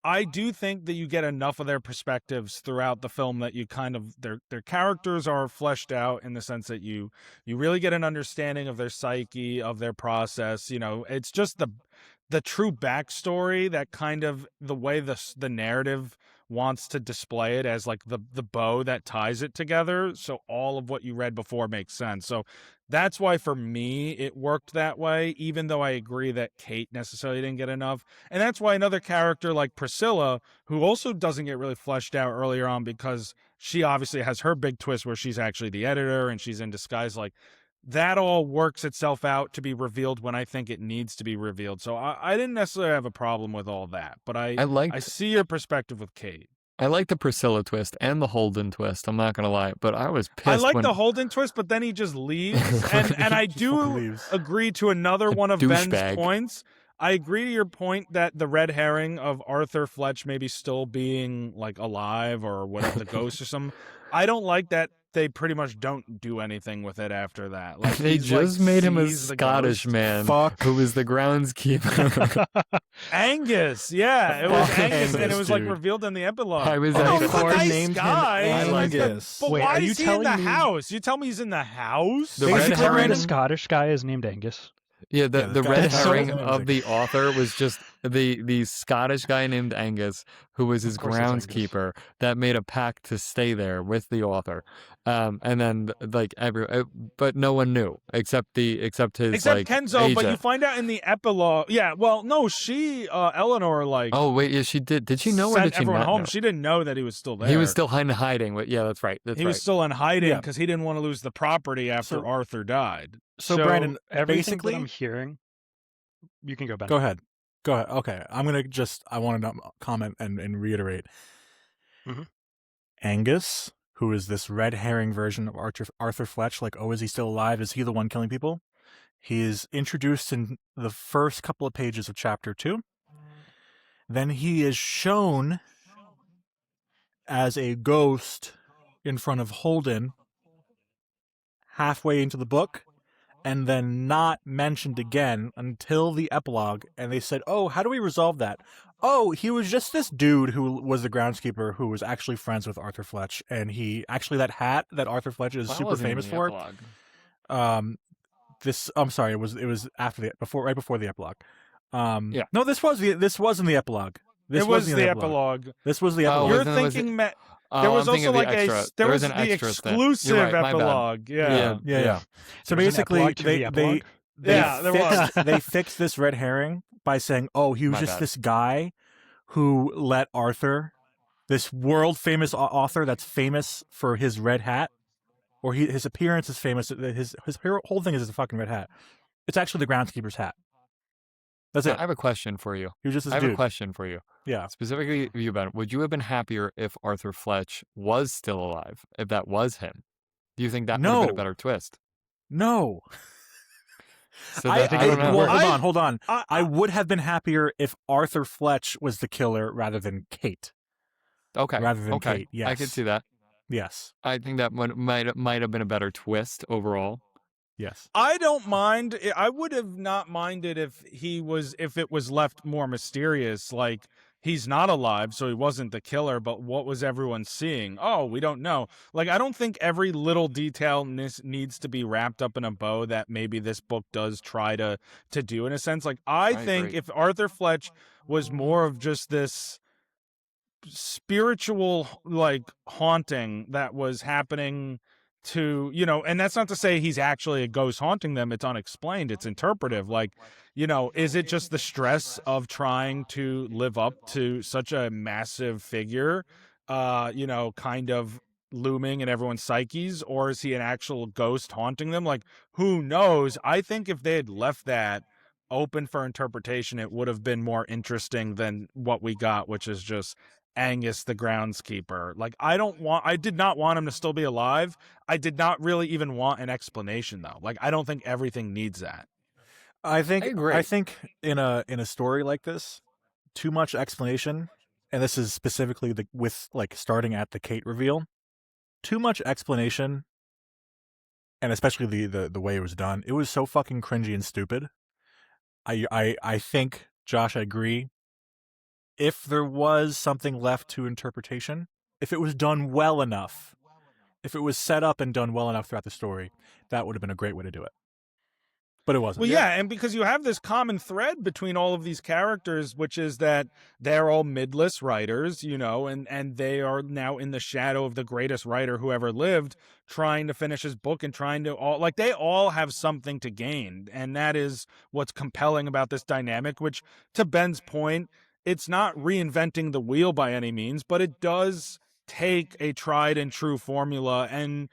I do think that you get enough of their perspectives throughout the film that you kind of their characters are fleshed out in the sense that you really get an understanding of their psyche, of their process. It's just the true backstory, that kind of the way the narrative wants to display it as like the bow that ties it together. So all of what you read before makes sense. So that's why for me it worked that way, even though I agree that Kate necessarily didn't get enough. And that's why another character like Priscilla, who also doesn't get really fleshed out earlier on, because she obviously has her big twist where she's actually the editor and she's in disguise, like that all works itself out to be revealed when I think it needs to be revealed. So I didn't necessarily have a problem with all that, but I see your perspective with Kate. I like the Priscilla twist and the Holden twist. I'm not gonna lie, but I was pissed. I like when the Holden twist, but then he just leaves. And I do leaves. agree to another one of douchebag. Ben's points I agree to your point that the red herring of Arthur Fletch maybe still being like alive or whatever, the ghost or something. I don't like that they pretty much don't do anything with it after that. Like They he's just like made him a sees the Scottish ghost. man Fuck. who was the groundskeeper. Angus, yeah, it was Fuck Angus, and it Angus, was like dude. revealed in the episode. I was Oh, actually- he's a Thor nice named him guy. Angus. But Wait, why are you is he in the telling me- house? You tell me he's in the house? The red Basically, herring- the Scottish guy is named Angus. Yeah, Yeah, the this guy red is herring so of the author was just the Scottish guy named Angus, who was his Of course it's Angus. groundskeeper that made a pact to stay there with the author, and then like but no one knew except his Except like Kenzo, but you agent. find out in the epilogue. Yeah, well, no, Eleanor, like, Oh wait, yeah, she did. Did she know or sent did she everyone not home. know? She didn't know that he was still there. He was still hiding. But yeah, that's right. That's he right. was still in hiding Yeah. because he didn't want to lose the property after So- Arthur died. So Brandon, everything basically, that I'm hearing, you can go, Ben. go ahead. Okay, I want to comment and reiterate. Mhm. Angus, who is this red herring version of Arthur Fletch, like, oh, is he still alive? Is he the one killing people? He is introduced in the first couple of pages of chapter 2. Then he is shown as a ghost in front of Holden halfway into the book, and then not mentioned again until the epilogue. And they said, oh, how do we resolve that? Oh, he was just this dude who was the groundskeeper who was actually friends with Arthur Fletch. And he actually, that hat that Arthur Fletch is Well, that super wasn't in famous the for. epilogue. I'm sorry, it was right before the epilogue. Yeah. No, this was in the epilogue. This It was in the epilogue. This was the Oh, epilogue. You're wasn't- was thinking Oh, there was I'm thinking also of the like extra. there was an the extra thing. exclusive You're right, my bad. epilogue. Yeah. Yeah. So There was an basically, epilogue to the epilogue? Yeah, there was. they fixed this red herring by saying, "Oh, he was My just bad. this guy who let Arthur, this world famous author that's famous for his red hat, or his appearance is famous. His whole thing is a fucking red hat. It's actually the groundskeeper's hat. That's it. I have a question for you. He was just this I have dude. a question for you. Yeah. Specifically you, Ben. Would you have been happier if Arthur Fletch was still alive? If that was him? Do you think that would have been No. a better twist? No. So that, I, don't know. Well, hold on. I I- would have been happier if Arthur Fletch was the killer rather than Kate. Okay. rather than okay. Kate, yes. I could see that. Yes. I think that might have been a better twist overall. Yes. I don't mind. I would have not minded if it was left more mysterious. Like he's not alive, so he wasn't the killer. But what was everyone seeing? Oh, we don't know. Like I don't think every little detail needs to be wrapped up in a bow that maybe this book does try to do in a sense. Like I think agree. if Arthur Fletch was more of just this spiritual like haunting that was happening to, and that's not to say he's actually a ghost haunting them. It's unexplained. It's interpretive. Like, is it just the stress of trying to live up to such a massive figure, kind of looming in everyone's psyches, or is he an actual ghost haunting them? Like, who knows? I think if they had left that open for interpretation, it would have been more interesting than what we got, which is just Angus the groundskeeper. Like I did not want him to still be alive. I did not really even want an explanation though. Like I don't think everything needs that. I think agree. I think in a story like this, too much explanation, and this is specifically with like starting at the Kate reveal, too much explanation, and especially the way it was done, it was so fucking cringy and stupid. I think, Josh, I agree. If there was something left to interpretation, if it was done well enough, if it was set up and done well enough throughout the story, that would have been a great way to do it. But it wasn't. Well, yeah, and because you have this common thread between all of these characters, which is that they're all midless writers, and they are now in the shadow of the greatest writer who ever lived, trying to finish his book and trying to they all have something to gain. And that is what's compelling about this dynamic, which, to Ben's point, it's not reinventing the wheel by any means, but it does take a tried and true formula and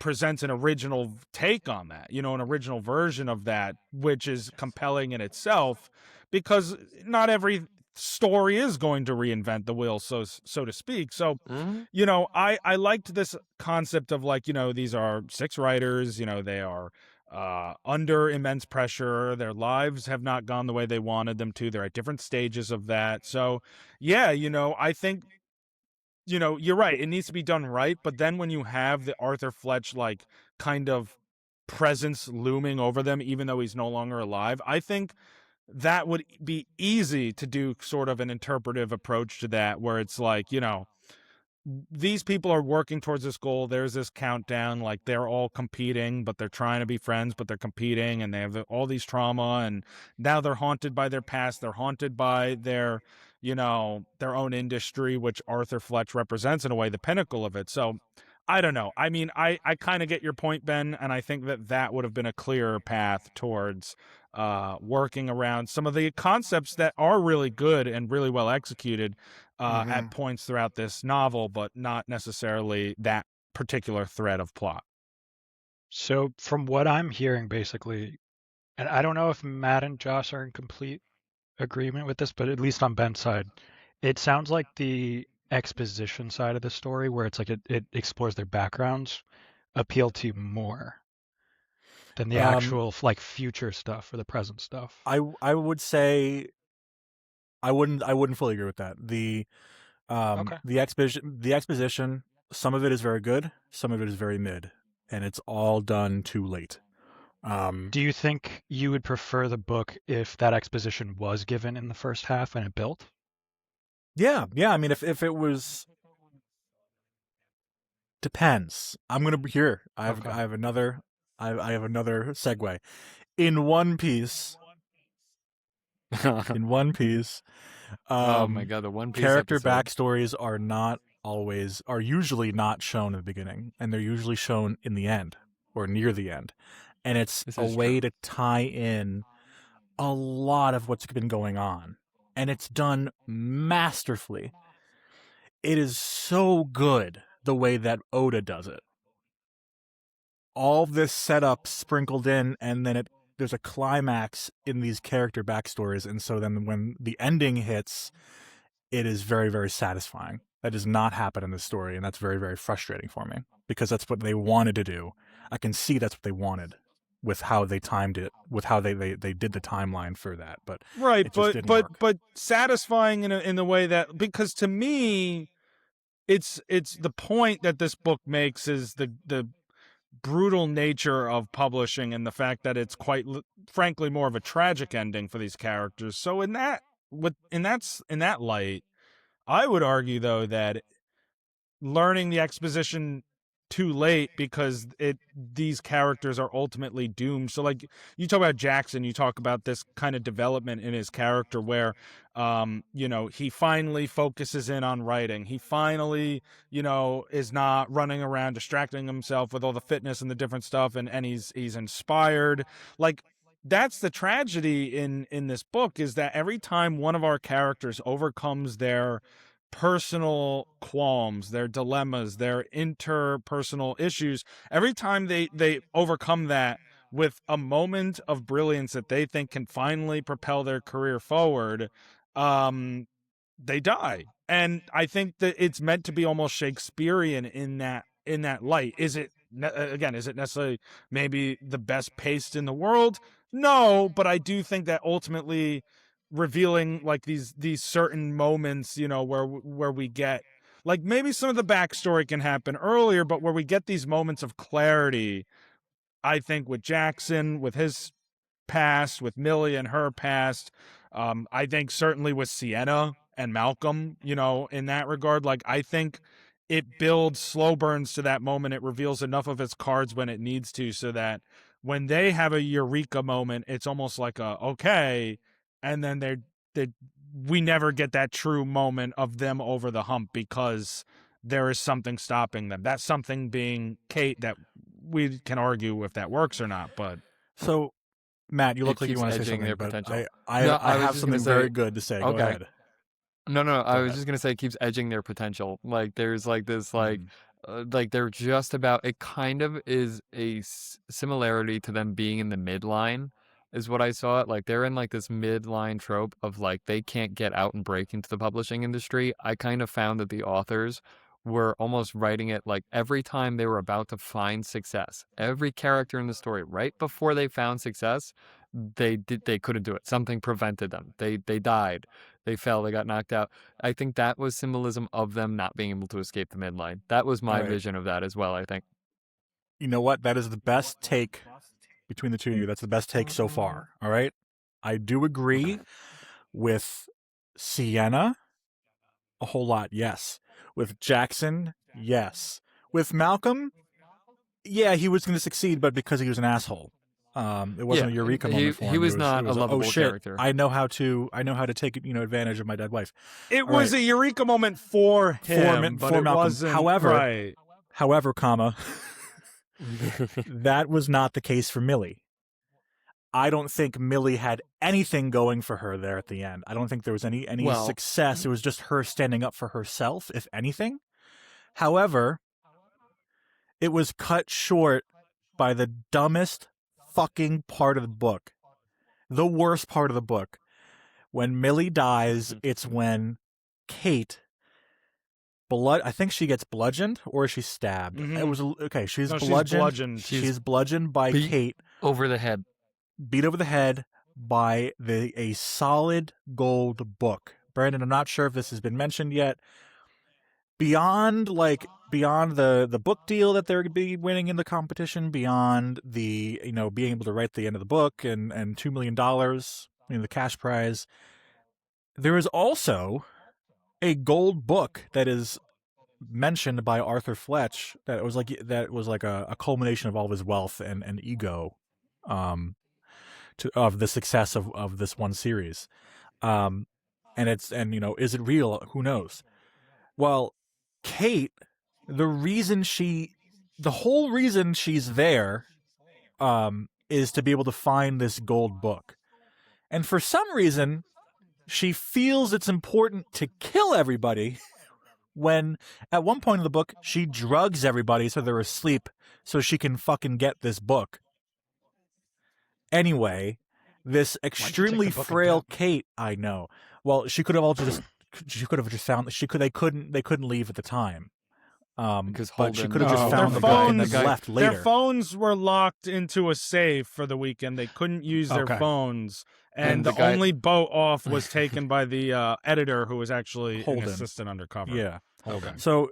presents an original take on that, an original version of that, which is compelling in itself, because not every story is going to reinvent the wheel, so to speak. So, I liked this concept of like, these are 6 writers, they are under immense pressure. Their lives have not gone the way they wanted them to. They're at different stages of that. So, yeah, I think, you're right. It needs to be done right. But then when you have the Arthur Fletch, like, kind of presence looming over them, even though he's no longer alive, I think that would be easy to do sort of an interpretive approach to that, where it's like, these people are working towards this goal. There's this countdown, like they're all competing, but they're trying to be friends, but they're competing, and they have all these trauma, and now they're haunted by their past. They're haunted by their own industry, which Arthur Fletch represents in a way, the pinnacle of it. So I don't know. I mean, I kind of get your point, Ben, and I think that would have been a clearer path towards working around some of the concepts that are really good and really well executed at points throughout this novel, but not necessarily that particular thread of plot. So from what I'm hearing, basically, and I don't know if Matt and Josh are in complete agreement with this, but at least on Ben's side, it sounds like the exposition side of the story, where it's like it explores their backgrounds, appeal to you more than the actual like future stuff or the present stuff. I would say I wouldn't fully agree with that. Okay. The exposition, some of it is very good, some of it is very mid, and it's all done too late. Do you think you would prefer the book if that exposition was given in the first half and it built? Yeah. I mean, if it was, depends. I'm gonna be here. I Okay. have another segue. In One Piece, Oh my God, the One Piece character episode. backstories are usually not shown in the beginning, and they're usually shown in the end or near the end, and it's This a is way true. to tie in a lot of what's been going on, and it's done masterfully. It is so good the way that Oda does it. All this setup sprinkled in, and then there's a climax in these character backstories, and so then when the ending hits, it is very, very satisfying. That does not happen in this story, and that's very, very frustrating for me, because that's what they wanted to do. I can see that's what they wanted with how they timed it, with how they did the timeline for that, but Right, it just didn't work. but satisfying in the way that, because to me, it's the point that this book makes is the brutal nature of publishing, and the fact that it's quite frankly more of a tragic ending for these characters. So in that light, I would argue though that learning the exposition too late, because these characters are ultimately doomed. So like, you talk about Jackson, you talk about this kind of development in his character where he finally focuses in on writing. He finally, is not running around distracting himself with all the fitness and the different stuff, and he's inspired. Like, that's the tragedy in this book, is that every time one of our characters overcomes their personal qualms, their dilemmas, their interpersonal issues, every time they overcome that with a moment of brilliance that they think can finally propel their career forward, they die. And I think that it's meant to be almost Shakespearean in that light. Is it necessarily maybe the best paced in the world? No, but I do think that ultimately revealing like these certain moments, where we get, like, maybe some of the backstory can happen earlier, but where we get these moments of clarity, I think with Jackson, with his past, with Millie and her past, I think certainly with Sienna and Malcolm, in that regard, like, I think it builds slow burns to that moment. It reveals enough of its cards when it needs to, so that when they have a eureka moment, it's almost like a okay, and then they we never get that true moment of them over the hump, because there is something stopping them. That something being Kate, that we can argue if that works or not, but So, Matt, you It look like you keeps want to say edging something, their but potential. I No, I I was have just gonna something very say, good to say. Go okay. ahead. No, I Go was ahead. just gonna say it keeps edging their potential. Like there's like this Mhm. like they're just about, it kind of is a similarity to them being in the midline is what I saw it. Like they're in like this midline trope of like they can't get out and break into the publishing industry. I kind of found that the authors were almost writing it like every time they were about to find success, every character in the story, right before they found success, they couldn't do it. Something prevented them. They died. They fell. They got knocked out. I think that was symbolism of them not being able to escape the midline. That was my Right. vision of that as well, I think. You know what? That is the best take between the two of you. That's the best take so far. All right. I do agree with Sienna a whole lot. Yes. With Jackson, yes. With Malcolm, yeah, he was going to succeed, but because he was an asshole. It wasn't a eureka moment for him. He was it not it was a lovable oh shit, character. I know how to take advantage of my dead wife. It was a eureka moment for him, but for it Malcolm. wasn't. However, that was not the case for Millie. I don't think Millie had anything going for her there at the end. I don't think there was any success. It was just her standing up for herself, if anything. However, it was cut short by the dumbest fucking part of the book. The worst part of the book. When Millie dies, it's when Kate I think she gets bludgeoned or is she stabbed? Mhm. It was okay, she's No, bludgeoned. She's bludgeoned by Kate. Over the head. Beat over the head by a solid gold book. Brandon, I'm not sure if this has been mentioned yet. Beyond the book deal that they're going to be winning in the competition, beyond the being able to write the end of the book and $2 million, the cash prize, there is also a gold book that is mentioned by Arthur Fletch that was like a culmination of all of his wealth and ego, of the success of this one series, and is it real? Who knows? Well, Kate, the whole reason she's there, is to be able to find this gold book, and for some reason, she feels it's important to kill everybody. When at one point in the book, she drugs everybody so they're asleep so she can fucking get this book. Anyway, this extremely frail Kate, I know. Well, she could have just found they couldn't leave at the time. Because but she Holden- could have just No, found their the book and phones- then left later. Their phones were locked into a safe for the weekend. They couldn't use their Okay. phones. And And the the guy- only boat off was taken by the editor, who was actually Holden. an assistant undercover. Yeah. Okay. So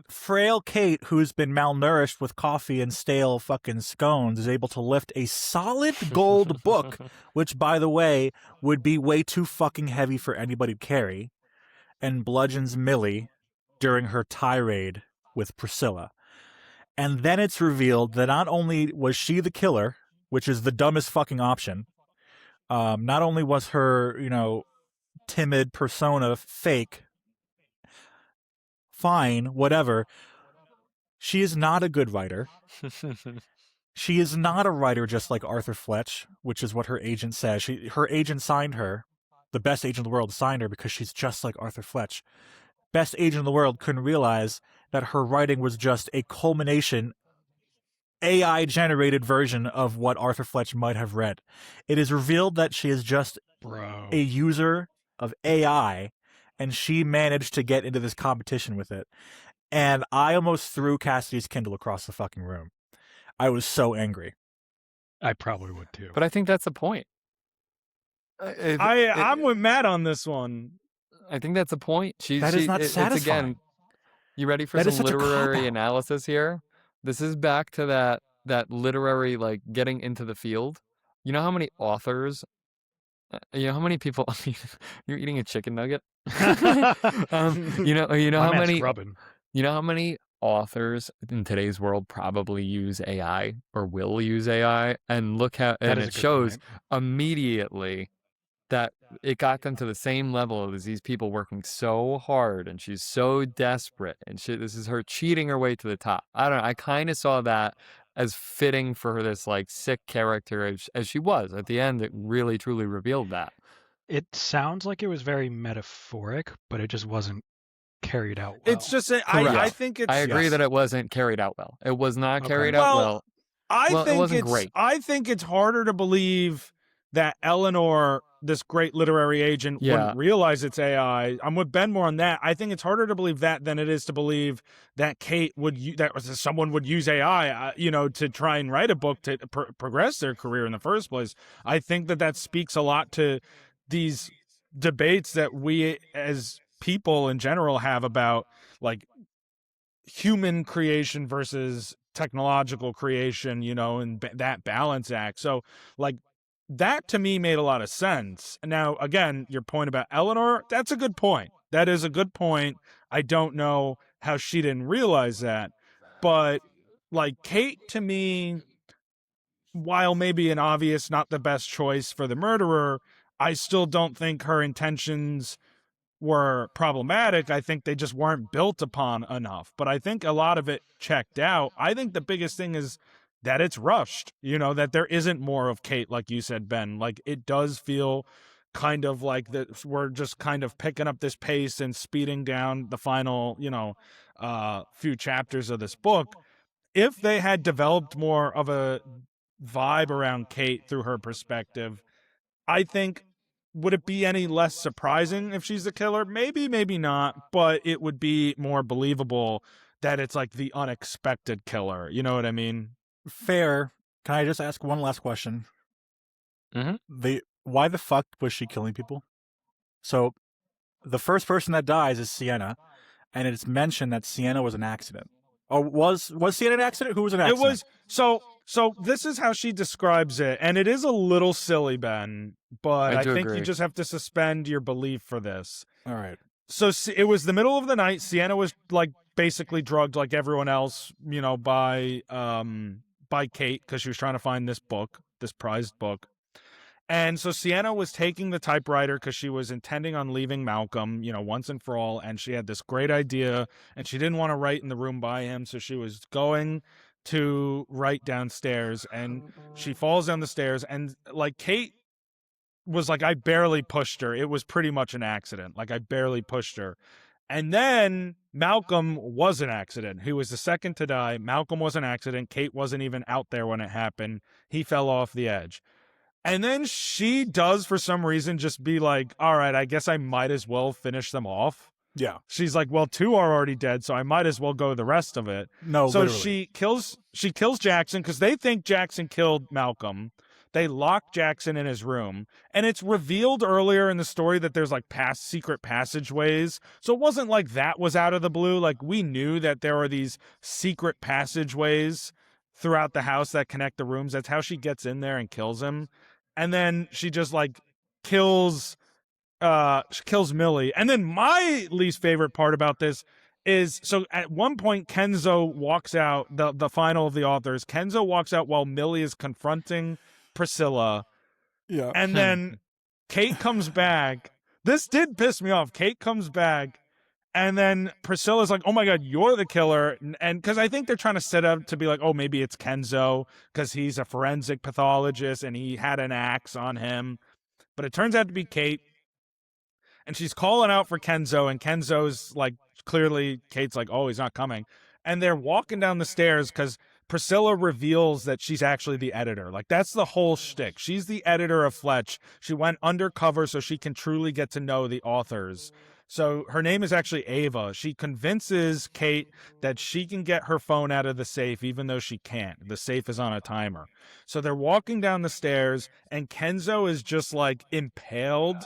frail Kate, who's been malnourished with coffee and stale fucking scones, is able to lift a solid gold book, which, by the way, would be way too fucking heavy for anybody to carry, and bludgeons Millie during her tirade with Priscilla. And then it's revealed that not only was she the killer, which is the dumbest fucking option, not only was her, timid persona fake, fine, whatever. She is not a good writer. She is not a writer just like Arthur Fletch, which is what her agent says. Her agent signed her. The best agent in the world signed her because she's just like Arthur Fletch. Best agent in the world couldn't realize that her writing was just a culmination, AI-generated version of what Arthur Fletch might have read. It is revealed that she is just a user of AI, and she managed to get into this competition with it. And I almost threw Cassidy's Kindle across the fucking room. I was so angry. I probably would too. But I think that's the point. I'm with Matt on this one. I think that's the point. That is not It's satisfying. again, you ready for That is some such a literary cop-out. analysis here? This is back to that literary, like, getting into the field. You know how many authors, you know how many people, I mean, you're eating a chicken nugget? You know My how man's many, scrubbing. you know how many authors in today's world probably use AI or will use AI, and look how, That and is a it good shows point. immediately that it got them to the same level as these people working so hard, and she's so desperate, and this is her cheating her way to the top. I don't know. I kind of saw that as fitting for this like sick character as she was. At the end, it really truly revealed that. It sounds like it was very metaphoric, but it just wasn't carried out well. It's just, I Correct. think it's. I agree yes. that it wasn't carried out well. It was not Okay. carried out well. I Well, it think wasn't it's great. I think it's harder to believe that Eleanor this great literary agent wouldn't realize it's AI. I'm with Ben more on that. I think it's harder to believe that than it is to believe that Kate that someone would use AI, to try and write a book to progress their career in the first place. I think that speaks a lot to these debates that we as people in general have about like human creation versus technological creation, and that balance act. So like that to me made a lot of sense. Now, again, your point about Eleanor, that's a good point. That is a good point. I don't know how she didn't realize that. But like Kate, to me, while maybe an obvious, not the best choice for the murderer, I still don't think her intentions were problematic. I think they just weren't built upon enough. But I think a lot of it checked out. I think the biggest thing is that it's rushed, that there isn't more of Kate, like you said, Ben. Like, it does feel kind of like that we're just kind of picking up this pace and speeding down the final, few chapters of this book. If they had developed more of a vibe around Kate through her perspective, I think, would it be any less surprising if she's the killer? Maybe, maybe not, but it would be more believable that it's like the unexpected killer. You know what I mean? Fair. Can I just ask one last question? Why the fuck was she killing people? So the first person that dies is Sienna, and it's mentioned that Sienna was an accident. Oh, was Sienna an accident? Who was an accident? It was so this is how she describes it, and it is a little silly, Ben, but I think you just have to suspend your belief for this. All right. So it was the middle of the night. Sienna was like basically drugged like everyone else, by Kate, because she was trying to find this book, this prized book. And so Sienna was taking the typewriter because she was intending on leaving Malcolm, once and for all. And she had this great idea, and she didn't want to write in the room by him. So she was going to write downstairs, and she falls down the stairs. And like Kate was like, I barely pushed her. It was pretty much an accident. Like, I barely pushed her. And then Malcolm was an accident. He was the second to die. Malcolm was an accident. Kate wasn't even out there when it happened. He fell off the edge. And then she does, for some reason, just be like, all right, I guess I might as well finish them off. Yeah. She's like, well, 2 are already dead, so I might as well go the rest of it. No, so literally. she kills Jackson because they think Jackson killed Malcolm. They lock Jackson in his room, and it's revealed earlier in the story that there's like secret passageways. So it wasn't like that was out of the blue. Like, we knew that there were these secret passageways throughout the house that connect the rooms. That's how she gets in there and kills him. And then she just like kills Millie. And then my least favorite part about this is, so at one point Kenzo walks out, the final of the authors, Kenzo walks out while Millie is confronting Priscilla. Yeah. And then Kate comes back. This did piss me off. Kate comes back, and then Priscilla's like, oh my God, you're the killer. And because I think they're trying to set up to be like, oh, maybe it's Kenzo because he's a forensic pathologist and he had an axe on him. But it turns out to be Kate. And she's calling out for Kenzo, and Kenzo's like, clearly Kate's like, oh, he's not coming. And they're walking down the stairs because Priscilla reveals that she's actually the editor. Like, that's the whole shtick. She's the editor of Fletch. She went undercover so she can truly get to know the authors. So her name is actually Ava. She convinces Kate that she can get her phone out of the safe, even though she can't. The safe is on a timer. So they're walking down the stairs, and Kenzo is just like impaled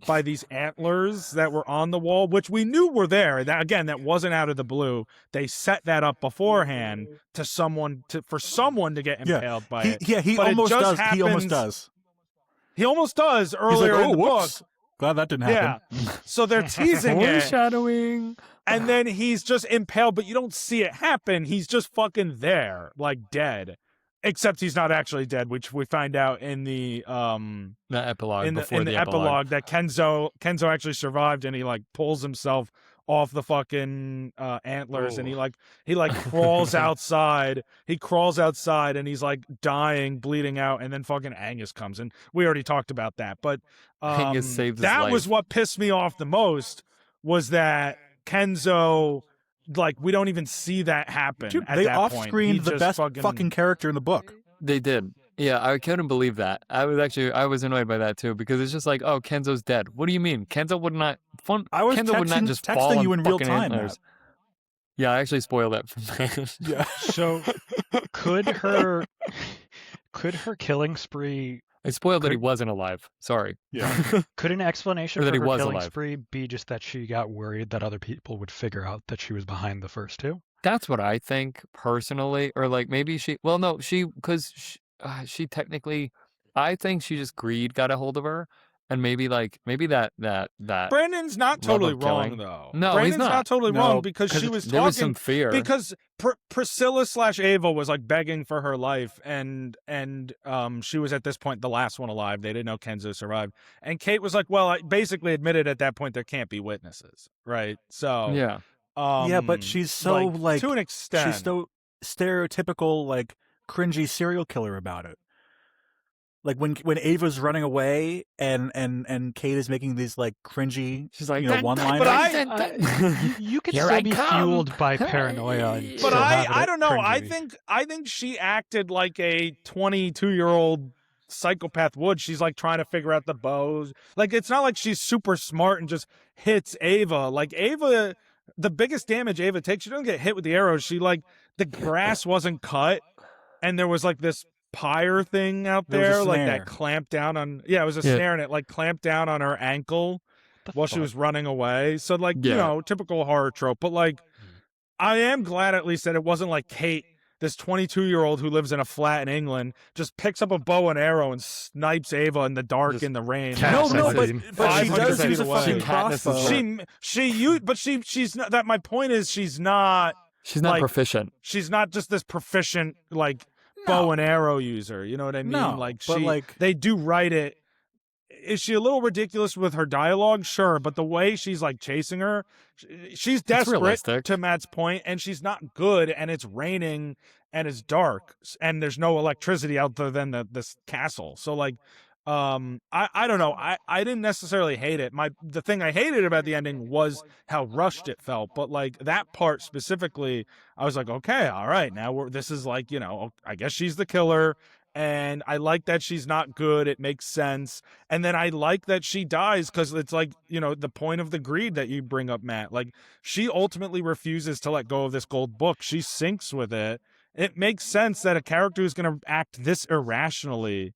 by these antlers that were on the wall, which we knew were there. That wasn't out of the blue. They set that up beforehand for someone to get impaled by it. Yeah, he almost does. He almost does. He almost does earlier in the book. Glad that didn't happen. Yeah. So they're teasing it. Foreshadowing. And then he's just impaled, but you don't see it happen. He's just fucking there, like dead. Except he's not actually dead, which we find out in the epilogue. In the epilogue that Kenzo actually survived, and he like pulls himself off the fucking antlers. Ooh. And he crawls outside. He crawls outside, and he's like dying, bleeding out, and then fucking Angus comes, and we already talked about that. But Angus saved his that life. Was what pissed me off the most, was that Kenzo, like, we don't even see that happen. Dude, at they that off-screened point. the best fucking character in the book. They did. Yeah, I couldn't believe that. I was annoyed by that too, because it's just like, oh, Kenzo's dead. What do you mean? Kenzo would not just fall texting on you in real fucking time, antlers. Matt. Yeah, I actually spoiled that for me. Yeah. So could her killing spree I spoiled that he Could- wasn't alive. Sorry. Yeah. could an explanation Or that for he her was killing alive. spree be just that she got worried that other people would figure out that she was behind the first two? That's what I think personally, or like maybe because she technically, I think she just greed got a hold of her, and maybe that Brandon's not love totally of wrong killing. though. No, Brandon's he's not. totally No, wrong because 'cause she was There was some talking fear. because Priscilla/Ava was like begging for her life, and she was at this point the last one alive. They didn't know Kenzo survived, and Kate was like, well, I basically admitted at that point there can't be witnesses, right? So Yeah. Yeah, but she's so like to an extent. she's so stereotypical, like cringy serial killer about it. Like when Ava's running away and Kate is making these like cringy, She's like, one-liners. But you can Here still I be come. fueled by paranoia. And But still have I it don't know. cringy. I think she acted like a 22-year-old psychopath would. She's like trying to figure out the bows. Like it's not like she's super smart and just hits Ava. Like Ava, the biggest damage Ava takes, she doesn't get hit with the arrows. She like the grass wasn't cut, and there was like this pyre thing out There was a there, like snare. that clamped down on. Yeah, it was a Yeah. snare, and it like clamped down on her ankle while she was running away. So like Yeah. typical horror trope. But like, I am glad at least that it wasn't like Kate, this 22-year-old who lives in a flat in England, just picks up a bow and arrow and snipes Ava in the dark Just in the rain. Cat No, but scene. she 500 does feet use a away. fucking She Katnisses crossbow. her. She's not that. My point is she's not She's not like, proficient. she's not just this proficient like bow and arrow user. You know what I mean? No, like but, like- they do write it. Is she a little ridiculous with her dialogue? Sure, but the way she's like chasing her, she's desperate realistic. to Matt's point, and she's not good, and it's raining and it's dark and there's no electricity out there than this castle. So like I don't know. I didn't necessarily hate it. The thing I hated about the ending was how rushed it felt, but like that part specifically, I was like, okay, all right, now this is like, I guess she's the killer. And I like that she's not good. It makes sense. And then I like that she dies because it's like, the point of the greed that you bring up, Matt. Like, she ultimately refuses to let go of this gold book. She sinks with it. It makes sense that a character who's going to act this irrationally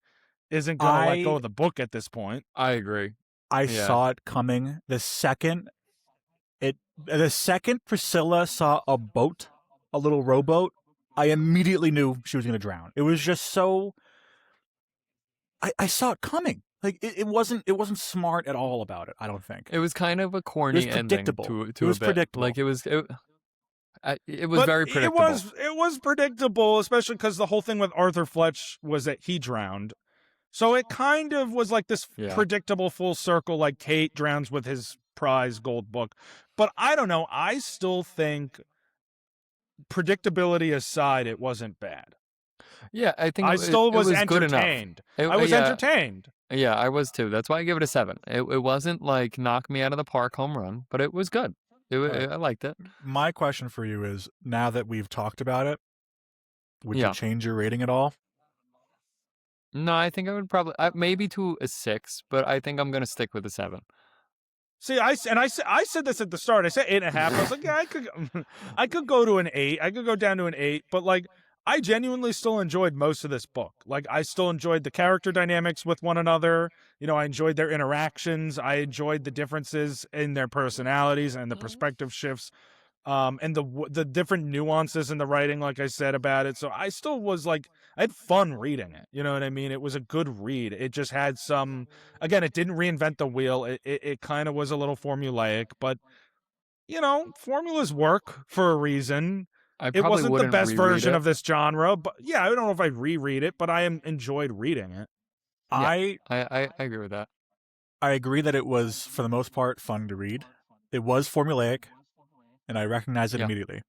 isn't going to let go of the book at this point. I agree. I Yeah. saw it coming the second Priscilla saw a boat, a little rowboat. I immediately knew she was going to drown. It was just so. I saw it coming. Like it wasn't smart at all about it. I don't think. It was kind of a corny ending predictable. to It was a bit. predictable. Like it was But very predictable. It was predictable, especially because the whole thing with Arthur Fletch was that he drowned. So it kind of was like this predictable full circle, like Kate drowns with his prize gold book. But I don't know. I still think, predictability aside, it wasn't bad. Yeah, I think I still was good enough. entertained. I was entertained. Yeah, I was too. That's why I give it a 7. It wasn't like knock me out of the park home run, but it was good. I liked it. My question for you is: now that we've talked about it, would Yeah. you change your rating at all? No, I think I would probably maybe to a 6, but I think I'm gonna stick with a 7. See, I said this at the start. I said 8.5. I was like, yeah, I could go to an 8. I could go down to an 8. But like, I genuinely still enjoyed most of this book. Like, I still enjoyed the character dynamics with one another. I enjoyed their interactions. I enjoyed the differences in their personalities and the perspective shifts, and the different nuances in the writing, like I said about it. So I still was like, I had fun reading it. You know what I mean? It was a good read. It just had again, it didn't reinvent the wheel. It kind of was a little formulaic, but formulas work for a reason. I It probably wasn't the wouldn't best reread version it. of this genre, but yeah, I don't know if I'd reread it, but I enjoyed reading it. Yeah. I agree with that. I agree that it was, for the most part, fun to read. It was formulaic, and I recognize it Yeah. immediately.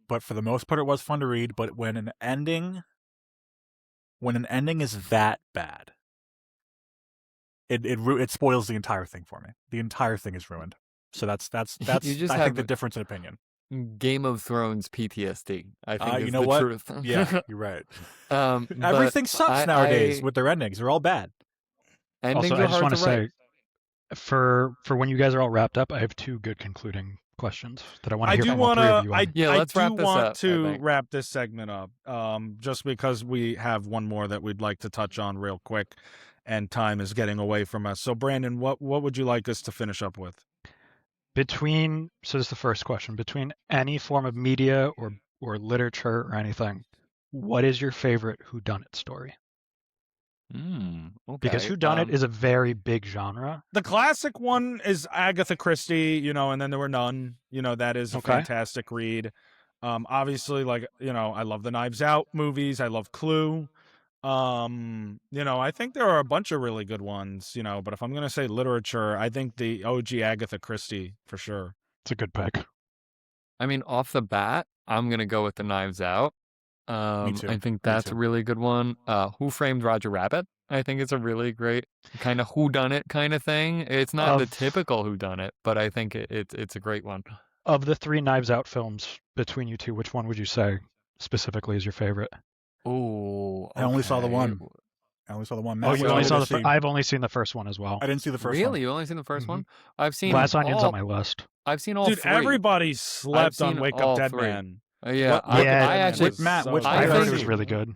But for the most part, it was fun to read. But when an ending is that bad, it spoils the entire thing for me. The entire thing is ruined. So that's You just I think the have- difference in opinion. Game of Thrones PTSD, I think You is know the what? truth. Yeah, you're right. But Everything sucks nowadays I with their endings. They're all bad. Also, endings I are just hard want to to write. say, for when you guys are all wrapped up, I have 2 good concluding questions that I want to I hear do from all 3 of want to. you I on. Yeah, I let's do wrap this want up, I to think. wrap this segment up. Just because we have one more that we'd like to touch on real quick, and time is getting away from us. So, Brandon, what would you like us to finish up with? So this is the first question. Between any form of media or literature or anything, what is your favorite whodunit story? Because Okay. whodunit is a very big genre. The classic one is Agatha Christie, and then there were none. That is a Okay. fantastic read. Obviously, I love the Knives Out movies. I love Clue. I think there are a bunch of really good ones, but if I'm going to say literature, I think the OG Agatha Christie for sure. It's a good pick. I mean, off the bat, I'm gonna go with the Knives Out. Me too. I think Me that's too. a really good one. Who Framed Roger Rabbit? I think it's a really great kind of whodunit kind of thing. It's not the Of typical whodunit, but I think it's a great one. of the 3 Knives Out films between you two, which one would you say specifically is your favorite? Oh, I only saw the okay. one. I only saw the one. Oh, Matt, you what only did saw I the see? I've only seen the first one as well. I didn't see the first Really? one. You only seen the 1st one? Mhm. I've seen Glass Onion's all. on my list. I've seen all Dude, 3. everybody I've slept on seen Wake all Up Dead 3. Man. Yeah, Wake Yeah, Up Dead I Man actually. was Matt, so which good. I I heard think it was see? really good.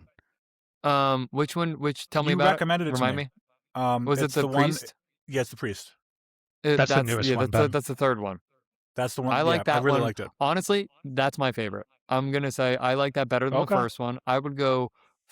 Which one? Tell me You about it. recommended it to Remind me. me. Was it the priest? Yeah, it's the priest. That's the newest one, Ben. That's the third one. That's the one. I Yeah, like I that really one. liked it. Honestly, that's my favorite. I'm gonna say I like that better than the Okay. first one. I would go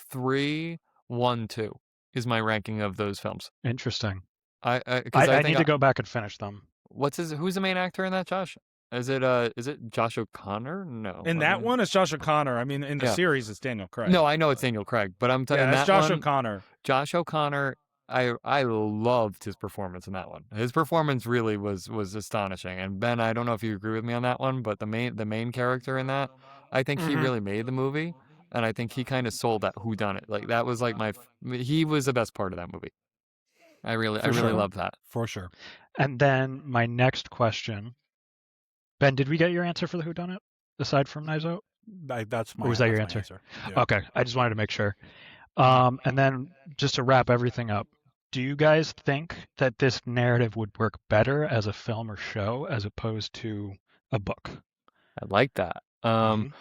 3, 1, 2 is my ranking of those films. Interesting. Because I I think need to go back and finish them. who's the main actor in that, Josh? Is it Josh O'Connor? No. In that one, it's Josh O'Connor. I mean, in the Yeah. series, it's Daniel Craig. No, I know it's Daniel Craig, but I'm telling yeah, you it's that Josh one. O'Connor. Josh O'Connor, I loved his performance in that one. His performance really was astonishing. And Ben, I don't know if you agree with me on that one, but the main character in that, I think he Mhm. really made the movie, and I think he kind of sold that whodunit. Like that was like he was the best part of that movie. I really sure. love that. For sure. And then my next question, Ben, did we get your answer for the whodunit aside from Knives Out? That's my. Or was that your that's my answer? Yeah. Okay, I just wanted to make sure. And then just to wrap everything up, do you guys think that this narrative would work better as a film or show as opposed to a book? I like that. Mhm.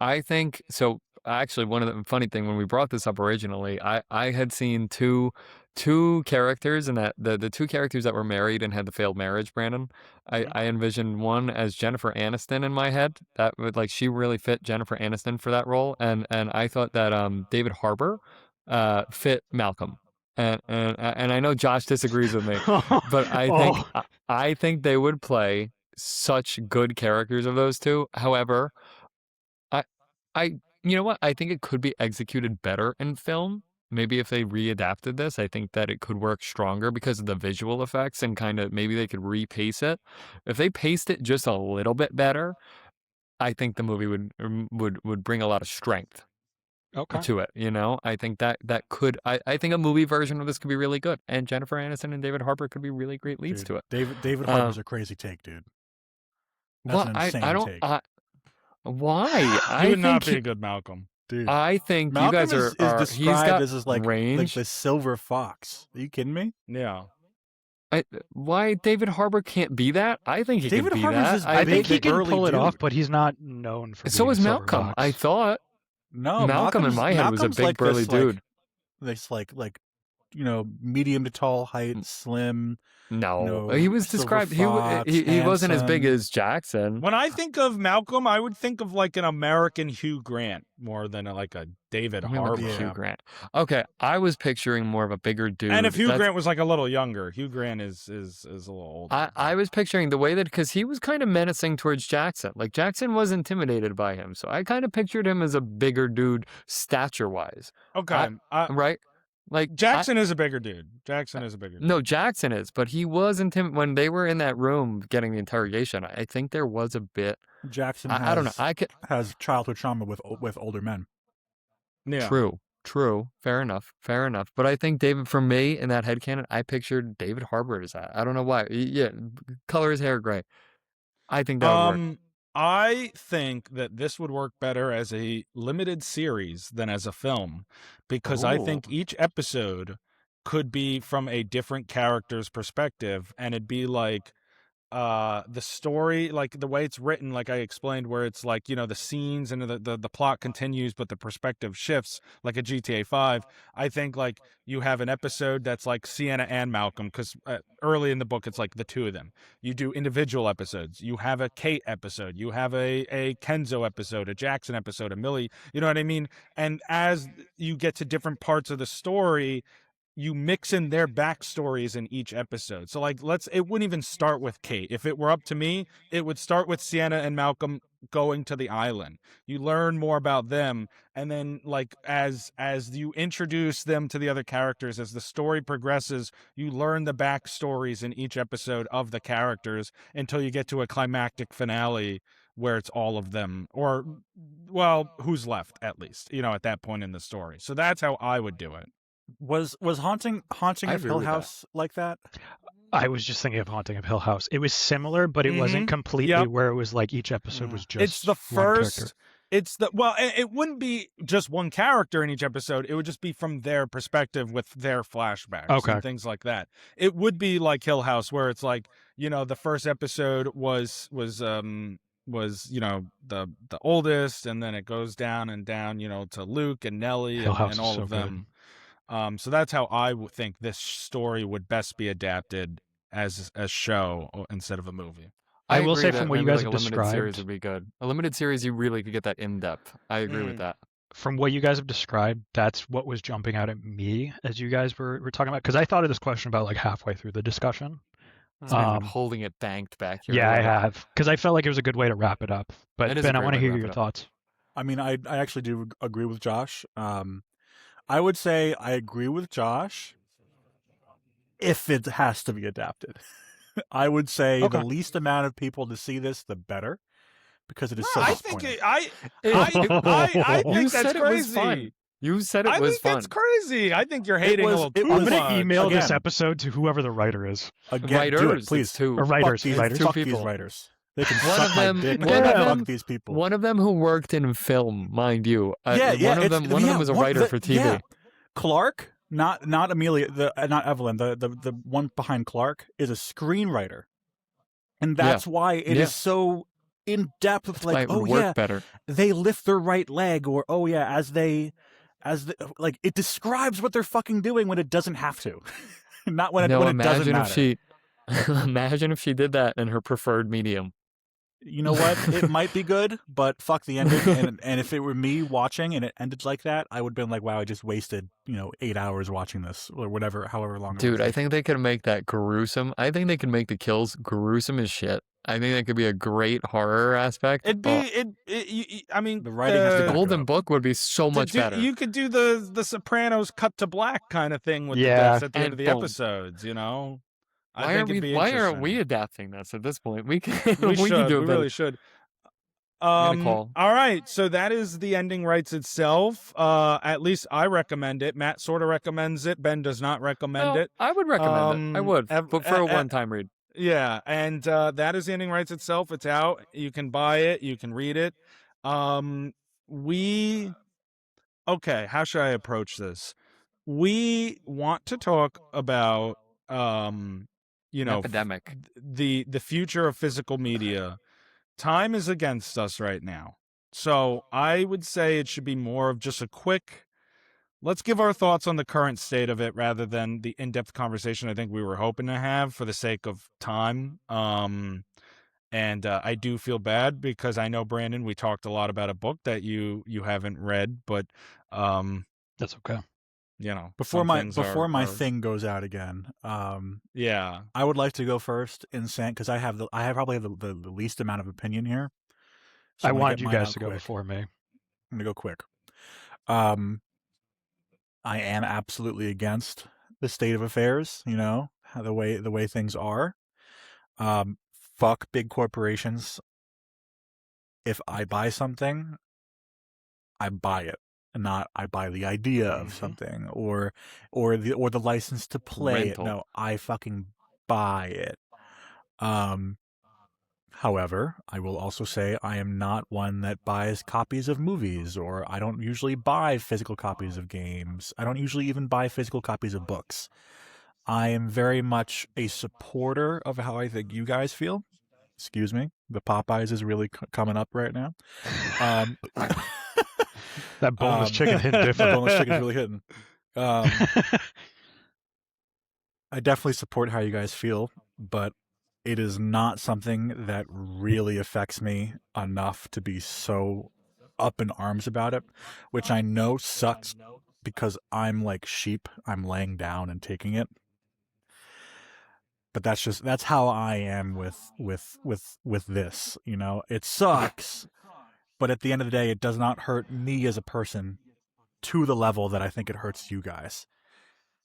I think so. Actually, one of the funny thing when we brought this up originally, I had seen two characters, and that the 2 characters that were married and had the failed marriage. Brandon, Mhm. I envisioned one as Jennifer Aniston in my head. That would she really fit Jennifer Aniston for that role, and I thought that David Harbour fit Malcolm. And I know Josh disagrees with me, but I think they would play such good characters of those 2. However, you know what? I think it could be executed better in film. Maybe if they readapted this, I think that it could work stronger because of the visual effects and kind of maybe they could repace it. If they paced it just a little bit better, I think the movie would bring a lot of strength Okay. to it. I think that could. I think a movie version of this could be really good, and Jennifer Aniston and David Harbour could be really great leads Dude, to it. David Harbour's a crazy take, dude. That's Well, an insane I don't. take. Why? He would not be a good Malcolm. Dude. I think Malcolm you guys is are he's got described as like range. the silver fox. Are you kidding me? Yeah. Why David Harbour can't be that? I think he David can be Harbour's that. this I think big, he can burly pull it off, dude. but he's not known for So being is a silver Malcolm. fox. I thought No, Malcolm in my head was a Malcolm's big like burly this, dude. This medium to tall height, slim. No, he was silver described. fox, He wasn't as big handsome. as Jackson. When I think of Malcolm, I would think of like an American Hugh Grant more than like a David Let me look Harbour. at Hugh Grant. Okay, I was picturing more of a bigger dude. And if Hugh Grant was like a little younger, Hugh Grant is a little older. I was picturing the way that because he was kind of menacing towards Jackson. Like Jackson was intimidated by him, so I kind of pictured him as a bigger dude, stature-wise. Okay, Right? Like Jackson is a bigger dude. Jackson is a bigger dude. No, Jackson is, but he was when they were in that room getting the interrogation. I think there was a bit. Jackson I don't know. has childhood trauma with older men. Yeah. True. Fair enough. But I think David, for me, in that headcanon, I pictured David Harbour as that. I don't know why. Yeah, color his hair gray. I think that would work. I think that this would work better as a limited series than as a film, because I think Ooh. each episode could be from a different character's perspective, and it'd be like the story, like the way it's written, like I explained, where it's like, you know, the scenes and the plot continues but the perspective shifts, like a GTA 5. I think like you have an episode that's like Sienna and Malcolm, because early in the book it's like the two of them. You do individual episodes, you have a Kate episode, you have a Kenzo episode, a Jackson episode, a Millie, you know what I mean? And as you get to different parts of the story, you mix in their backstories in each episode. So like it wouldn't even start with Kate. If it were up to me, it would start with Sienna and Malcolm going to the island. You learn more about them, and then like as you introduce them to the other characters, as the story progresses, you learn the backstories in each episode of the characters until you get to a climactic finale where it's all of them, or well, who's left at least, you know, at that point in the story. So that's how I would do it. Was Haunting I of agree Hill with that. House like that? I was just thinking of Haunting of Hill House. It was similar, but it wasn't completely Yep. where it was like each episode was just It's the one character. first. It's the well. It wouldn't be just one character in each episode. It would just be from their perspective with their flashbacks Okay. and things like that. It would be like Hill House, where it's like, you know, the first episode was you know, the oldest, and then it goes down and down, you know, to Luke and Nellie Hill House and is all so of good. them. So that's how I would think this story would best be adapted as a show instead of a movie. I will agree say that from what you maybe, guys like, have a limited series described, would be good. A limited series, you really could get that in depth. I agree with that. from what you guys have described, that's what was jumping out at me as you guys were talking about. Because I thought of this question about like halfway through the discussion. So you've been holding it banked back here. Yeah, I love it. have. Because I felt like it was a good way to wrap it up. But It is a Ben, I great want to way to hear wrap your it up. thoughts. I mean, I actually do agree with Josh. I would say I agree with Josh if it has to be adapted. I would say Okay. the least amount of people to see this, the better, because it is so I think disappointing. I You think said that's it was crazy. fun. You said it I was think fun. that's crazy. I think you're hating was- a little it too was- I'm going much. to email this Again. episode to whoever the writer is. Again, do Writers, it, please. it's two. Or writers. Fuck these, writers. Two fuck these people. writers. They can One suck of my them- dick. one and of fuck them- these people. One of them who worked in film, mind you. yeah, One of it's- them. One of them was a writer for TV. Yeah. Clark, not Amelia, not Evelyn, the one behind Clark is a screenwriter, and that's why it is Yeah. so in depth. That's Like, why it would work better. they lift their right leg, or as they like, it describes what they're fucking doing when it doesn't have to, not when it doesn't imagine matter. if she, imagine if she did that in her preferred medium. You know what? It might be good, but fuck the ending. And if it were me watching and it ended like that, I would have been like, wow, I just wasted 8 hours watching this, or whatever, however long. Dude, I think they could make that gruesome. I think they could make the kills gruesome as shit. I think that could be a great horror aspect. It'd be I mean, The writing has to The back it Golden up. Book would be so much better. You could do the Sopranos cut to black kind of thing with Yeah. the deaths at the end And of the boom. episodes. You know, I Why think aren't it'd be Why aren't interesting. we adapting this at this point? We can. We we should. can do it We better. really should. call. All right, so that is the ending writes itself. At least I recommend it. Matt sort of recommends it. Ben does not recommend No, it. I would recommend it. I would, but for a one-time read. Yeah, and that is the ending writes itself. It's out. You can buy it. You can read it. Okay, how should I approach this? We want to talk about Epidemic. the future of physical media. Time is against us right now. So I would say it should be more of just a quick, let's give our thoughts on the current state of it rather than the in-depth conversation I think we were hoping to have for the sake of time. And I do feel bad because I know, Brandon, we talked a lot about a book that you haven't read, but That's okay. Before some my things are- thing goes out again, yeah. I would like to go first in saying, because I probably have the least amount of opinion here. So I I'm gonna wanted get you mine guys out to go quick. before me. I'm gonna go quick. I am absolutely against the state of affairs. How the way things are. Fuck big corporations. If I buy something, I buy it, and not I buy the idea of something or the license to play Rental. it. No, I fucking buy it. However, I will also say I am not one that buys copies of movies, or I don't usually buy physical copies of games. I don't usually even buy physical copies of books. I am very much a supporter of how I think you guys feel. Excuse me. The Popeyes is really coming up right now. That boneless chicken hit The different. boneless chicken's really hitting. I definitely support how you guys feel, but it is not something that really affects me enough to be so up in arms about it, which I know sucks because I'm like sheep. I'm laying down and taking it. But that's how I am with this, you know. It sucks, but at the end of the day, it does not hurt me as a person to the level that I think it hurts you guys.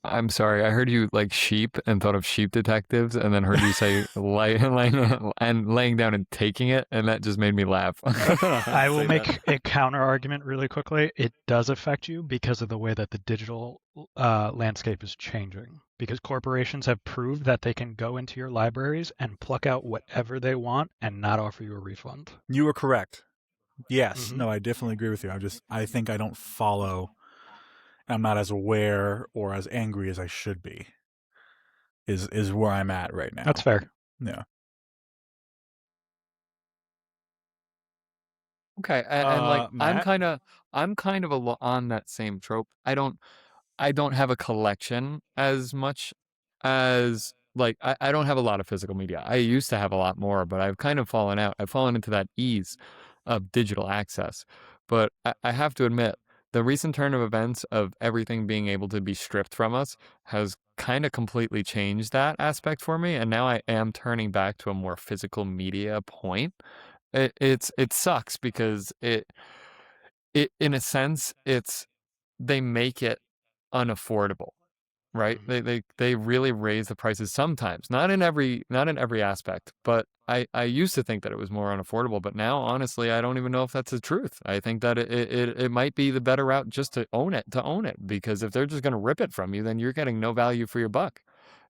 I'm sorry. I heard you like sheep and thought of sheep detectives, and then heard you say laying down and taking it, and that just made me laugh. I will make a counter argument really quickly. It does affect you because of the way that the digital landscape is changing. Because corporations have proved that they can go into your libraries and pluck out whatever they want and not offer you a refund. You were correct. Yes. No, I definitely agree with you. I think I don't follow. I'm not as aware or as angry as I should be. Is where I'm at right now. That's fair. Yeah. Okay, and like Matt? I'm kind of on that same trope. I don't have a collection as much as like I don't have a lot of physical media. I used to have a lot more, but I've kind of fallen out. I've fallen into that ease of digital access. But I have to admit, the recent turn of events of everything being able to be stripped from us has kind of completely changed that aspect for me. And now I am turning back to a more physical media point. It sucks because it in a sense they make it unaffordable, right? They really raise the prices sometimes, not in every aspect, but I used to think that it was more unaffordable, but now honestly I don't even know if that's the truth. I think that it might be the better route just to own it, because if they're just going to rip it from you, then you're getting no value for your buck,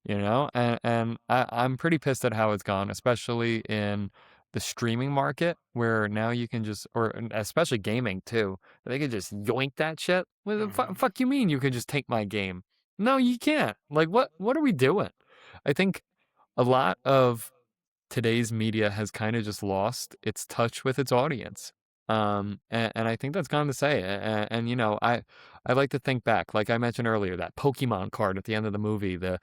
you know? And I'm pretty pissed at how it's gone, especially in the streaming market, where now you can just, or especially gaming too, they can just yoink that shit. What the fuck you mean you can just take my game? No, you can't. Like, what are we doing? I think a lot of today's media has kind of just lost its touch with its audience. And I think that's gone to say. And you know, I like to think back, like I mentioned earlier, that Pokemon card at the end of the movie, the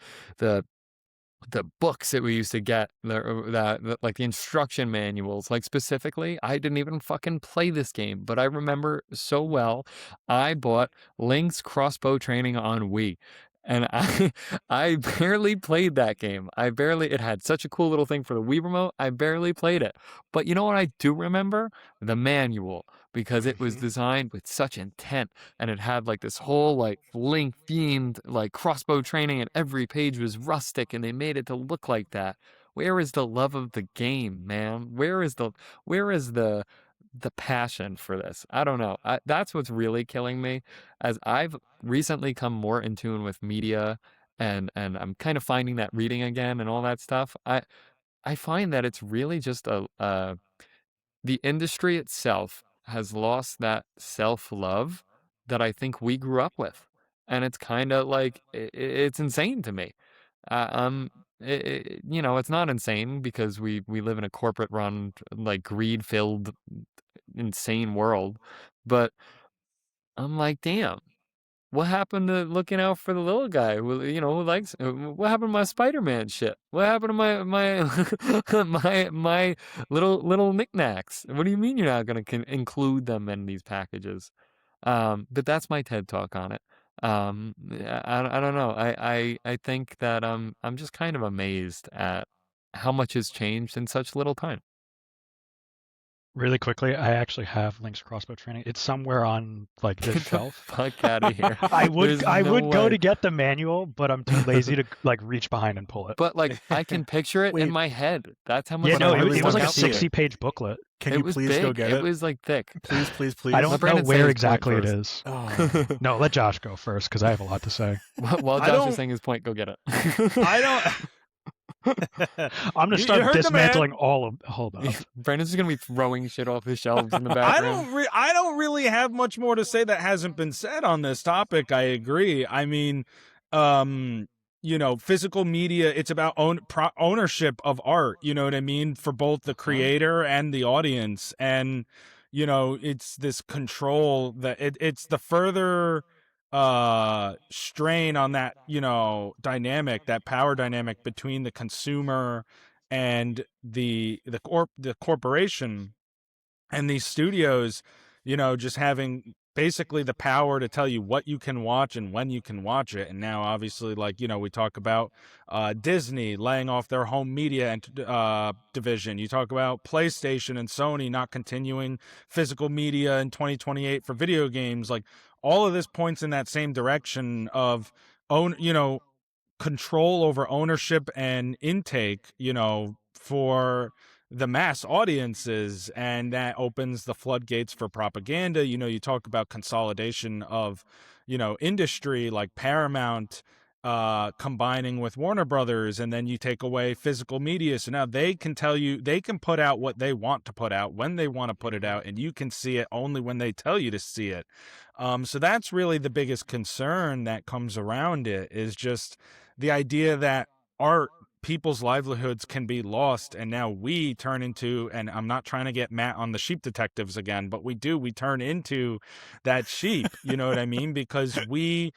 books that we used to get, like the instruction manuals, like specifically, I didn't even fucking play this game, but I remember so well, I bought Link's crossbow training on Wii. And I barely played that game. It had such a cool little thing for the Wii remote. I barely played it. But you know what I do remember? The manual, because it was designed with such intent, and it had like this whole like Link themed like crossbow training, and every page was rustic, and they made it to look like that. Where is the love of the game, man? Where is the passion for this? I don't know. That's what's really killing me, as I've recently come more in tune with media, and I'm kind of finding that reading again and all that stuff. I find that it's really just the industry itself has lost that self-love that I think we grew up with. And it's kind of like, it's insane to me. You know, it's not insane because we live in a corporate run, like greed-filled, insane world. But I'm like, damn, what happened to looking out for the little guy who, you know, who likes, what happened to my Spider-Man shit? What happened to my my little knickknacks? What do you mean you're not going to include them in these packages? But that's my TED talk on it. I don't know. I think that I'm just kind of amazed at how much has changed in such little time. Really quickly, I actually have Link's crossbow training. It's somewhere on like this Get the shelf. fuck out of here. I There's would no go way. to get the manual, but I'm too lazy to like reach behind and pull it. But like I can picture it in Wait. my head. That's how much. Yeah, no, I it was like a stuck out to it. 60-page booklet. Can It you was please big. go get It it? was like thick. Please. I don't know Brandon say where his point exactly it first. is. Oh. No, let Josh go first because I have a lot to say. While I Josh don't- is saying his point, go get it. I don't. I'm gonna You start heard the man. dismantling all of. Hold up. Brandon's just gonna be throwing shit off his shelves in the I background. I don't really have much more to say that hasn't been said on this topic. I agree. I mean, physical media, it's about ownership of art, you know what I mean, for both the creator and the audience. And it's this control that it's the further strain on that, dynamic, that power dynamic between the consumer and the corporation, and these studios, just having basically the power to tell you what you can watch and when you can watch it. And now, obviously, like, we talk about Disney laying off their home media and division. You talk about PlayStation and Sony not continuing physical media in 2028 for video games. Like, all of this points in that same direction of control over ownership and intake, for the mass audiences, and that opens the floodgates for propaganda. You talk about consolidation of, industry, like Paramount combining with Warner Brothers, and then you take away physical media. So now they can put out what they want to put out when they want to put it out, and you can see it only when they tell you to see it. So that's really the biggest concern that comes around it, is just the idea that art, people's livelihoods can be lost, and now we turn into, and I'm not trying to get Matt on the sheep detectives again, but we turn into that sheep, you know what I mean? Because we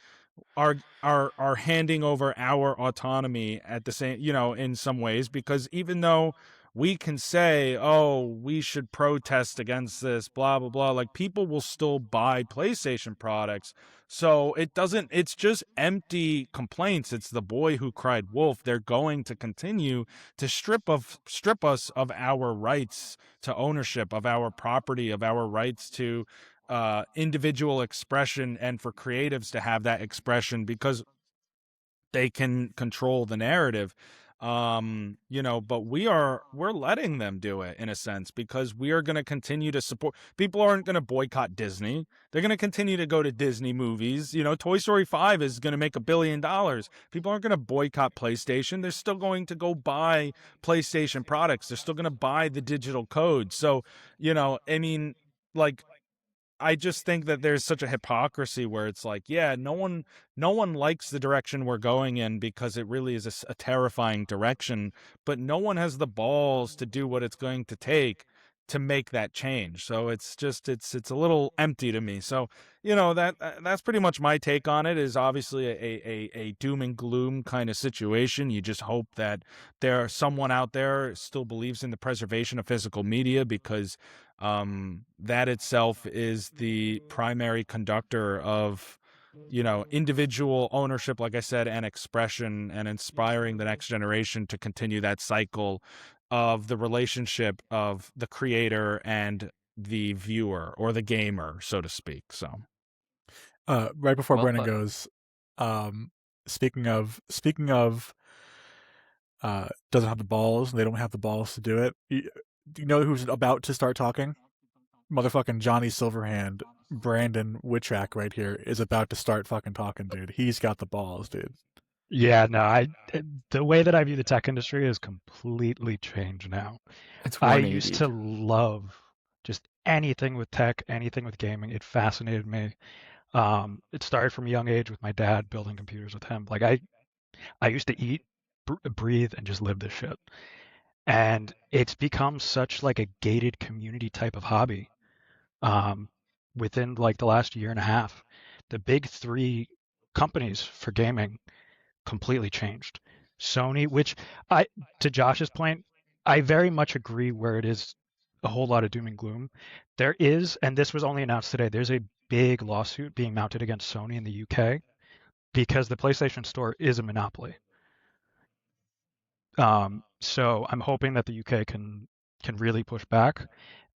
are handing over our autonomy at the same, in some ways, because even though we can say, oh, we should protest against this, blah blah blah, like, people will still buy PlayStation products. So it's just empty complaints. It's the boy who cried wolf. They're going to continue to strip us of our rights to ownership, of our property, of our rights to individual expression, and for creatives to have that expression, because they can control the narrative. But we're letting them do it, in a sense, because we are going to continue to support. People aren't going to boycott Disney. They're going to continue to go to Disney movies. Toy Story 5 is going to make $1 billion. People aren't going to boycott PlayStation. They're still going to go buy PlayStation products. They're still going to buy the digital code. So, I mean, like, I just think that there's such a hypocrisy where it's like, yeah, no one likes the direction we're going in, because it really is a terrifying direction, but no one has the balls to do what it's going to take to make that change. So it's a little empty to me. So, that's pretty much my take on it. Is obviously a doom and gloom kind of situation. You just hope that someone out there still believes in the preservation of physical media, because that itself is the primary conductor of, individual ownership, like I said, and expression, and inspiring the next generation to continue that cycle of the relationship of the creator and the viewer, or the gamer, so to speak. So right before Well Brandon put. goes, speaking of doesn't have the balls, they don't have the balls to do it. Do you know who's about to start talking? Motherfucking Johnny Silverhand, Brandon Wittrack right here, is about to start fucking talking, dude. He's got the balls, dude. Yeah, no, the way that I view the tech industry has completely changed now. It's I 180. used to love just anything with tech, anything with gaming. It fascinated me. It started from a young age with my dad, building computers with him. Like, I used to eat, breathe, and just live this shit. And it's become such like a gated community type of hobby. Within like the last year and a half, the big three companies for gaming completely changed. Sony, which to Josh's point, I very much agree where it is a whole lot of doom and gloom. There is, and this was only announced today, there's a big lawsuit being mounted against Sony in the UK because the PlayStation Store is a monopoly. So I'm hoping that the UK can really push back.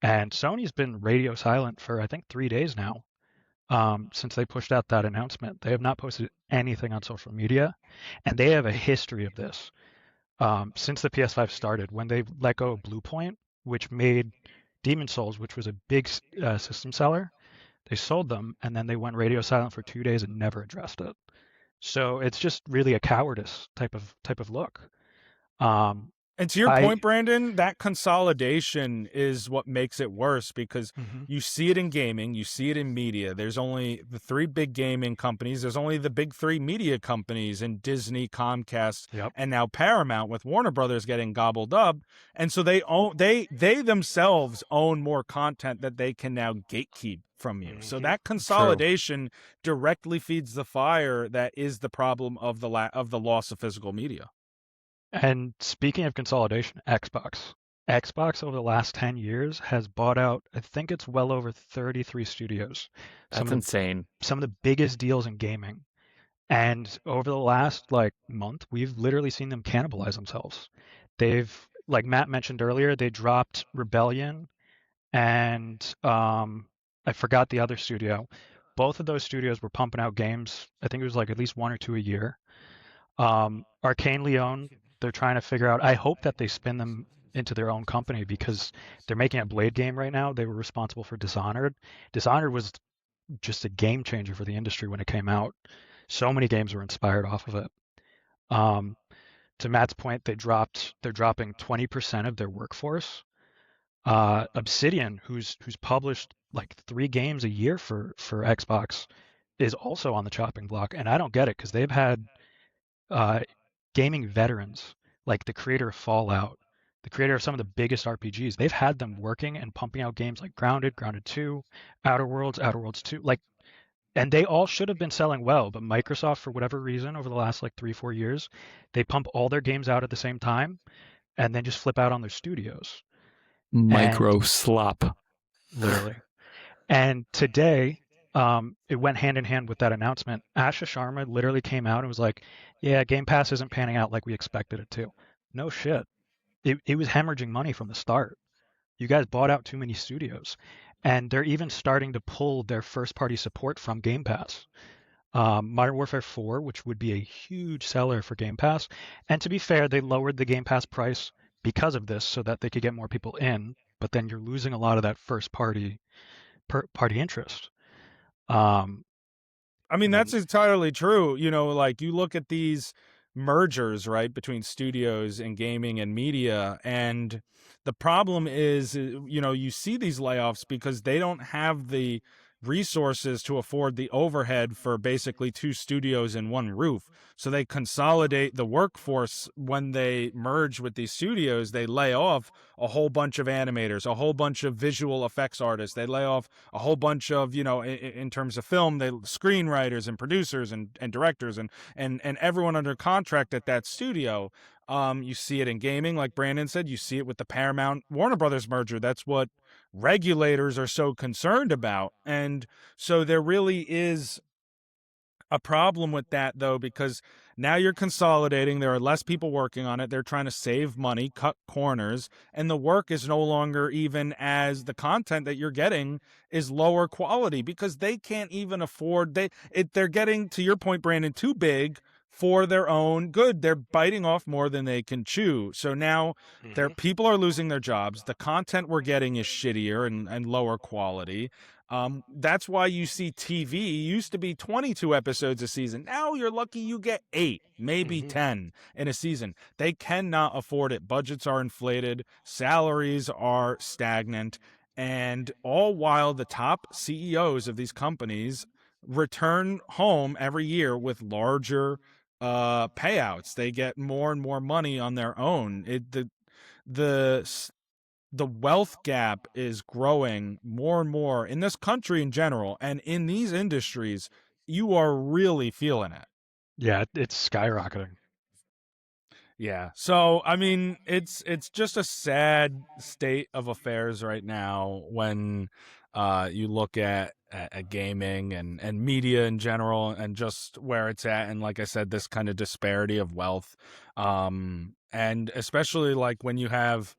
And Sony's been radio silent for, I think, 3 days now, since they pushed out that announcement. They have not posted anything on social media, and they have a history of this. Since the PS5 started, when they let go of Bluepoint, which made Demon Souls, which was a big system seller, they sold them, and then they went radio silent for 2 days and never addressed it. So it's just really a cowardice type of look. And to your I point, Brandon, that consolidation is what makes it worse because Mhm. you see it in gaming, you see it in media. There's only the three big gaming companies. There's only the big three media companies in Disney, Comcast, Yep. and now Paramount with Warner Brothers getting gobbled up. And so they themselves own more content that they can now gatekeep from you. So Mhm. that True. consolidation directly feeds the fire that is the problem of the loss of physical media. And speaking of consolidation, Xbox over the last 10 years has bought out, I think it's well over 33 studios. That's insane. Some of the biggest deals in gaming. And over the last like month, we've literally seen them cannibalize themselves. They've, like Matt mentioned earlier, they dropped Rebellion and I forgot the other studio. Both of those studios were pumping out games. I think it was like at least one or two a year. Arcane Leon, they're trying to figure out. I hope that they spin them into their own company because they're making a Blade game right now. They were responsible for Dishonored. Dishonored was just a game changer for the industry when it came out. So many games were inspired off of it. Um, to Matt's point, they're dropping 20% of their workforce. Obsidian, who's published like 3 games a year for Xbox, is also on the chopping block, and I don't get it because they've had uh, gaming veterans like the creator of Fallout, the creator of some of the biggest RPGs. They've had them working and pumping out games like Grounded, Grounded 2, Outer Worlds, Outer Worlds 2, like, and they all should have been selling well, but Microsoft, for whatever reason, over the last like 3-4 years, they pump all their games out at the same time and then just flip out on their studios. And Micro slop. literally. And today, it went hand in hand with that announcement. Asha Sharma literally came out and was like, "Yeah, Game Pass isn't panning out like we expected it to." No shit. It was hemorrhaging money from the start. You guys bought out too many studios, and they're even starting to pull their first-party support from Game Pass. Modern Warfare 4, which would be a huge seller for Game Pass, and to be fair, they lowered the Game Pass price because of this so that they could get more people in. But then you're losing a lot of that first-party interest. Um, I mean, when that's entirely true. You know, like you look at these mergers, right, between studios and gaming and media, and the problem is, you know, you see these layoffs because they don't have the resources to afford the overhead for basically 2 studios in one roof. So they consolidate the workforce when they merge with these studios. They lay off a whole bunch of animators, a whole bunch of visual effects artists. They lay off a whole bunch of, you know, in terms of film, they screenwriters and producers and directors and everyone under contract at that studio. You see it in gaming, like Brandon said. You see it with the Paramount Warner Brothers merger. That's what regulators are so concerned about. And so there really is a problem with that, though, because now you're consolidating. There are less people working on it. They're trying to save money, cut corners, and the work is no longer even as the content that you're getting is lower quality because they can't even afford they're getting, to your point, Brandon, too big for their own good. They're biting off more than they can chew. So now people are losing their jobs. The content we're getting is shittier and lower quality. That's why you see TV used to be 22 episodes a season. Now you're lucky you get 8, maybe 10 in a season. They cannot afford it. Budgets are inflated, salaries are stagnant, and all while the top CEOs of these companies return home every year with larger payouts. They get more and more money on their own. The the wealth gap is growing more and more in this country in general, and in these industries, you are really feeling it. Yeah, it's skyrocketing. Yeah. So, I mean, it's just a sad state of affairs right now when you look at gaming and media in general and just where it's at, and like I said, this kind of disparity of wealth. And especially like when you have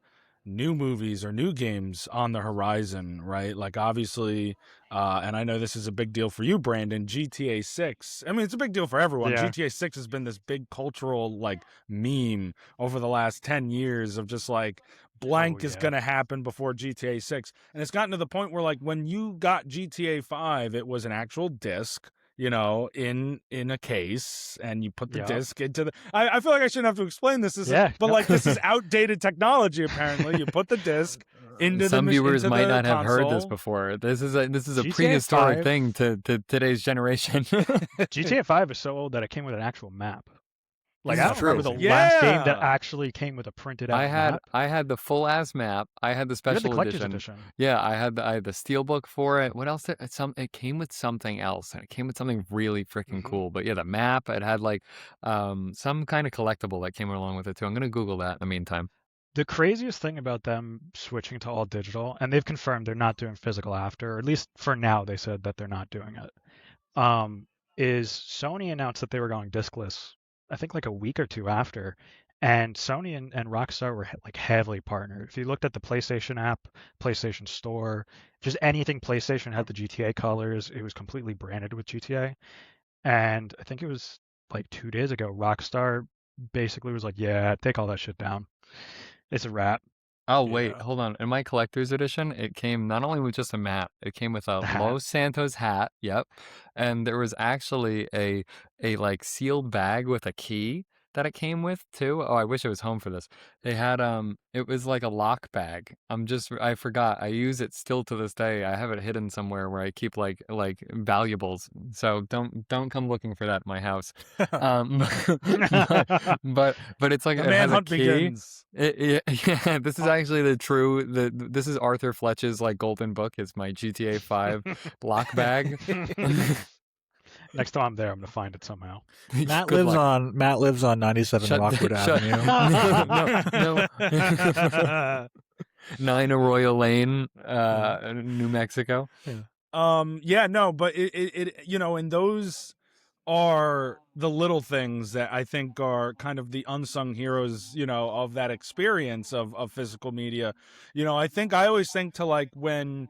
new movies or new games on the horizon, right? Like obviously, and I know this is a big deal for you, Brandon, GTA 6. I mean, it's a big deal for everyone. Yeah. GTA 6 has been this big cultural like meme over the last 10 years of just like blank is yeah. going to happen before GTA 6. And it's gotten to the point where like when you got GTA 5, it was an actual disc. in a case, and you put the Yep. disc into the. I feel like I shouldn't have to explain this, Yeah, but no. like this is outdated technology. Apparently, you put the disc into Some the viewers into might the not have heard this console. before. This is a GTA prehistoric 5 thing to today's generation. GTA 5 is so old that it came with an actual map. Like, I This is don't remember true. the last game that Yeah. actually came with a printed out map. I had the full ass map. I had the You had the special collector's edition. edition. Yeah, I had the steelbook for it. What else? It came with something else, and it came with something really freaking Mhm. cool. But yeah, the map. It had like some kind of collectible that came along with it too. I'm gonna Google that in the meantime. The craziest thing about them switching to all digital, and they've confirmed they're not doing physical after, or at least for now they said that they're not doing it, is Sony announced that they were going discless, I think like a week or two after, and Sony and Rockstar were like heavily partnered. If you looked at the PlayStation app, PlayStation Store, just anything PlayStation had the GTA colors, it was completely branded with GTA. And I think it was like 2 days ago, Rockstar basically was like, yeah, take all that shit down. It's a wrap. Oh wait, Yeah. hold on. In my collector's edition, it came not only with just a map, it came with a The hat. Los Santos hat. Yep, and there was actually a like sealed bag with a key that it came with too. Oh, I wish I was home for this. They had it was like a lock bag. I forgot. I use it still to this day. I have it hidden somewhere where I keep like valuables. So don't come looking for that in my house. Um, but it's like The it has a manhunt key. begins. Yeah, this is actually this is Arthur Fletch's like golden book. It's my GTA 5 lock bag. Next time I'm there, I'm gonna find it somehow. Matt Good lives luck. on 97 Shut- Rockwood shut- Avenue. No. 9 Arroyo Lane, New Mexico. Yeah, no, but it and those are the little things that I think are kind of the unsung heroes, of that experience of physical media. I think I always think to like when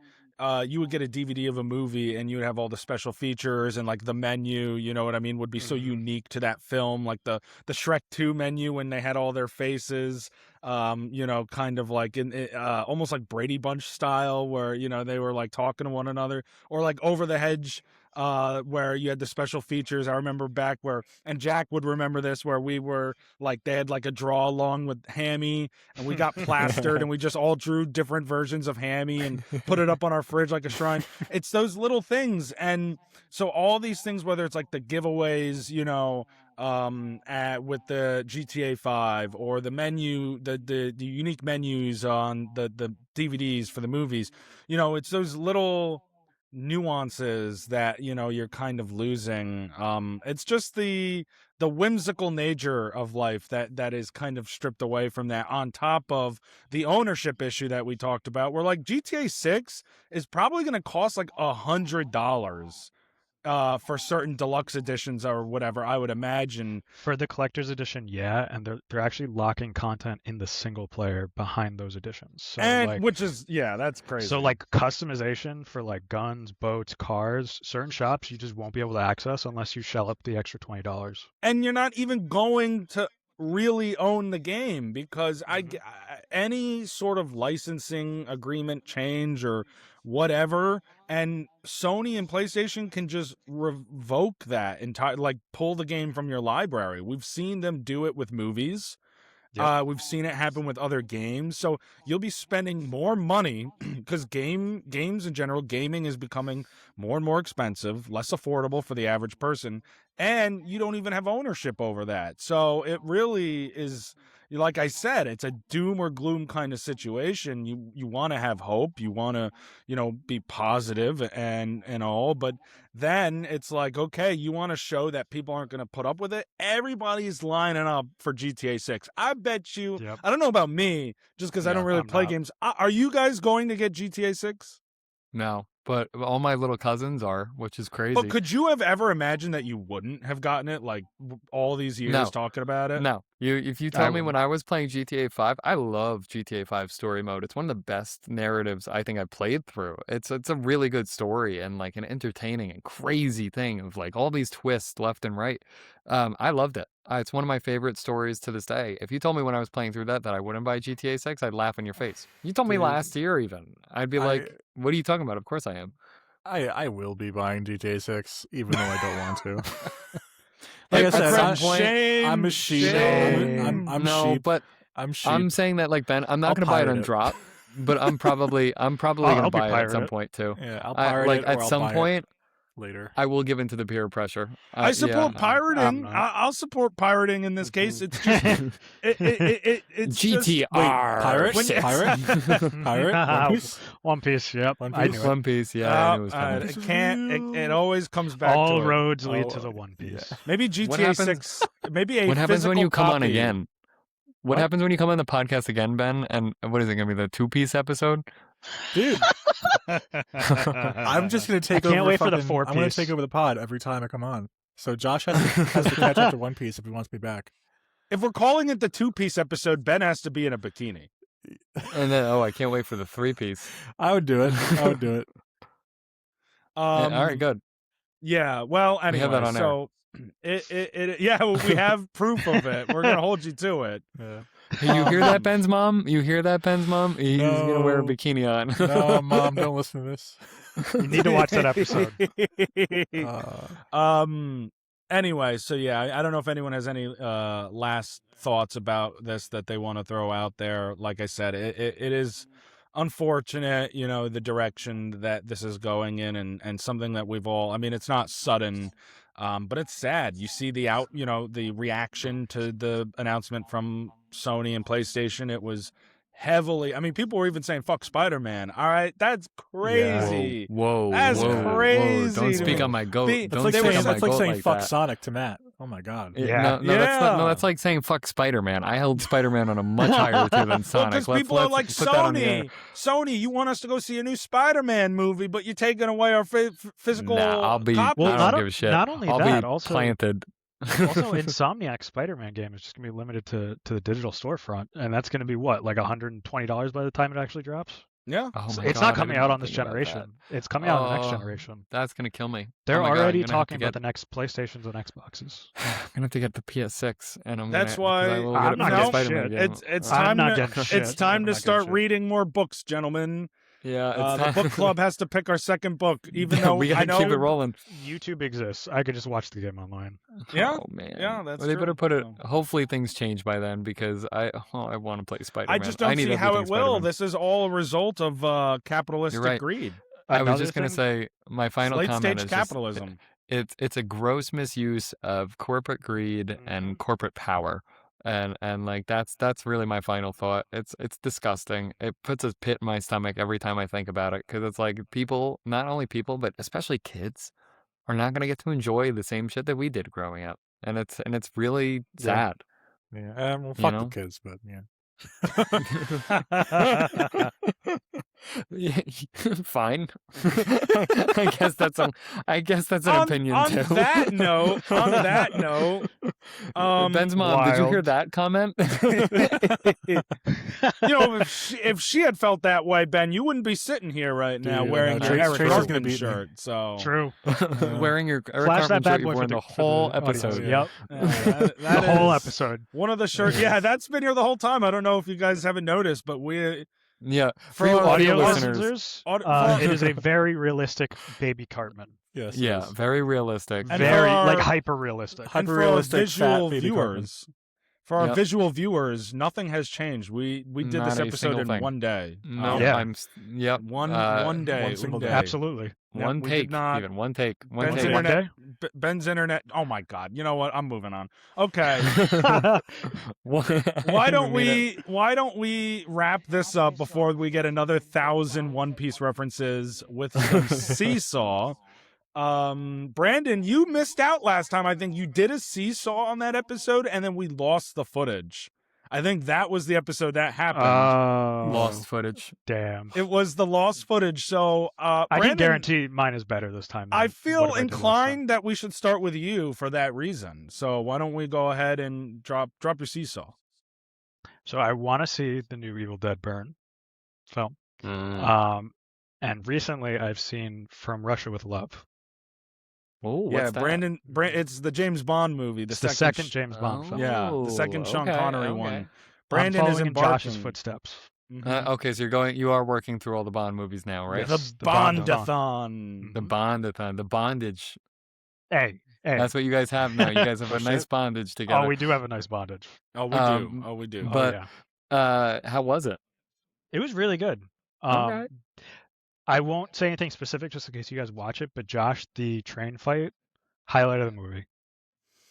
you would get a DVD of a movie and you would have all the special features and like the menu, you know what I mean, would be so Mhm. unique to that film, like the Shrek 2 menu when they had all their faces, kind of like in almost like Brady Bunch style where, they were like talking to one another, or like Over the Hedge, where you had the special features. I remember back where, and Jack would remember this, where we were like, they had like a draw along with Hammy, and we got plastered and we just all drew different versions of Hammy and put it up on our fridge like a shrine. It's those little things. And so all these things, whether it's like the giveaways, with the GTA 5, or the menu, the unique menus on the DVDs for the movies, it's those little nuances that you're kind of losing. It's just the whimsical nature of life that is kind of stripped away from that, on top of the ownership issue that we talked about, where like GTA 6 is probably going to cost like $100 for certain deluxe editions or whatever, I would imagine. For the collector's edition, yeah, and they're actually locking content in the single player behind those editions. So And like, which is, yeah, that's crazy. so like customization for like guns, boats, cars, certain shops you just won't be able to access unless you shell up the extra $20. And you're not even going to really own the game, because any sort of licensing agreement change or whatever, and Sony and PlayStation can just revoke that entire, like pull the game from your library. We've seen them do it with movies. Yep. We've seen it happen with other games. So you'll be spending more money because games in general, gaming is becoming more and more expensive, less affordable for the average person, and you don't even have ownership over that. So it really is, like I said, it's a doom or gloom kind of situation. You want to have hope, you want to, be positive and all, but then it's like, okay, you want to show that people aren't going to put up with it. Everybody's lining up for GTA 6. I bet you, Yep. I don't know about me, just because I Yeah, don't really I'm play not. games. Are you guys going to get GTA 6? No, but all my little cousins are, which is crazy. But could you have ever imagined that you wouldn't have gotten it, like all these years No. talking about it? No, if you I tell me when wouldn't. I was playing GTA 5, I love GTA 5 story mode. It's one of the best narratives I think I played through. It's a really good story and like an entertaining and crazy thing of like all these twists left and right. I loved it. It's one of my favorite stories to this day. If you told me when I was playing through that I wouldn't buy GTA 6, I'd laugh in your face. You told me Dude, last year even. I'd be like, what are you talking about? Of course I am. I will be buying GTA 6, even though I don't want to. Like, Like I at said, some I'm, point- I'm a sheep. Shame. I'm no, sheep. but I'm sheep. I'm saying that, like, Ben, I'm not I'll going to buy it pirate on it. drop, but I'm probably going I'll to be buy it at some pirate it. point too. Yeah, I'll I, pirate like it, or at I'll some buy it point, later. I will give into the peer pressure. I support yeah. pirating. not. I'll support pirating in this case. It's just it's just GTR. Pirate? When you- Pirate? One Piece? One Piece. Yep. One I Piece? knew it. One Piece. Yeah, I knew it was coming. it can't. It always comes back. All to roads lead Oh, to the One Piece. maybe What GTA happens- 6. Maybe a What happens when physical you come on copy. again? What happens when you come on the podcast again, Ben? And what is it going to be, the 2-piece episode? Dude, I'm just going to take I over can't wait for the fucking- I'm going 4-piece. to take over the pod every time I come on. So Josh has to catch up to One Piece if he wants me back. If we're calling it the 2-piece episode, Ben has to be in a bikini. And then, I can't wait for the 3-piece. I would do it. I would do it. Yeah, all right, good. Yeah. Well, We anyway, have that on air. so we have proof of it. We're gonna hold you to it. Yeah. Hey, you hear that, Ben's mom? You hear that, Ben's mom? He's going to wear a No. bikini on. No, Mom, don't listen to this. You need to watch that episode. Anyway, so yeah, I don't know if anyone has any last thoughts about this that they want to throw out there. Like I said, it is unfortunate, the direction that this is going in, and something that we've all. I mean, it's not sudden, but it's sad. You see the reaction to the announcement from Sony and PlayStation. It was heavily. I mean, people were even saying "fuck Spider-Man." All right, that's crazy. Whoa, That's whoa, crazy Don't to speak me. on my goat. The- Don't they speak were on my saying- That's like goat saying like fuck that. Sonic to Matt. Oh my god. Yeah. No, Yeah. that's like saying fuck Spider-Man. I held Spider-Man on a much higher tier than Sonic. Because people are like, Let's put that on the air. Sony, you want us to go see a new Spider-Man movie, but you're taking away our physical Nah, I'll be. copy. Well, I not don't o- give a shit. not only I'll that, be also- planted. Also, Insomniac Spider-Man game is just gonna be limited to the digital storefront, and that's gonna be what, like $120 by the time it actually drops. Yeah. Oh So my it's God, not I coming didn't out even on this think about that. generation. It's coming out on the next Oh. generation. That's gonna kill me. They're Oh my God, already I'm gonna have talking to about get- the next PlayStations and Xboxes. I'm gonna have to get the PS6, and I'm That's gonna, 'cause I why- will I'm get it not for the getting Spider-Man shit. game. It's Uh, I'm time not to, getting shit. it's time I'm to not start getting shit. reading more books, gentlemen. Yeah, The book club has to pick our second book, even though we I gotta keep it know. rolling. YouTube exists. I could just watch the game online. Yeah, Oh man. yeah, that's Well, they better true. put it. So- Hopefully things change by then, because I want to play Spider-Man. I just don't need see how it everything will. Spider-Man. This is all a result of capitalistic right. greed. I was Another just gonna thing- say my final Late comment stage is just, capitalism. it's a gross misuse of corporate greed Mm-hmm. and corporate power, and like that's really my final thought. It's disgusting. It puts a pit in my stomach every time I think about it, because it's like people, not only people but especially kids, are not gonna get to enjoy the same shit that we did growing up, and it's really Yeah. sad. Yeah. Well, fuck know? the kids, but yeah. Yeah, fine. I guess that's an opinion on too. that note, Ben's mom, did you hear Wild. that comment? if she had felt that way, Ben, you wouldn't be sitting here right now Dude, I wearing know. your Trace- Eric Trace is gonna Cartman beat me. shirt. So True. Wearing your Eric Flash Cartman that bad shirt, you've boy for worn the the for whole the audience. episode. Yep. that The whole is episode. one of the shirts. Yeah, that's been here the whole time. I don't know if you guys haven't noticed, but Yeah, For for you our audio Audio listeners, listeners, Aud- it is a very realistic baby Cartman. Yes. yeah, yes. very realistic. And for Very our- hyper realistic. and for our Hyper-realistic visual fat baby viewers. For our Yep. visual viewers, nothing has changed. We did Not this a episode single in thing. one day. No, Yeah. yep. One day. one single day. Absolutely. Yeah, One we take, did not- even one take, one Ben's take. One internet. day? Ben's internet. Oh my God! You know what? I'm moving on. Okay. Why Why don't we wrap this up before we get another 1,000 One Piece references with some Seesaw? Brandon, you missed out last time. I think you did a Seesaw on that episode, and then we lost the footage. I think that was the episode that happened. Lost footage. Damn. It was the lost footage. So, I Brandon, can guarantee mine is better this time. I than feel whatever I did last time. inclined that we should start with you for that reason. So why don't we go ahead and drop your Seesaw? So I want to see the new Evil Dead Burn film. Mm. And recently I've seen From Russia with Love. Oh, Yeah, what's that? Brandon. It's the James Bond movie. It's the second James Bond film. Yeah, the second Sean okay, Connery okay. one. I'm Brandon is following in Josh's embarking. footsteps. Mhm. Okay, so you are working through all the Bond movies now, right? The Yes, the Bondathon. Bondathon. The Mhm. Bondathon, the bondage. Hey. That's what you guys have now. You guys have Oh a nice shit. bondage Oh, together. we do have a nice bondage. Oh, we do. Oh, we do. Oh But yeah. how was it? It was really good. Okay. I won't say anything specific just in case you guys watch it, but Josh, the train fight, highlight of the movie.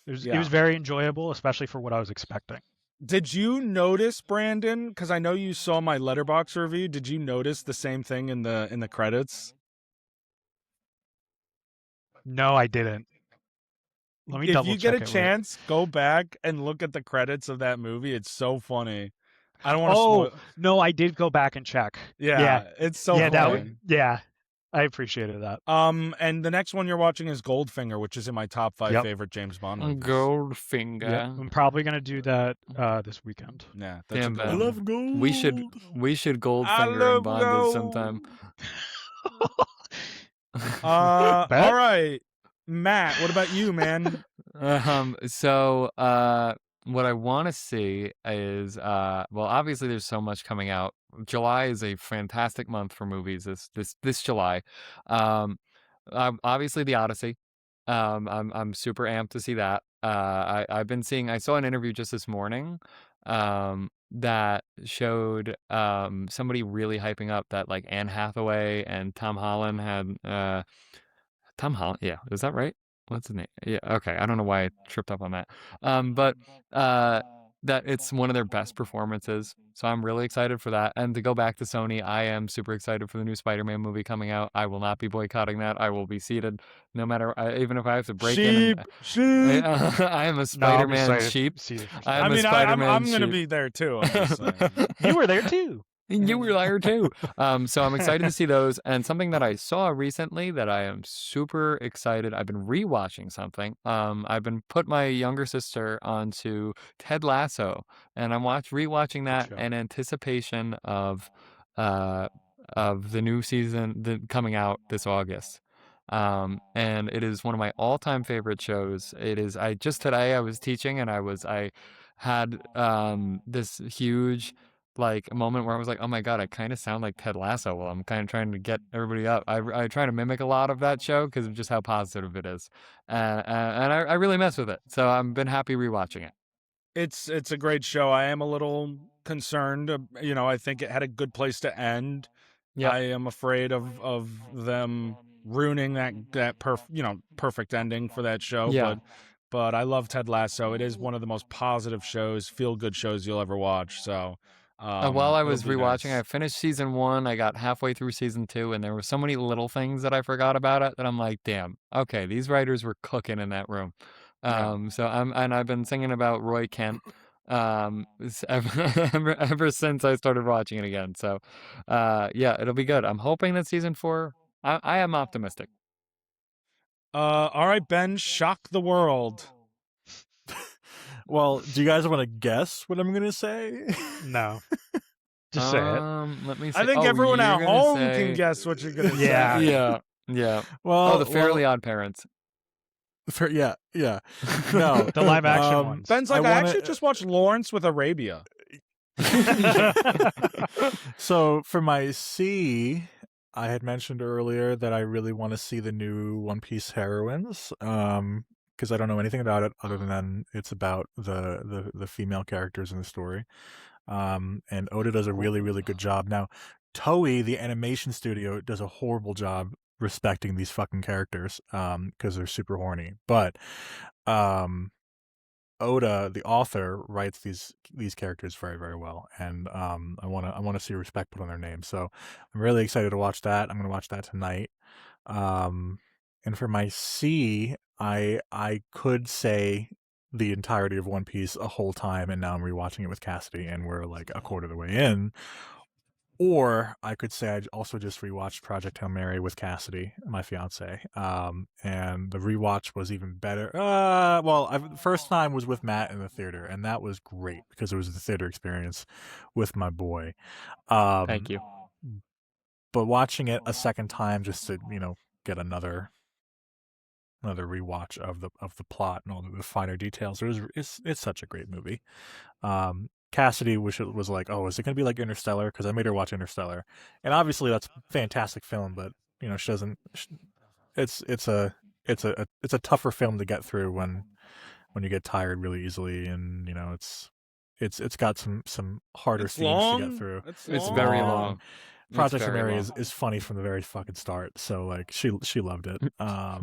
It Yeah. was very enjoyable, especially for what I was expecting. Did you notice, Brandon? Because I know you saw my Letterboxd review. Did you notice the same thing in the credits? No, I didn't. Let me If double you get a check it. chance, go back and look at the credits of that movie. It's so funny. I don't want to Oh, spoil. no, I did go back and check. Yeah, it's so yeah, funny. I appreciated that. And the next one you're watching is Goldfinger, which is in my top 5 Yep. favorite James Bond movies. Goldfinger. Yep. I'm probably gonna do that this weekend. Yeah, that's Damn, a good I Ben. one. love gold. We should I Goldfinger love and bondage sometime. All Bet? right, Matt. What about you, man? So what I want to see is well, obviously there's so much coming out. July is a fantastic month for movies this July. Obviously the Odyssey. I'm super amped to see that. I saw an interview just this morning that showed somebody really hyping up that like Anne Hathaway and Tom Holland had Tom Holland, yeah, is that right? What's his name? Yeah, okay. I don't know why I tripped up on that. But that it's one of their best performances. So I'm really excited for that. And to go back to Sony, I am super excited for the new Spider-Man movie coming out. I will not be boycotting that. I will be seated, no matter even if I have to break in. Sheep. I am a No, I'll be Spider-Man sheep. seated for I I am a mean, Spider-Man I'm gonna sheep. be there too. I'm just saying. You were there too. You were there too. So I'm excited to see those. And something that I saw recently that I am super excited. I've been rewatching something. I've been put my younger sister onto Ted Lasso, and I'm rewatching that show. in anticipation of the new season coming out this August. And it is one of my all-time favorite shows. It is. Today I was teaching, and I had this huge like moment where I was like, oh my God, I kind of sound like Ted Lasso. Well, I'm kind of trying to get everybody up. I try to mimic a lot of that show because of just how positive it is. And I really mess with it. So I've been happy rewatching it. It's a great show. I am a little concerned. I think it had a good place to end. Yep. I am afraid of them ruining that perfect ending for that show. Yeah. But I love Ted Lasso. It is one of the most positive shows, feel good shows you'll ever watch. So While I it'll was be rewatching, nice. I finished season 1. I got halfway through season 2, and there were so many little things that I forgot about it that I'm like, damn, okay, these writers were cooking in that room. Yeah. So I've been singing about Roy Kent ever since I started watching it again. So yeah, it'll be good. I'm hoping that season 4. I am optimistic. All right, Ben, shock the world. Well, do you guys want to guess what I'm gonna say? No. Just say it. Let me see. I think everyone you're at gonna home say... can guess what you're gonna Yeah. say. Yeah. Well, the Fairly Odd Parents. Yeah. No, The live action ones. Ben's like, I actually just watched Lawrence with Arabia. So for my C, I had mentioned earlier that I really want to see the new One Piece heroines, because I don't know anything about it other than it's about the female characters in the story. And Oda does a really, really good job. Now, Toei, the animation studio, does a horrible job respecting these fucking characters, because they're super horny. But Oda, the author, writes these characters very, very well, and I want to see respect put on their name. So I'm really excited to watch that. I'm going to watch that tonight. And for my C, I could say the entirety of One Piece a whole time, and now I'm rewatching it with Cassidy, and we're like a quarter of the way in. Or I could say I also just rewatched Project Hail Mary with Cassidy, my fiance, and the rewatch was even better. The first time was with Matt in the theater, and that was great because it was the theater experience with my boy. Thank you. But watching it a second time just to get another rewatch of the plot and all the finer details, it's such a great movie. Cassidy was like, "Oh, is it going to be like Interstellar?" Because I made her watch Interstellar, and obviously that's a fantastic film, but she doesn't. It's a tougher film to get through when you get tired really easily, and it's got some harder It's scenes to get long. through. It's very long. Project very Mary long. is funny from the very fucking start, so like she loved it.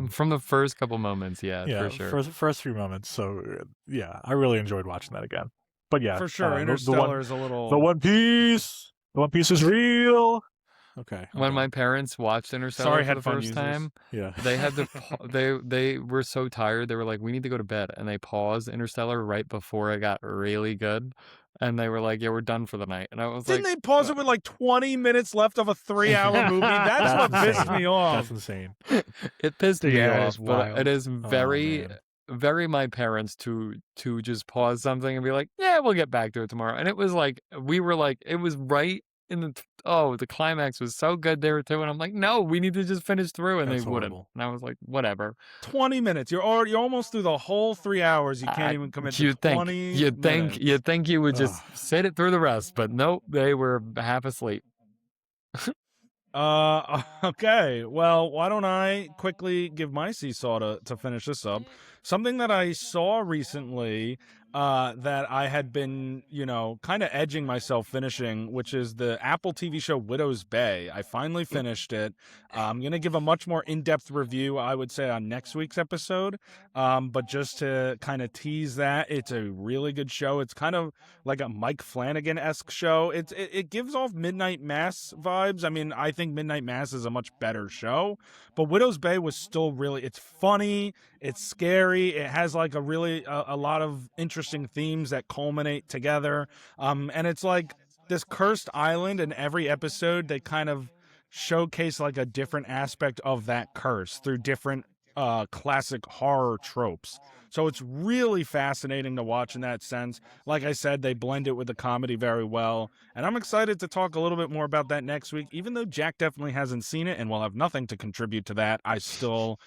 From the first couple moments, yeah, yeah, for sure. first few moments. So yeah, I really enjoyed watching that again. But yeah, For sure, the Interstellar is a little. the One Piece is real. Okay. When my parents watched Interstellar Sorry, for the headphone first users. time, Yeah. they had to they were so tired. They were like, "We need to go to bed," and they paused Interstellar right before it got really good, and they were like, "Yeah, we're done for the night." And I was Didn't like, they pause it with like 20 minutes left of a 3-hour movie? That's what That's pissed insane. me off. That's insane. It pissed me Yeah, it off, is but wild. it is Oh, very, man. very my parents to just pause something and be like, "Yeah, we'll get back to it tomorrow." And it was like we were like, it was right in the climax was so good there too, and I'm like, "No, we need to just finish through," and That's they wouldn't. horrible. And I was like, "Whatever." 20 minutes. You're almost through the whole 3 hours. You can't even commit to 20 minutes. You'd think you would just Ugh. sit it through the rest, but nope, they were half asleep. Okay. Well, why don't I quickly give my seesaw to finish this up? Something that I saw recently that I had been, kind of edging myself finishing, which is the Apple TV show Widow's Bay. I finally finished it. I'm going to give a much more in-depth review, I would say, on next week's episode. But just to kind of tease that, it's a really good show. It's kind of like a Mike Flanagan-esque show. It gives off Midnight Mass vibes. I mean, I think Midnight Mass is a much better show, but Widow's Bay was still it's funny, it's scary, it has like a really a lot of interesting themes that culminate together. And it's like this cursed island, and every episode they kind of showcase like a different aspect of that curse through different classic horror tropes. So it's really fascinating to watch in that sense. Like I said, they blend it with the comedy very well. And I'm excited to talk a little bit more about that next week. Even though Jack definitely hasn't seen it and will have nothing to contribute to that, I still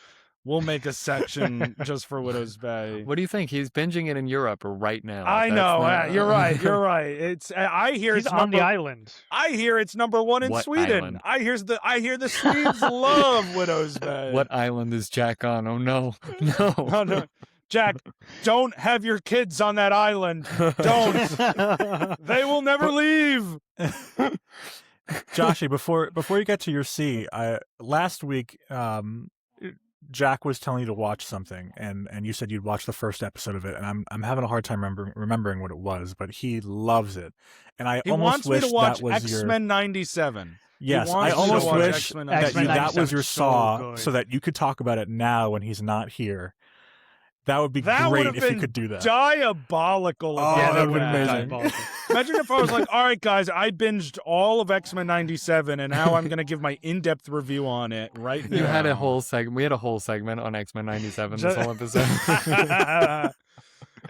will make a section just for Widow's Bay. What do you think? He's binging it in Europe right now. I That's know. not- You're right. You're right. It's. I hear He's it's on the number. island. I hear it's number one in What Sweden. island? I hear the Swedes love Widow's Bay. What island is Jack on? Oh no, no. Oh, no. Jack, don't have your kids on that island. Don't. They will never leave. Joshy, before you get to your C, last week Jack was telling you to watch something, and you said you'd watch the first episode of it, and I'm having a hard time remembering what it was, but he loves it, and I He almost wants me wish to watch that was X-Men 97. Yes, He I wants me to almost watch wish X-Men that X-Men that 97 was your is so saw, good. so that you could talk about it now when he's not here. That would be That would great have if you been could do that. diabolical. Oh, if that you would did be amazing. Diabolical. Imagine if I was like, all right, guys, I binged all of X-Men 97, and now I'm going to give my in-depth review on it right now. You had a whole segment. We had a whole segment on X-Men 97 this whole episode.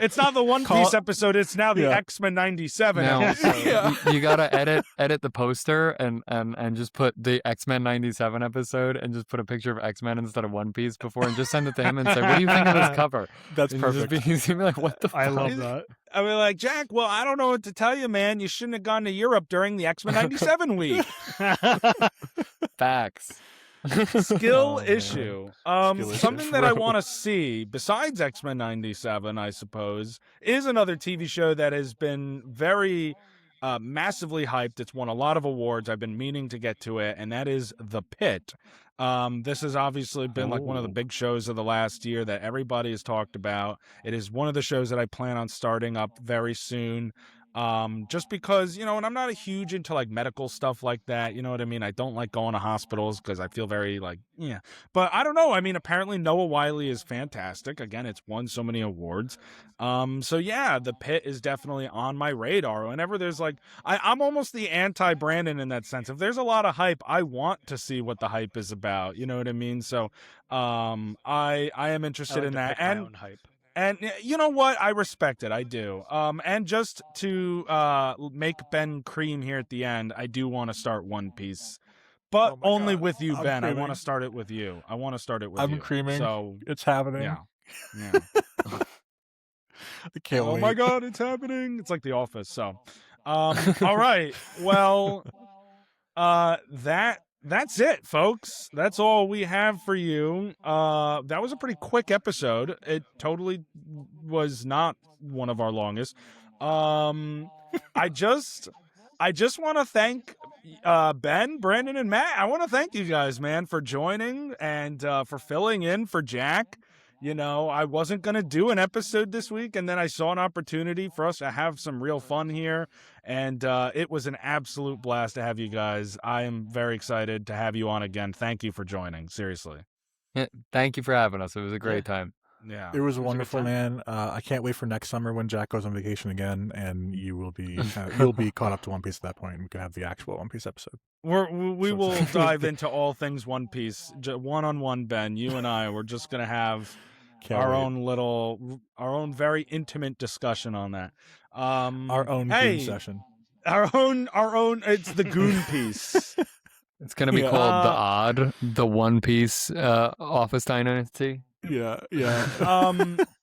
It's not the One Piece episode. It's now the Yeah. X-Men 97 Now, episode. you gotta edit the poster and just put the X-Men 97 episode and just put a picture of X-Men instead of One Piece before and just send it to him and say, what do you think of this cover? That's And perfect. He's gonna be like, what the fuck? I love that. I mean, like, Jack, well, I don't know what to tell you, man. You shouldn't have gone to Europe during the X-Men 97 week. Facts. Skill Oh, man. issue. Skill issue. Something that I True. want to see besides X-Men 97, I suppose, is another TV show that has been very massively hyped. It's won a lot of awards. I've been meaning to get to it, and that is The Pit. This has obviously been like one of the big shows of the last year that everybody has talked about. It is one of the shows that I plan on starting up very soon. Just because, and I'm not a huge into like medical stuff like that. You know what I mean? I don't like going to hospitals because I feel very like, yeah, but I don't know. I mean, apparently Noah Wyle is fantastic. Again, it's won so many awards. So yeah, The Pit is definitely on my radar. Whenever there's like, I'm almost the anti-Brandon in that sense. If there's a lot of hype, I want to see what the hype is about. You know what I mean? So, I am interested in that. My own hype. And you know what? I respect it. I do. And just to make Ben cream here at the end, I do want to start One Piece. But Oh my only God. with you, I'm Ben. I creaming. want to start it with you. I want to start it with I'm you. creaming. So, It's happening. yeah. I can't Oh wait. my God, it's happening. It's like The Office. So, all right. Well, that's it, folks. That's all we have for you. That was a pretty quick episode. It totally was not one of our longest. I just want to thank Ben, Brandon, and Matt. I want to thank you guys, man, for joining and for filling in for Jack. You know, I wasn't going to do an episode this week, and then I saw an opportunity for us to have some real fun here, and it was an absolute blast to have you guys. I am very excited to have you on again. Thank you for joining. Seriously. Yeah, thank you for having us. It was a great time. Yeah. It was a good wonderful, time. man. I can't wait for next summer when Jack goes on vacation again, and you will be you'll be caught up to One Piece at that point, and we can have the actual One Piece episode. We So- will dive into all things One Piece, one-on-one, Ben. You and I, we're just going to have Can't our wait. own very intimate discussion on that. Our own hey, game session. our own. It's the Goon Piece. It's going to be Yeah. called the One Piece Office Dynasty. Yeah.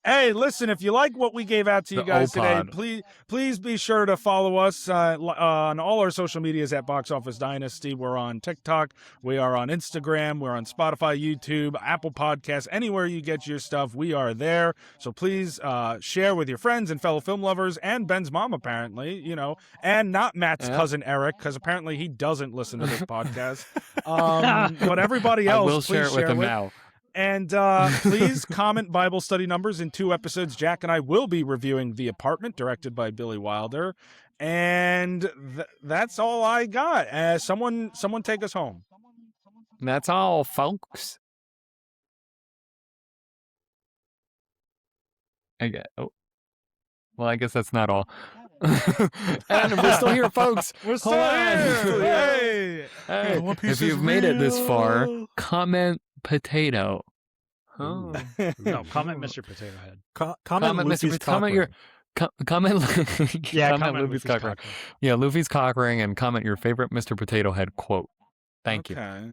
Hey, listen, if you like what we gave out to you The guys today, OPOD. please be sure to follow us on all our social medias at Box Office Dynasty. We're on TikTok, we are on Instagram, we're on Spotify, YouTube, Apple Podcasts, anywhere you get your stuff, we are there. So please share with your friends and fellow film lovers, and Ben's mom, apparently, you know, and not Matt's Yeah. cousin Eric, because apparently he doesn't listen to this podcast. But everybody I else, will share please it with him now. And please comment Bible study numbers. In 2 episodes, Jack and I will be reviewing The Apartment, directed by Billy Wilder. And that's all I got. Someone take us home. And that's all, folks. Well, I guess that's not all. And we're still here, folks. We're still Hold on. here. Hey. Hey, One Piece if is you've made it this far, real. comment potato. Oh. No, comment Mr. Potato Head. Comment Comment, Luffy's Mr. Comment your comment. Yeah, comment Luffy's cock ring. Yeah, Luffy's cock ring, and comment your favorite Mr. Potato Head quote. Thank you. Okay.